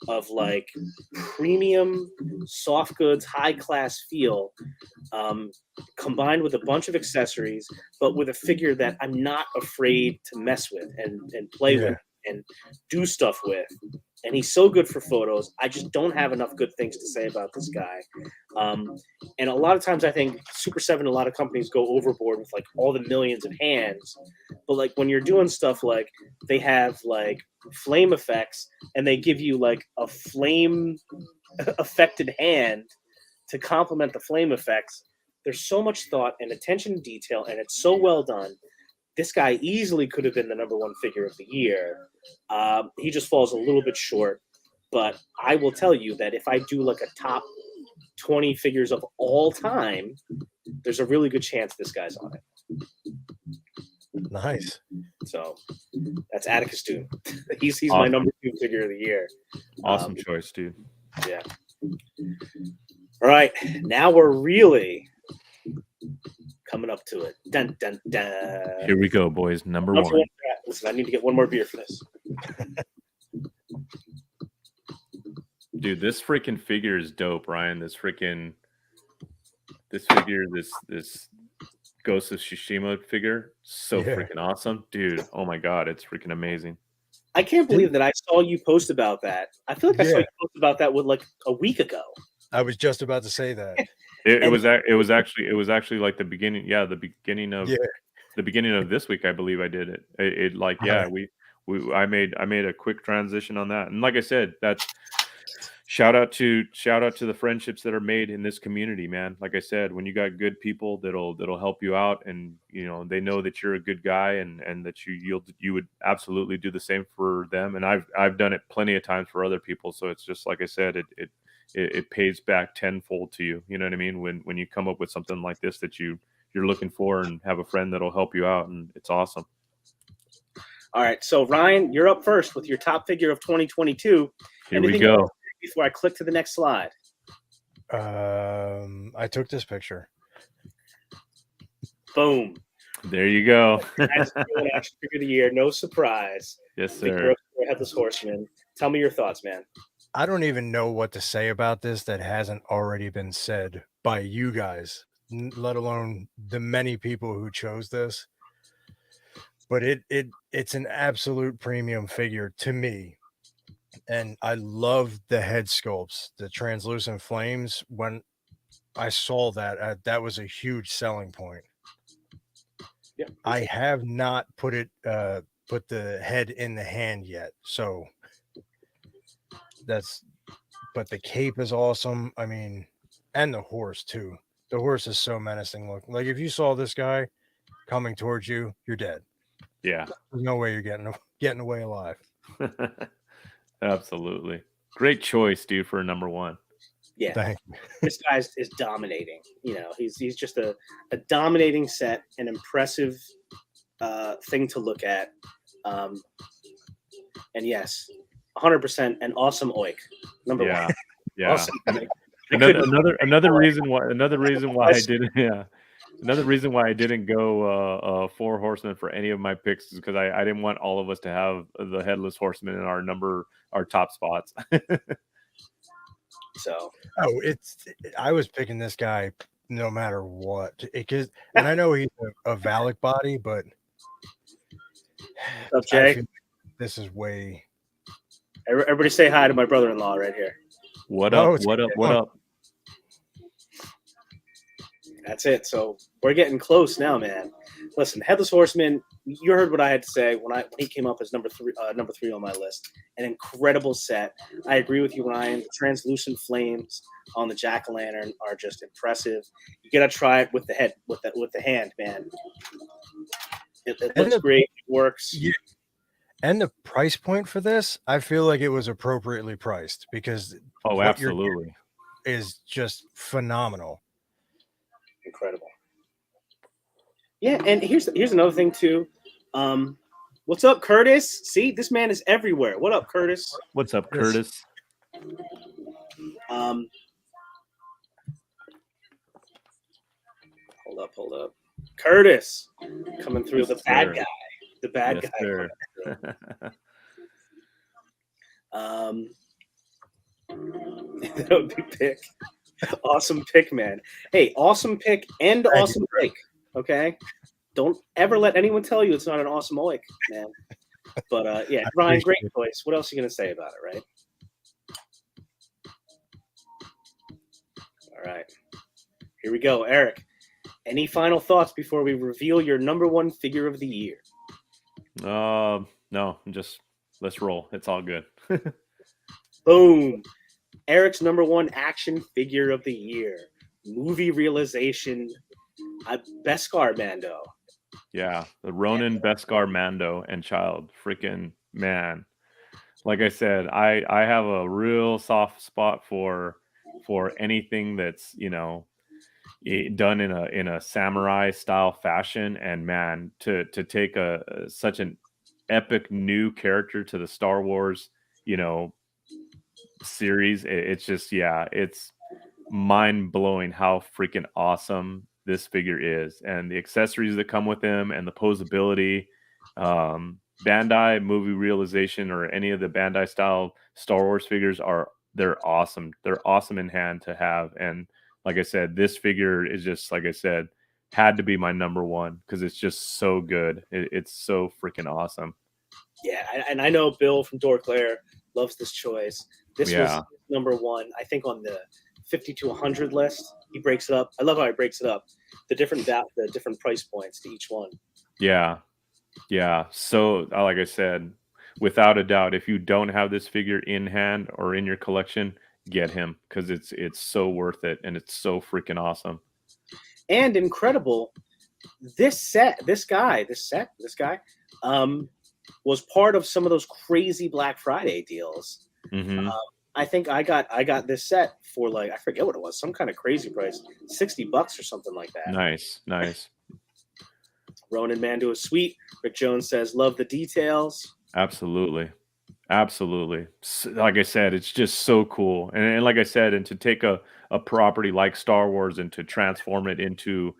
of like premium soft goods, high class feel, combined with a bunch of accessories, but with a figure that I'm not afraid to mess with and play with and do stuff with. And he's so good for photos. I just don't have enough good things to say about this guy. And a lot of times I think Super 7, a lot of companies go overboard with like all the millions of hands. But like when you're doing stuff like they have like flame effects and they give you like a flame affected hand to complement the flame effects, there's so much thought and attention to detail, and it's so well done. This guy easily could have been the number one figure of the year. He just falls a little bit short. But I will tell you that if I do like a top 20 figures of all time, there's a really good chance this guy's on it. Nice. So that's Atticus Doom. He's Awesome. my number 2 figure of the year. Awesome choice, dude. Yeah. All right. Now we're really coming up to it. Dun, dun, dun. Here we go, boys. Number one. Listen, I need to get one more beer for this. Dude, this freaking figure is dope, Ryan. This figure, this Ghost of Tsushima figure, so freaking awesome. Dude, oh my God, it's freaking amazing. I can't believe that I saw you post about that. I feel like I saw you post about that like a week ago. I was just about to say that. It was actually like the beginning of this week, I believe I did it. I made a quick transition on that. And like I said, that's shout out to the friendships that are made in this community, man. Like I said, when you got good people that'll help you out, and you know they know that you're a good guy, and that you would absolutely do the same for them. And I've done it plenty of times for other people. So it's just like I said, it pays back tenfold to you. You know what I mean? When you come up with something like this that you're looking for, and have a friend that'll help you out, and it's awesome. All right, so Ryan, you're up first with your top figure of 2022. Here we go. Before I click to the next slide. I took this picture. Boom. There you go. That's the action figure of the year. No surprise. Yes, sir. Headless Horseman. Tell me your thoughts, man. I don't even know what to say about this that hasn't already been said by you guys, let alone the many people who chose this. But it's an absolute premium figure to me. And I love the head sculpts, the translucent flames. When I saw that, that was a huge selling point. Yeah, I have not put the head in the hand yet. So but the cape is awesome. I mean, and the horse too. The horse is so menacing. Look, like if you saw this guy, coming towards you, you're dead. Yeah. There's no way you're getting away alive. Absolutely. Great choice, dude, for a number one. Yeah, Thank you. this guy is dominating. He's just a dominating set, an impressive thing to look at. And yes, 100% an awesome oik. Number one. Yeah. Awesome. Another reason why I didn't another reason why I didn't go four horsemen for any of my picks is because I didn't want all of us to have the headless horseman in our top spots. So I was picking this guy no matter what, and I know he's a Valak body, but what's up, Jay? I feel like this is way. Everybody say hi to my brother-in-law right here. What up? What up? That's it. So we're getting close now, man. Listen, Headless Horseman, you heard what I had to say when he came up as number three on my list. An incredible set. I agree with you, Ryan. The translucent flames on the jack-o'-lantern are just impressive. You gotta try it with the head, with the hand, man. It looks great. It works. Yeah. And the price point for this, I feel like it was appropriately priced because absolutely is just phenomenal. Incredible. Yeah, and here's another thing too. What's up, Curtis? See, this man is everywhere. What up, Curtis? What's up, Curtis? Hold up. Curtis coming through, Yes, the sir. bad guy. The bad Yes, guy. sir. That would be pick. Awesome pick, man. Hey, awesome pick and awesome pick. Okay, don't ever let anyone tell you it's not an awesome oik, man. But yeah, Ryan, great choice. What else are you gonna say about it, right? All right, here we go, Eric. Any final thoughts before we reveal your number one figure of the year? No, just let's roll. It's all good. Boom. Eric's number one action figure of the year. Movie realization. Beskar Mando. Yeah, the Ronin, Beskar, Mando, and Child. Freaking man. Like I said, I have a real soft spot for anything that's, done in a samurai style fashion. And man, to take such an epic new character to the Star Wars, series, it's just, it's mind blowing how freaking awesome this figure is, and the accessories that come with him, and the posability. Bandai movie realization or any of the Bandai style Star Wars figures they're awesome. They're awesome in hand to have, and like I said, this figure is just, like I said, had to be my number one because it's just so good. It's so freaking awesome. Yeah, and I know Bill from Dorclair loves this choice. This was number one, I think, on the 50 to 100 list. He breaks it up. I love how he breaks it up. The different price points to each one. Yeah. So, like I said, without a doubt, if you don't have this figure in hand or in your collection, get him because it's so worth it, and it's so freaking awesome and incredible. This guy, was part of some of those crazy Black Friday deals. Mm-hmm. I think I got this set for, like, I forget what it was, some kind of crazy price, $60 or something like that. Nice. Ronin Mando is sweet. Rick Jones says, love the details. Absolutely. Like I said, it's just so cool. And like I said, and to take a property like Star Wars and to transform it into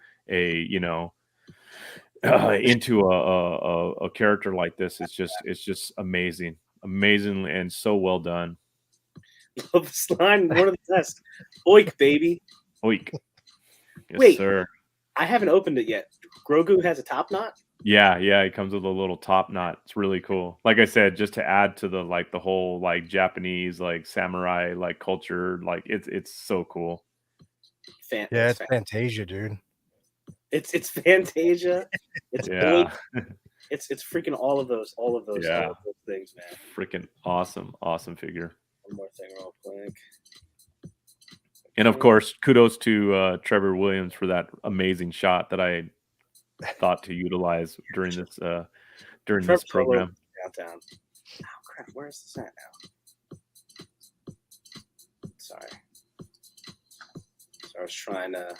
into a character like this, it's just amazing, and so well done. Love this line, one of the best. Oik, baby. Oik. Yes, wait, sir. I haven't opened it yet. Grogu has a top knot? Yeah, it comes with a little top knot. It's really cool. Like I said, just to add to the whole Japanese samurai culture, it's so cool. It's Fantasia, dude. It's Fantasia. It's it's freaking all of those things, man. Freaking awesome figure. One more thing real quick. And of course, kudos to Trevor Williams for that amazing shot that I thought to utilize during this Trevor's all over program. downtown. Oh crap! Where is this at now? Sorry. So I was trying to.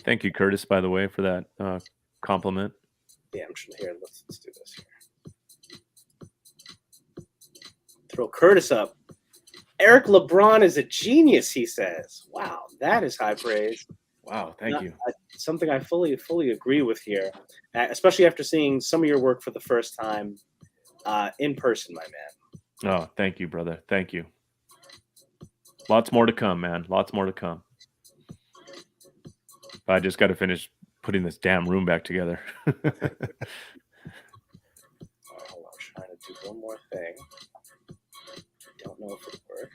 Thank you, Curtis, by the way, for that compliment. Yeah, I'm trying to hear. Let's do this here. Throw Curtis up. Eric LeBron is a genius, he says. Wow, that is high praise. Wow, thank you. Something I fully agree with here, especially after seeing some of your work for the first time in person, my man. Oh, thank you, brother. Thank you. Lots more to come, man. Lots more to come. I just got to finish putting this damn room back together. Hold on, I'm trying to do one more thing. I don't know if it'll work.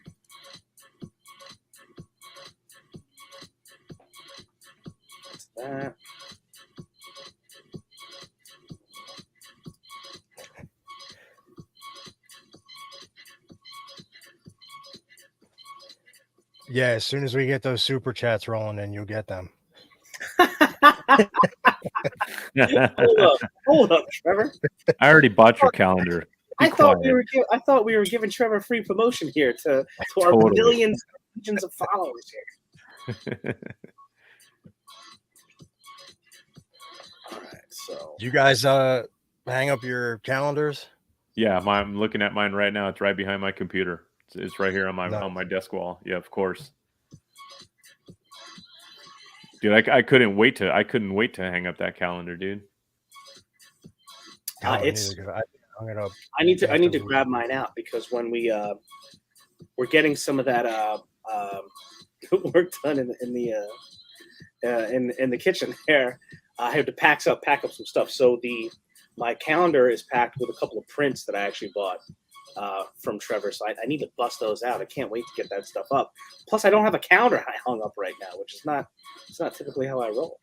That's that. Yeah, as soon as we get those super chats rolling in, you'll get them. Hold up, Trevor. I already bought your calendar. I thought we were giving Trevor free promotion here to our Totally. millions of followers here. All right, so You guys hang up your calendars? Yeah, I'm looking at mine right now. It's right behind my computer. It's right here on Nice. my desk wall. Yeah, of course. Dude, I couldn't wait to hang up that calendar, dude. Oh, it's. neither could I. I'm gonna. I need to grab mine out because when we're getting some of that work done in the kitchen there, I have to pack up some stuff. So my calendar is packed with a couple of prints that I actually bought from Trevor. So I need to bust those out. I can't wait to get that stuff up. Plus, I don't have a calendar hung up right now, which is not typically how I roll.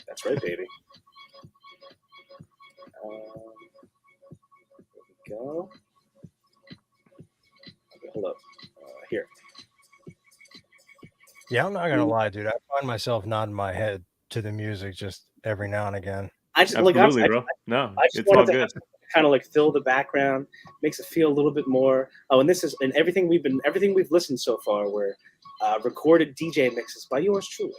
That's right, baby. There we go. Okay, hold up. Here. Yeah, I'm not gonna lie, dude. I find myself nodding my head to the music just every now and again. Absolutely, bro. No, it's all good. Kind of like fill the background, makes it feel a little bit more. Oh, and everything we've listened so far were recorded DJ mixes by yours truly.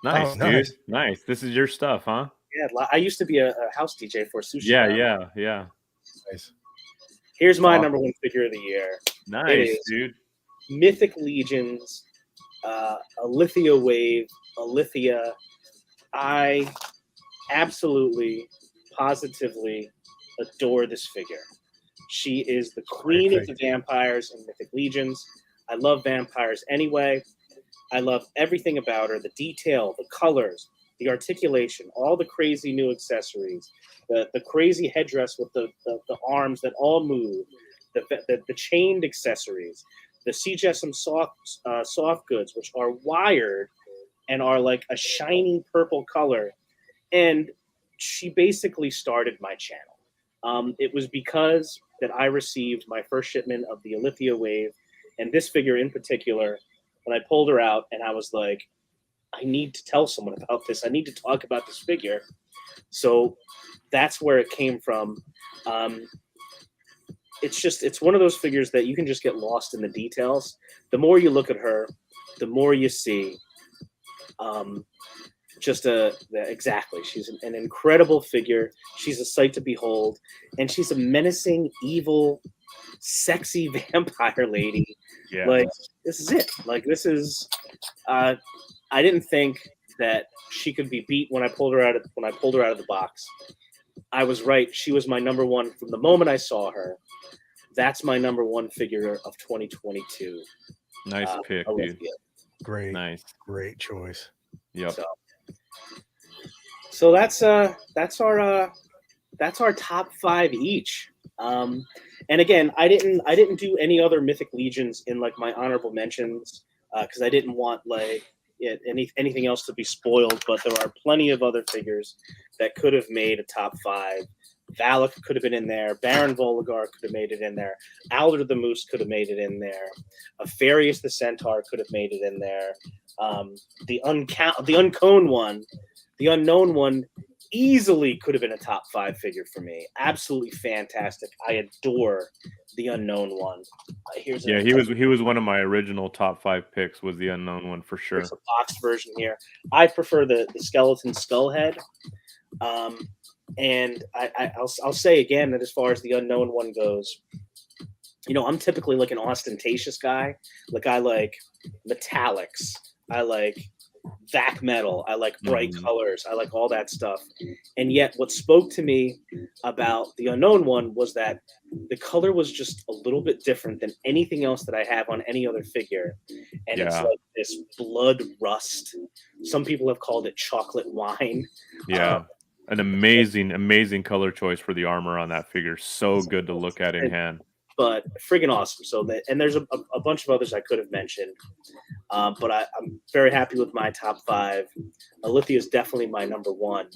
Nice, dude. Nice. Nice. This is your stuff, huh? Yeah, I used to be a house DJ for Sushi. Yeah. Nice. Here's my Awesome. number one figure of the year. Nice, dude. Mythic Legions, Alethea Wave, Alethea. I absolutely, positively adore this figure. She is the queen of the vampires in Mythic Legions. I love vampires anyway. I love everything about her, the detail, the colors, the articulation, all the crazy new accessories, the crazy headdress with the arms that all move, the chained accessories, the CJSM soft goods, which are wired and are like a shiny purple color. And she basically started my channel. It was because that I received my first shipment of the Alethea Wave, and this figure in particular, when I pulled her out and I was like, I need to tell someone about this. I need to talk about this figure. So that's where it came from. It's one of those figures that you can just get lost in the details. The more you look at her, the more you see. Exactly. She's an incredible figure. She's a sight to behold. And she's a menacing, evil, sexy vampire lady. Yeah. Like, this is it. Like, this is I didn't think that she could be beat when I pulled her out of the box. I was right. She was my number one from the moment I saw her. That's my number one figure of 2022. Nice pick, dude. Great. Nice. Great choice. Yep. So that's our top 5 each. And again, I didn't do any other Mythic Legions in like my honorable mentions because I didn't want like anything else to be spoiled. But there are plenty of other figures that could have made a top 5 Valak could have been in there. Baron Volgar could have made it in there. Alder the Moose could have made it in there. Afarius the Centaur could have made it in there. The unknown one easily could have been a top 5 figure for me. Absolutely fantastic. I adore the unknown one. Yeah, he was one of my original top 5 picks. Was the unknown one for sure. There's a boxed version here. I prefer the skeleton skull head. And I'll say again that as far as the unknown one goes, I'm typically like an ostentatious guy. Like I like metallics. I like vac metal. I like bright colors. I like all that stuff. And yet what spoke to me about the unknown one was that the color was just a little bit different than anything else that I have on any other figure. And it's like this blood rust. Some people have called it chocolate wine. Yeah. An amazing color choice for the armor on that figure. So good to look at in hand. But friggin' awesome. And there's a bunch of others I could have mentioned. But I'm very happy with my top 5. Alithia is definitely my number 1.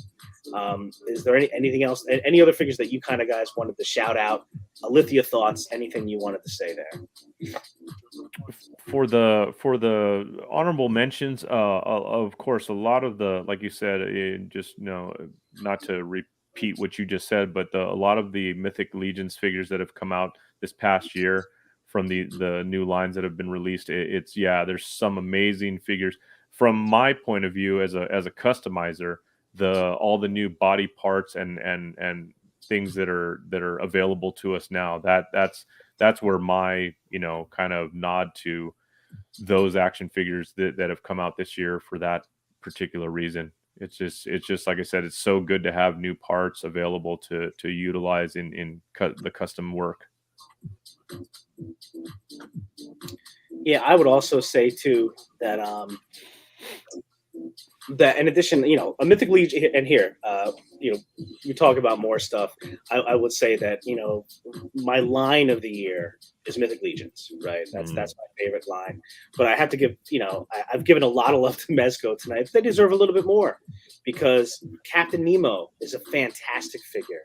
Is there anything else? Any other figures that you kind of guys wanted to shout out? Alithia thoughts? Anything you wanted to say there? For the honorable mentions, of course, a lot of the, like you said, just not to repeat what you just said, but a lot of the Mythic Legions figures that have come out this past year from the new lines that have been released, there's some amazing figures. From my point of view as a customizer, all the new body parts and things that are available to us now, that's where my kind of nod to those action figures that have come out this year for that particular reason. It's just like I said, it's so good to have new parts available to utilize in the custom work. Yeah, I would also say too that that in addition, a Mythic Legion, and here, you talk about more stuff. I would say that my line of the year is Mythic Legions, right? That's my favorite line. But I have to give, I've given a lot of love to Mezco tonight. They deserve a little bit more because Captain Nemo is a fantastic figure,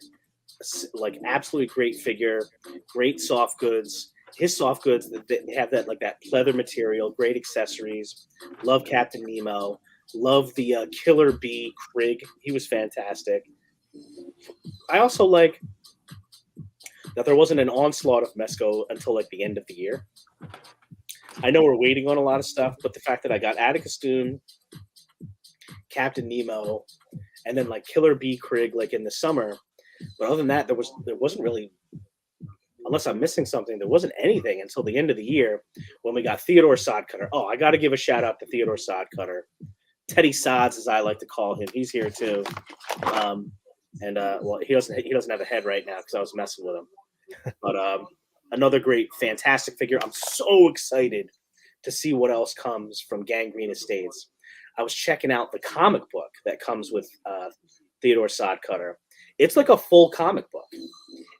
like absolutely great figure, great soft goods. His soft goods that have that pleather material, great accessories. Love Captain Nemo. Love the Killer Bee Krig. He was fantastic. I also like that there wasn't an onslaught of Mezco until like the end of the year. I know we're waiting on a lot of stuff, but the fact that I got Atticus Doom, Captain Nemo, and then like Killer Bee Krig like in the summer. But other than that, there wasn't really, unless I'm missing something, there wasn't anything until the end of the year when we got Theodore Sodcutter. Oh, I got to give a shout out to Theodore Sodcutter. Teddy Sods, as I like to call him, he's here too. Well, he doesn't have a head right now because I was messing with him. But another great, fantastic figure. I'm so excited to see what else comes from Gangrene Estates. I was checking out the comic book that comes with Theodore Sodcutter. It's like a full comic book,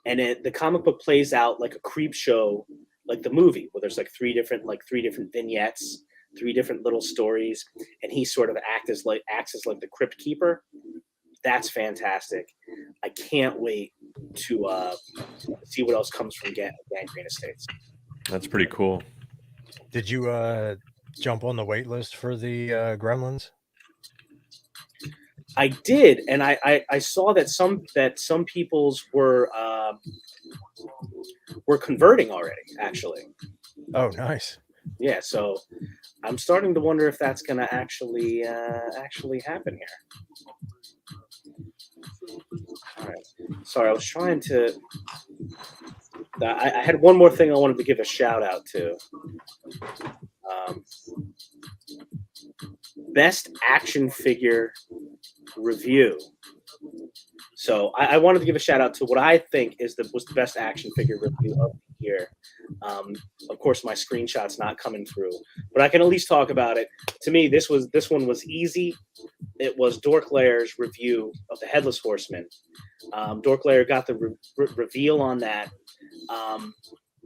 and the comic book plays out like a creep show, like the movie, where there's like three different vignettes, 3 different little stories, and he sort of acts as like the crypt keeper. That's fantastic. I can't wait to see what else comes from Gangrene Estates. That's pretty cool. Did you jump on the wait list for the Gremlins? I did, and I saw that some people's were converting already. Actually. Oh, nice. Yeah, so I'm starting to wonder if that's going to actually happen here. All right. Sorry, I was trying to. I had one more thing I wanted to give a shout out to. Best action figure review. So I wanted to give a shout out to what I think was the best action figure review of the year. Of course, my screenshot's not coming through, but I can at least talk about it. To me, this one was easy. It was Dork Lair's review of the Headless Horseman. Dork Lair got the reveal on that.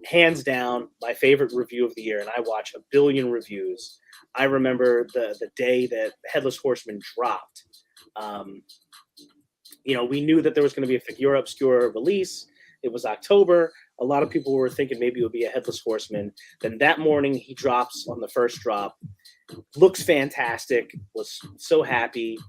Hands down, my favorite review of the year, and I watch a billion reviews. I remember the day that Headless Horseman dropped. we knew that there was going to be a Figura Obscura release. It was October. A lot of people were thinking maybe it would be a Headless Horseman. Then that morning he drops on the first drop. Looks fantastic. Was so happy.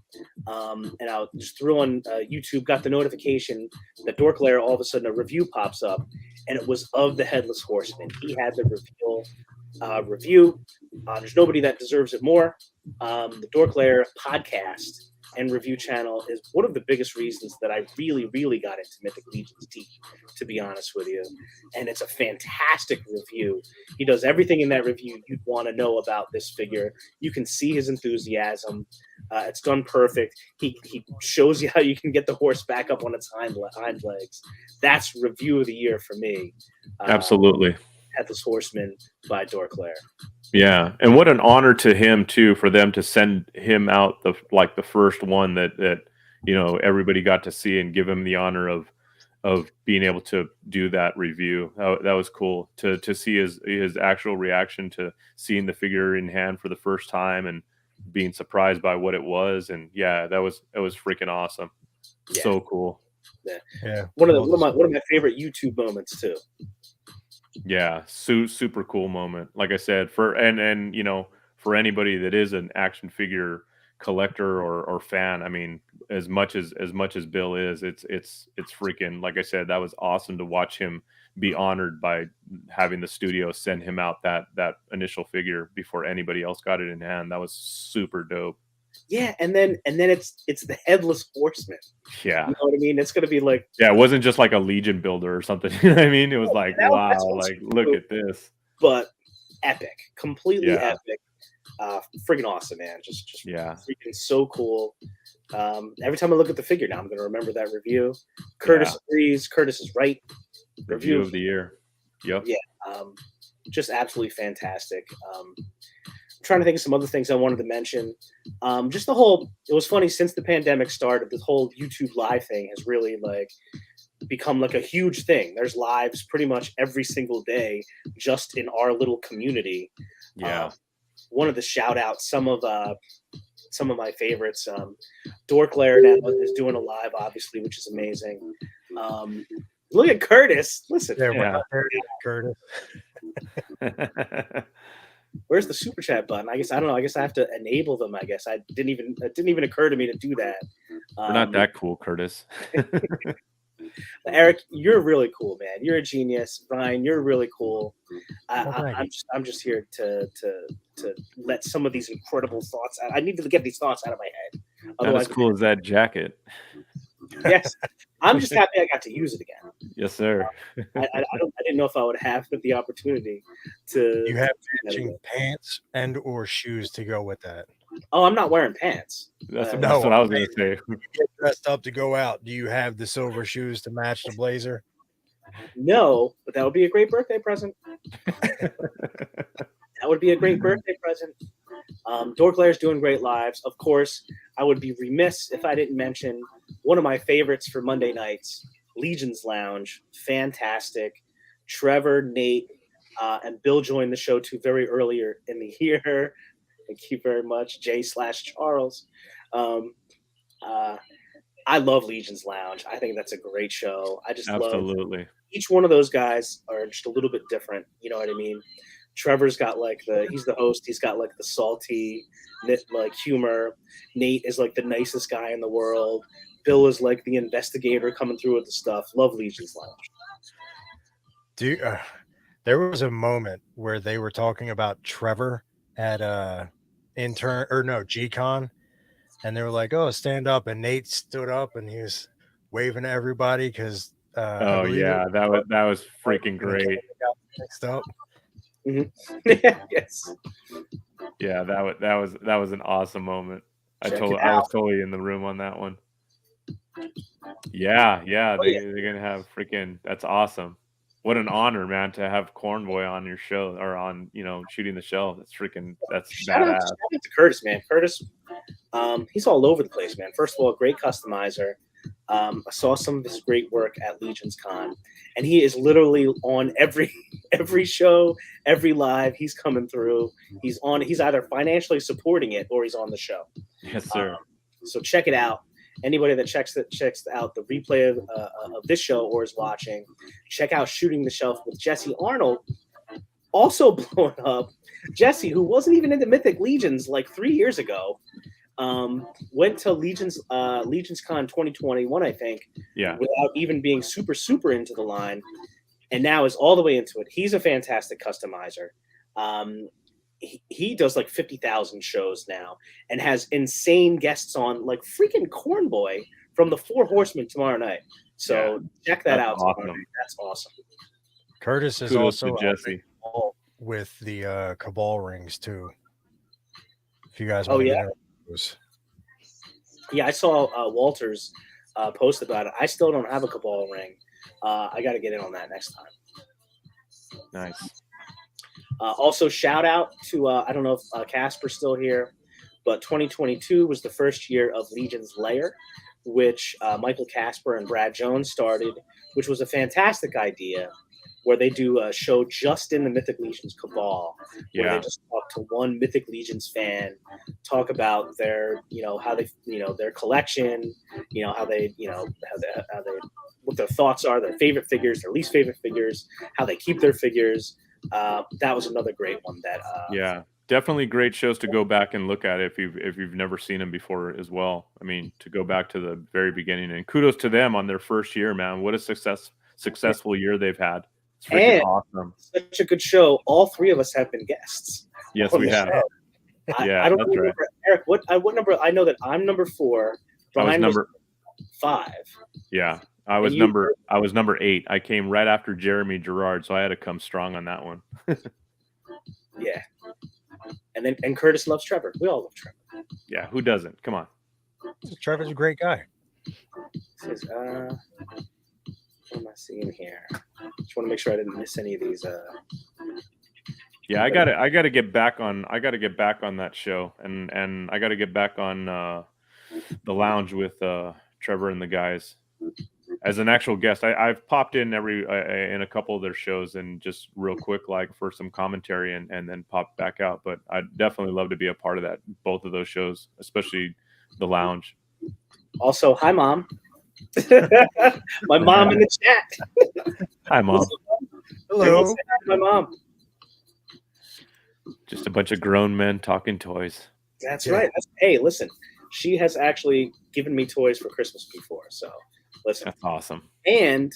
And I just threw on YouTube, got the notification that Dork Lair, all of a sudden a review pops up, and it was of the Headless Horseman. He had the review. There's nobody that deserves it more. The Dork Lair podcast and review channel is one of the biggest reasons that I really, really got into Mythic Legions deep, to be honest with you. And it's a fantastic review. He does everything in that review you'd want to know about this figure. You can see his enthusiasm. It's done perfect. He shows you how you can get the horse back up on its hind legs. That's review of the year for me. Absolutely. Headless Horseman by Dork Lair. Yeah, and what an honor to him too, for them to send him out the first one that everybody got to see, and give him the honor of being able to do that review. That was cool to see his actual reaction to seeing the figure in hand for the first time and being surprised by what it was. And yeah, that was freaking awesome. Yeah. So cool. Yeah. One of my favorite YouTube moments too. Yeah, super cool moment. Like I said, for anybody that is an action figure collector or fan, I mean, as much as Bill is, it's freaking, like I said, that was awesome to watch him be honored by having the studio send him out that initial figure before anybody else got it in hand. That was super dope. Yeah, and then it's the Headless Horseman. Yeah, you know what I mean. It's gonna be like, yeah, it wasn't just like a Legion builder or something. You know what I mean? It was like, wow, like look at this. But epic, completely epic, freaking awesome, man. Just freaking so cool. Every time I look at the figure now, I'm gonna remember that review. Curtis agrees. Curtis is right. Review of the year. Yep. Yeah. Just absolutely fantastic. I'm trying to think of some other things I wanted to mention. Just it was funny, since the pandemic started, this whole YouTube live thing has really become like a huge thing. There's lives pretty much every single day just in our little community. Yeah. One of the shout outs, some of my favorites, Dork Lair now is doing a live, obviously, which is amazing. Look at Curtis. Listen. Yeah. Curtis. Where's the super chat button? I guess I don't know. I guess I have to enable them. I guess it didn't even occur to me to do that. We're not that cool, Curtis. Eric, you're really cool, man. You're a genius. Ryan, you're really cool. I'm just here to let some of these incredible thoughts out. I need to get these thoughts out of my head. Not as cool as that jacket. Yes, I'm just happy I got to use it again. Yes, sir. I didn't know if I would have the opportunity to. You have matching pants and or shoes to go with that. Oh, I'm not wearing pants. That's what I was going to say. You get dressed up to go out. Do you have the silver shoes to match the blazer? No, but that would be a great birthday present. That would be a great birthday present. Dork Lair's doing great lives. Of course, I would be remiss if I didn't mention one of my favorites for Monday nights, Legion's Lounge. Fantastic. Trevor, Nate, and Bill joined the show too very earlier in the year. Thank you very much, J/Charles. I love Legion's Lounge. I think that's a great show. I just absolutely love each one of those guys are just a little bit different. You know what I mean? Trevor's got he's the host. He's got the salty, humor. Nate is the nicest guy in the world. Bill is the investigator coming through with the stuff. Love Legion's Lounge. There was a moment where they were talking about Trevor at G-Con, and they were like, "Oh, stand up," and Nate stood up and he was waving at everybody because. Oh yeah, that was freaking great. Mixed up. Mm-hmm. Yes. Yeah, that was an awesome moment. I was totally in the room on that one. Yeah, they're gonna have freaking. That's awesome. What an honor, man, to have Cornboy on your show or on shooting the show. That's badass. Shout out to Curtis, man. Curtis, he's all over the place, man. First of all, great customizer. I saw some of his great work at Legion's Con, and he is literally on every show, every live. He's coming through. He's either financially supporting it or he's on the show. Yes, sir. So check it out. anybody that checks out the replay of this show or is watching, check out Shooting the Shelf with Jesse Arnold, also blowing up. Jesse, who wasn't even into Mythic Legions like 3 years ago, went to Legions Con 2021, I think, without even being super into the line, and now is all the way into it. He's a fantastic customizer. He does like 50,000 shows now and has insane guests on, like freaking Cornboy from the Four Horsemen tomorrow night. So check that out. Awesome. That's awesome. Curtis is Kudos also to Jesse with the Cabal rings too. If you guys Oh, want to yeah? know those. Yeah, I saw Walter's post about it. I still don't have a Cabal ring. I got to get in on that next time. Nice. Also, shout out to I don't know if Casper's still here, but 2022 was the first year of Legion's Lair, which Michael Casper and Brad Jones started, which was a fantastic idea, where they do a show just in the Mythic Legions Cabal, where they just talk to one Mythic Legions fan, talk about their, how they, their collection, how they, what their thoughts are, their favorite figures, their least favorite figures, how they keep their figures. That was another great one. Definitely great shows to go back and look at if you've never seen them before as well. I mean, to go back to the very beginning, and kudos to them on their first year, man. What a successful year they've had. It's freaking awesome. Such a good show. All three of us have been guests. Yes, we have. I don't remember, right. Eric, what number? I know that I'm number 4. I was number 5. Yeah. I was number 8. I came right after Jeremy Gerard, so I had to come strong on that one. Yeah. And Curtis loves Trevor. We all love Trevor. Yeah, who doesn't? Come on. Trevor's a great guy. Says, what am I seeing here? Just want to make sure I didn't miss any of these. Yeah, I gotta get back on that show, and I gotta get back on the lounge with Trevor and the guys as an actual guest. I've popped in in a couple of their shows and just real quick, like for some commentary, and then popped back out. But I'd definitely love to be a part of both of those shows, especially the lounge. Also, hi, Mom. My mom in the chat. Hi, Mom. Hello. My mom. Just a bunch of grown men talking toys. That's right. Hey, listen, she has actually given me toys for Christmas before. So listen. That's awesome. And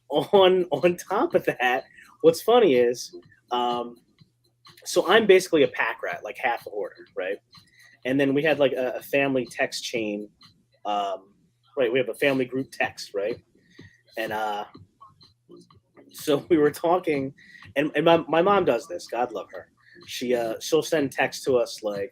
on top of that, what's funny is, so I'm basically a pack rat, like half a hoarder, right? And then we had like a family text chain. Right, we have a family group text, right? And so we were talking, and my mom does this. God love her. She'll send texts to us like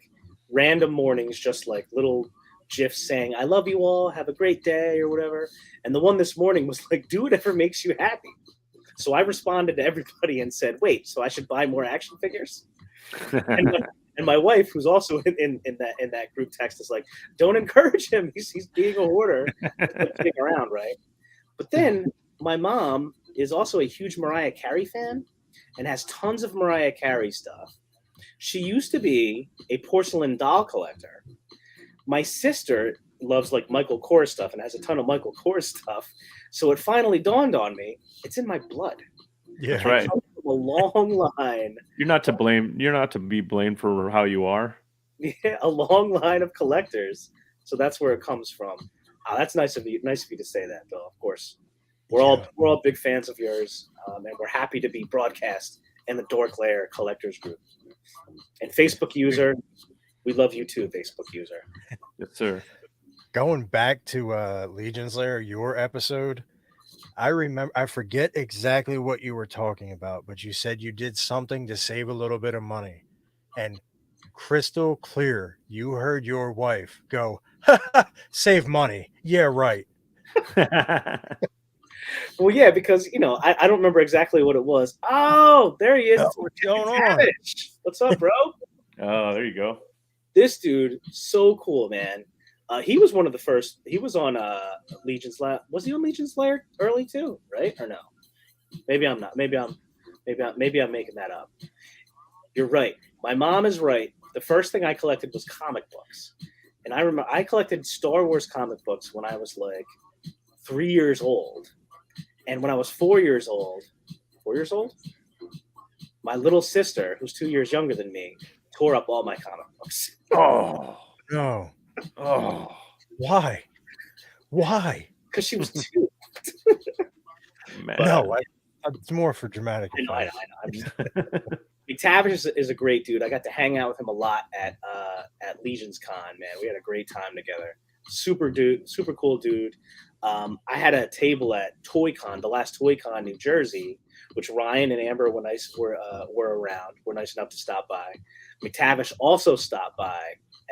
random mornings, just like little gifs saying, "I love you all, have a great day," or whatever. And the one this morning was like, "Do whatever makes you happy." So I responded to everybody and said, "Wait, so I should buy more action figures?" And my wife, who's also in that group text, is like, "Don't encourage him. He's being a hoarder, sitting around, right?" But then my mom is also a huge Mariah Carey fan and has tons of Mariah Carey stuff. She used to be a porcelain doll collector. My sister loves like Michael Kors stuff and has a ton of Michael Kors stuff. So it finally dawned on me, it's in my blood. Yeah, that's right. A long line. You're not to blame. You're not to be blamed for how you are. Yeah, a long line of collectors. So that's where it comes from. That's nice of you. Nice of you to say that, Bill. Of course, we're all big fans of yours, and we're happy to be broadcast in the Dork Lair collectors group. And Facebook user, we love you too, Facebook user. Yes, sir. Going back to Legion's Lair, your episode, I forget exactly what you were talking about, but you said you did something to save a little bit of money, and crystal clear, you heard your wife go, "Save money." Yeah, right. Well, yeah, because I don't remember exactly what it was. Oh, there he is. What's going on? What's up, bro? Oh, there you go. This dude, so cool, man. He was one of the first. He was on Legion's Lair. Was he on Legion's Lair early too? Right or no? Maybe I'm not. Maybe I'm making that up. You're right. My mom is right. The first thing I collected was comic books. And I remember I collected Star Wars comic books when I was like 3 years old. And when I was 4 years old, my little sister, who's 2 years younger than me, tore up all my comic books. Oh, No. oh, Why? Why? Because she was 2. man. No, it's more for dramatic I know. effect. I'm just, McTavish is a great dude. I got to hang out with him a lot at Legion's Con, man. We had a great time together. Super cool dude. I had a table at ToyCon, the last ToyCon in New Jersey, which Ryan and Amber were around. Were nice enough to stop by. McTavish also stopped by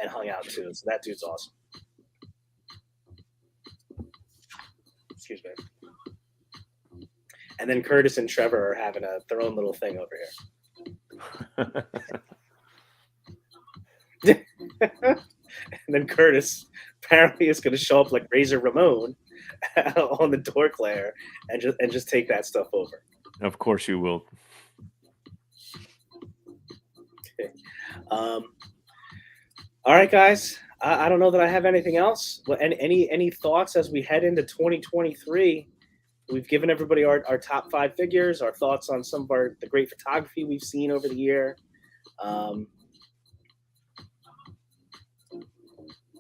and hung out too. So that dude's awesome. Excuse me. And then Curtis and Trevor are having their own little thing over here. And then Curtis apparently is going to show up like Razor Ramon on the door Claire and just take that stuff over. Of course you will. Okay. All right, guys. I don't know that I have anything else. Well, any thoughts as we head into 2023? We've given everybody our top 5 figures, our thoughts on some of the great photography we've seen over the year.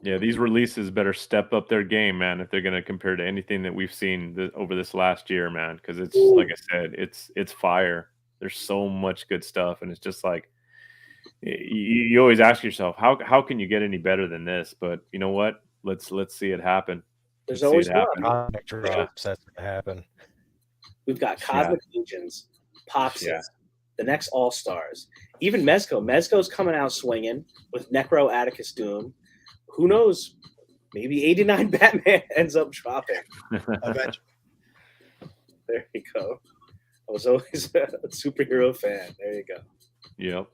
Yeah, these releases better step up their game, man, if they're going to compare to anything that we've seen over this last year, man, because it's like I said, it's fire. There's so much good stuff, and it's just like you always ask yourself, how can you get any better than this? But you know what? Let's see it happen. There's always one. Comic drops that's going to happen. We've got Cosmic Legions, Popsis, the next All Stars, even Mezco. Mezco's coming out swinging with Necro Atticus Doom. Who knows? Maybe 89 Batman ends up dropping. Eventually. There you go. I was always a superhero fan. There you go. Yep.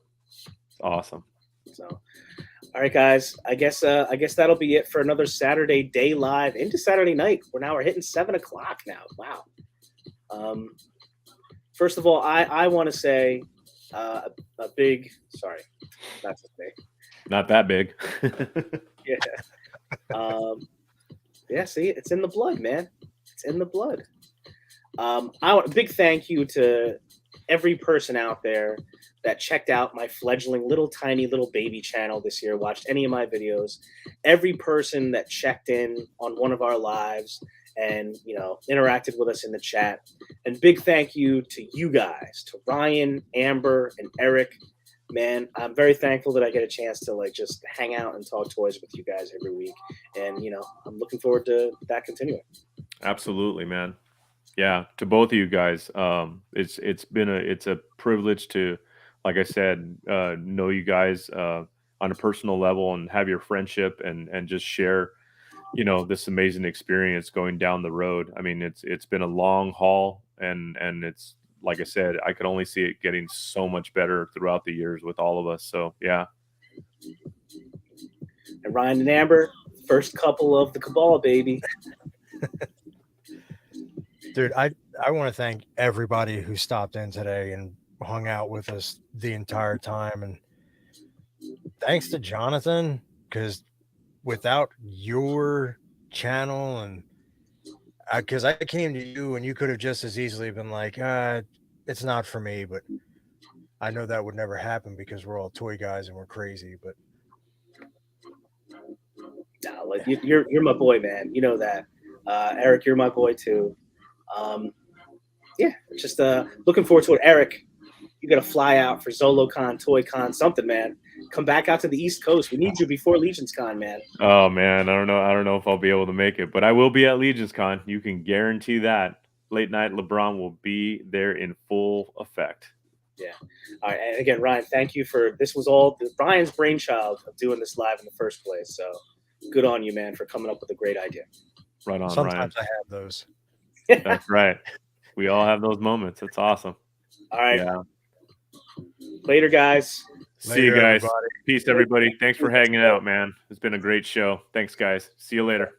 Awesome. So, all right, guys. I guess that'll be it for another Saturday Day Live into Saturday night. We're hitting 7:00 now. Wow. First of all, I want to say a big sorry, not so big. Not that big. Yeah. Yeah. See, it's in the blood, man. It's in the blood. I want a big thank you to every person out there that checked out my fledgling tiny little baby channel this year, watched any of my videos, every person that checked in on one of our lives and, interacted with us in the chat. And big thank you to you guys, to Ryan, Amber, and Eric. Man, I'm very thankful that I get a chance to just hang out and talk toys with you guys every week. And, I'm looking forward to that continuing. Absolutely, man. Yeah, to both of you guys. It's a privilege to, like I said, know you guys on a personal level and have your friendship and just share, this amazing experience going down the road. I mean, it's been a long haul and it's, like I said, I could only see it getting so much better throughout the years with all of us. So, yeah. And Ryan and Amber, first couple of the Cabal, baby. Dude, I want to thank everybody who stopped in today and hung out with us the entire time. And thanks to Jonathan, because without your channel and because I came to you and you could have just as easily been like, it's not for me, but I know that would never happen because we're all toy guys and we're crazy. But no, you're my boy, man. You know that. Eric, you're my boy too. Yeah, just looking forward to it. Eric, you got to fly out for ZoloCon, ToyCon, something, man. Come back out to the East Coast. We need you before Legion's Con, man. Oh man, I don't know if I'll be able to make it, but I will be at Legion's Con. You can guarantee that. Late Night LeBron will be there in full effect. Yeah. All right. And again, Ryan, thank you this was all Ryan's brainchild of doing this live in the first place. So good on you, man, for coming up with a great idea. Right on, sometimes Ryan. I have those. That's right. We all have those moments. It's awesome. All right. Yeah. Later, guys. See you guys. Everybody. Peace, everybody. Thanks for hanging out, man. It's been a great show. Thanks, guys. See you later.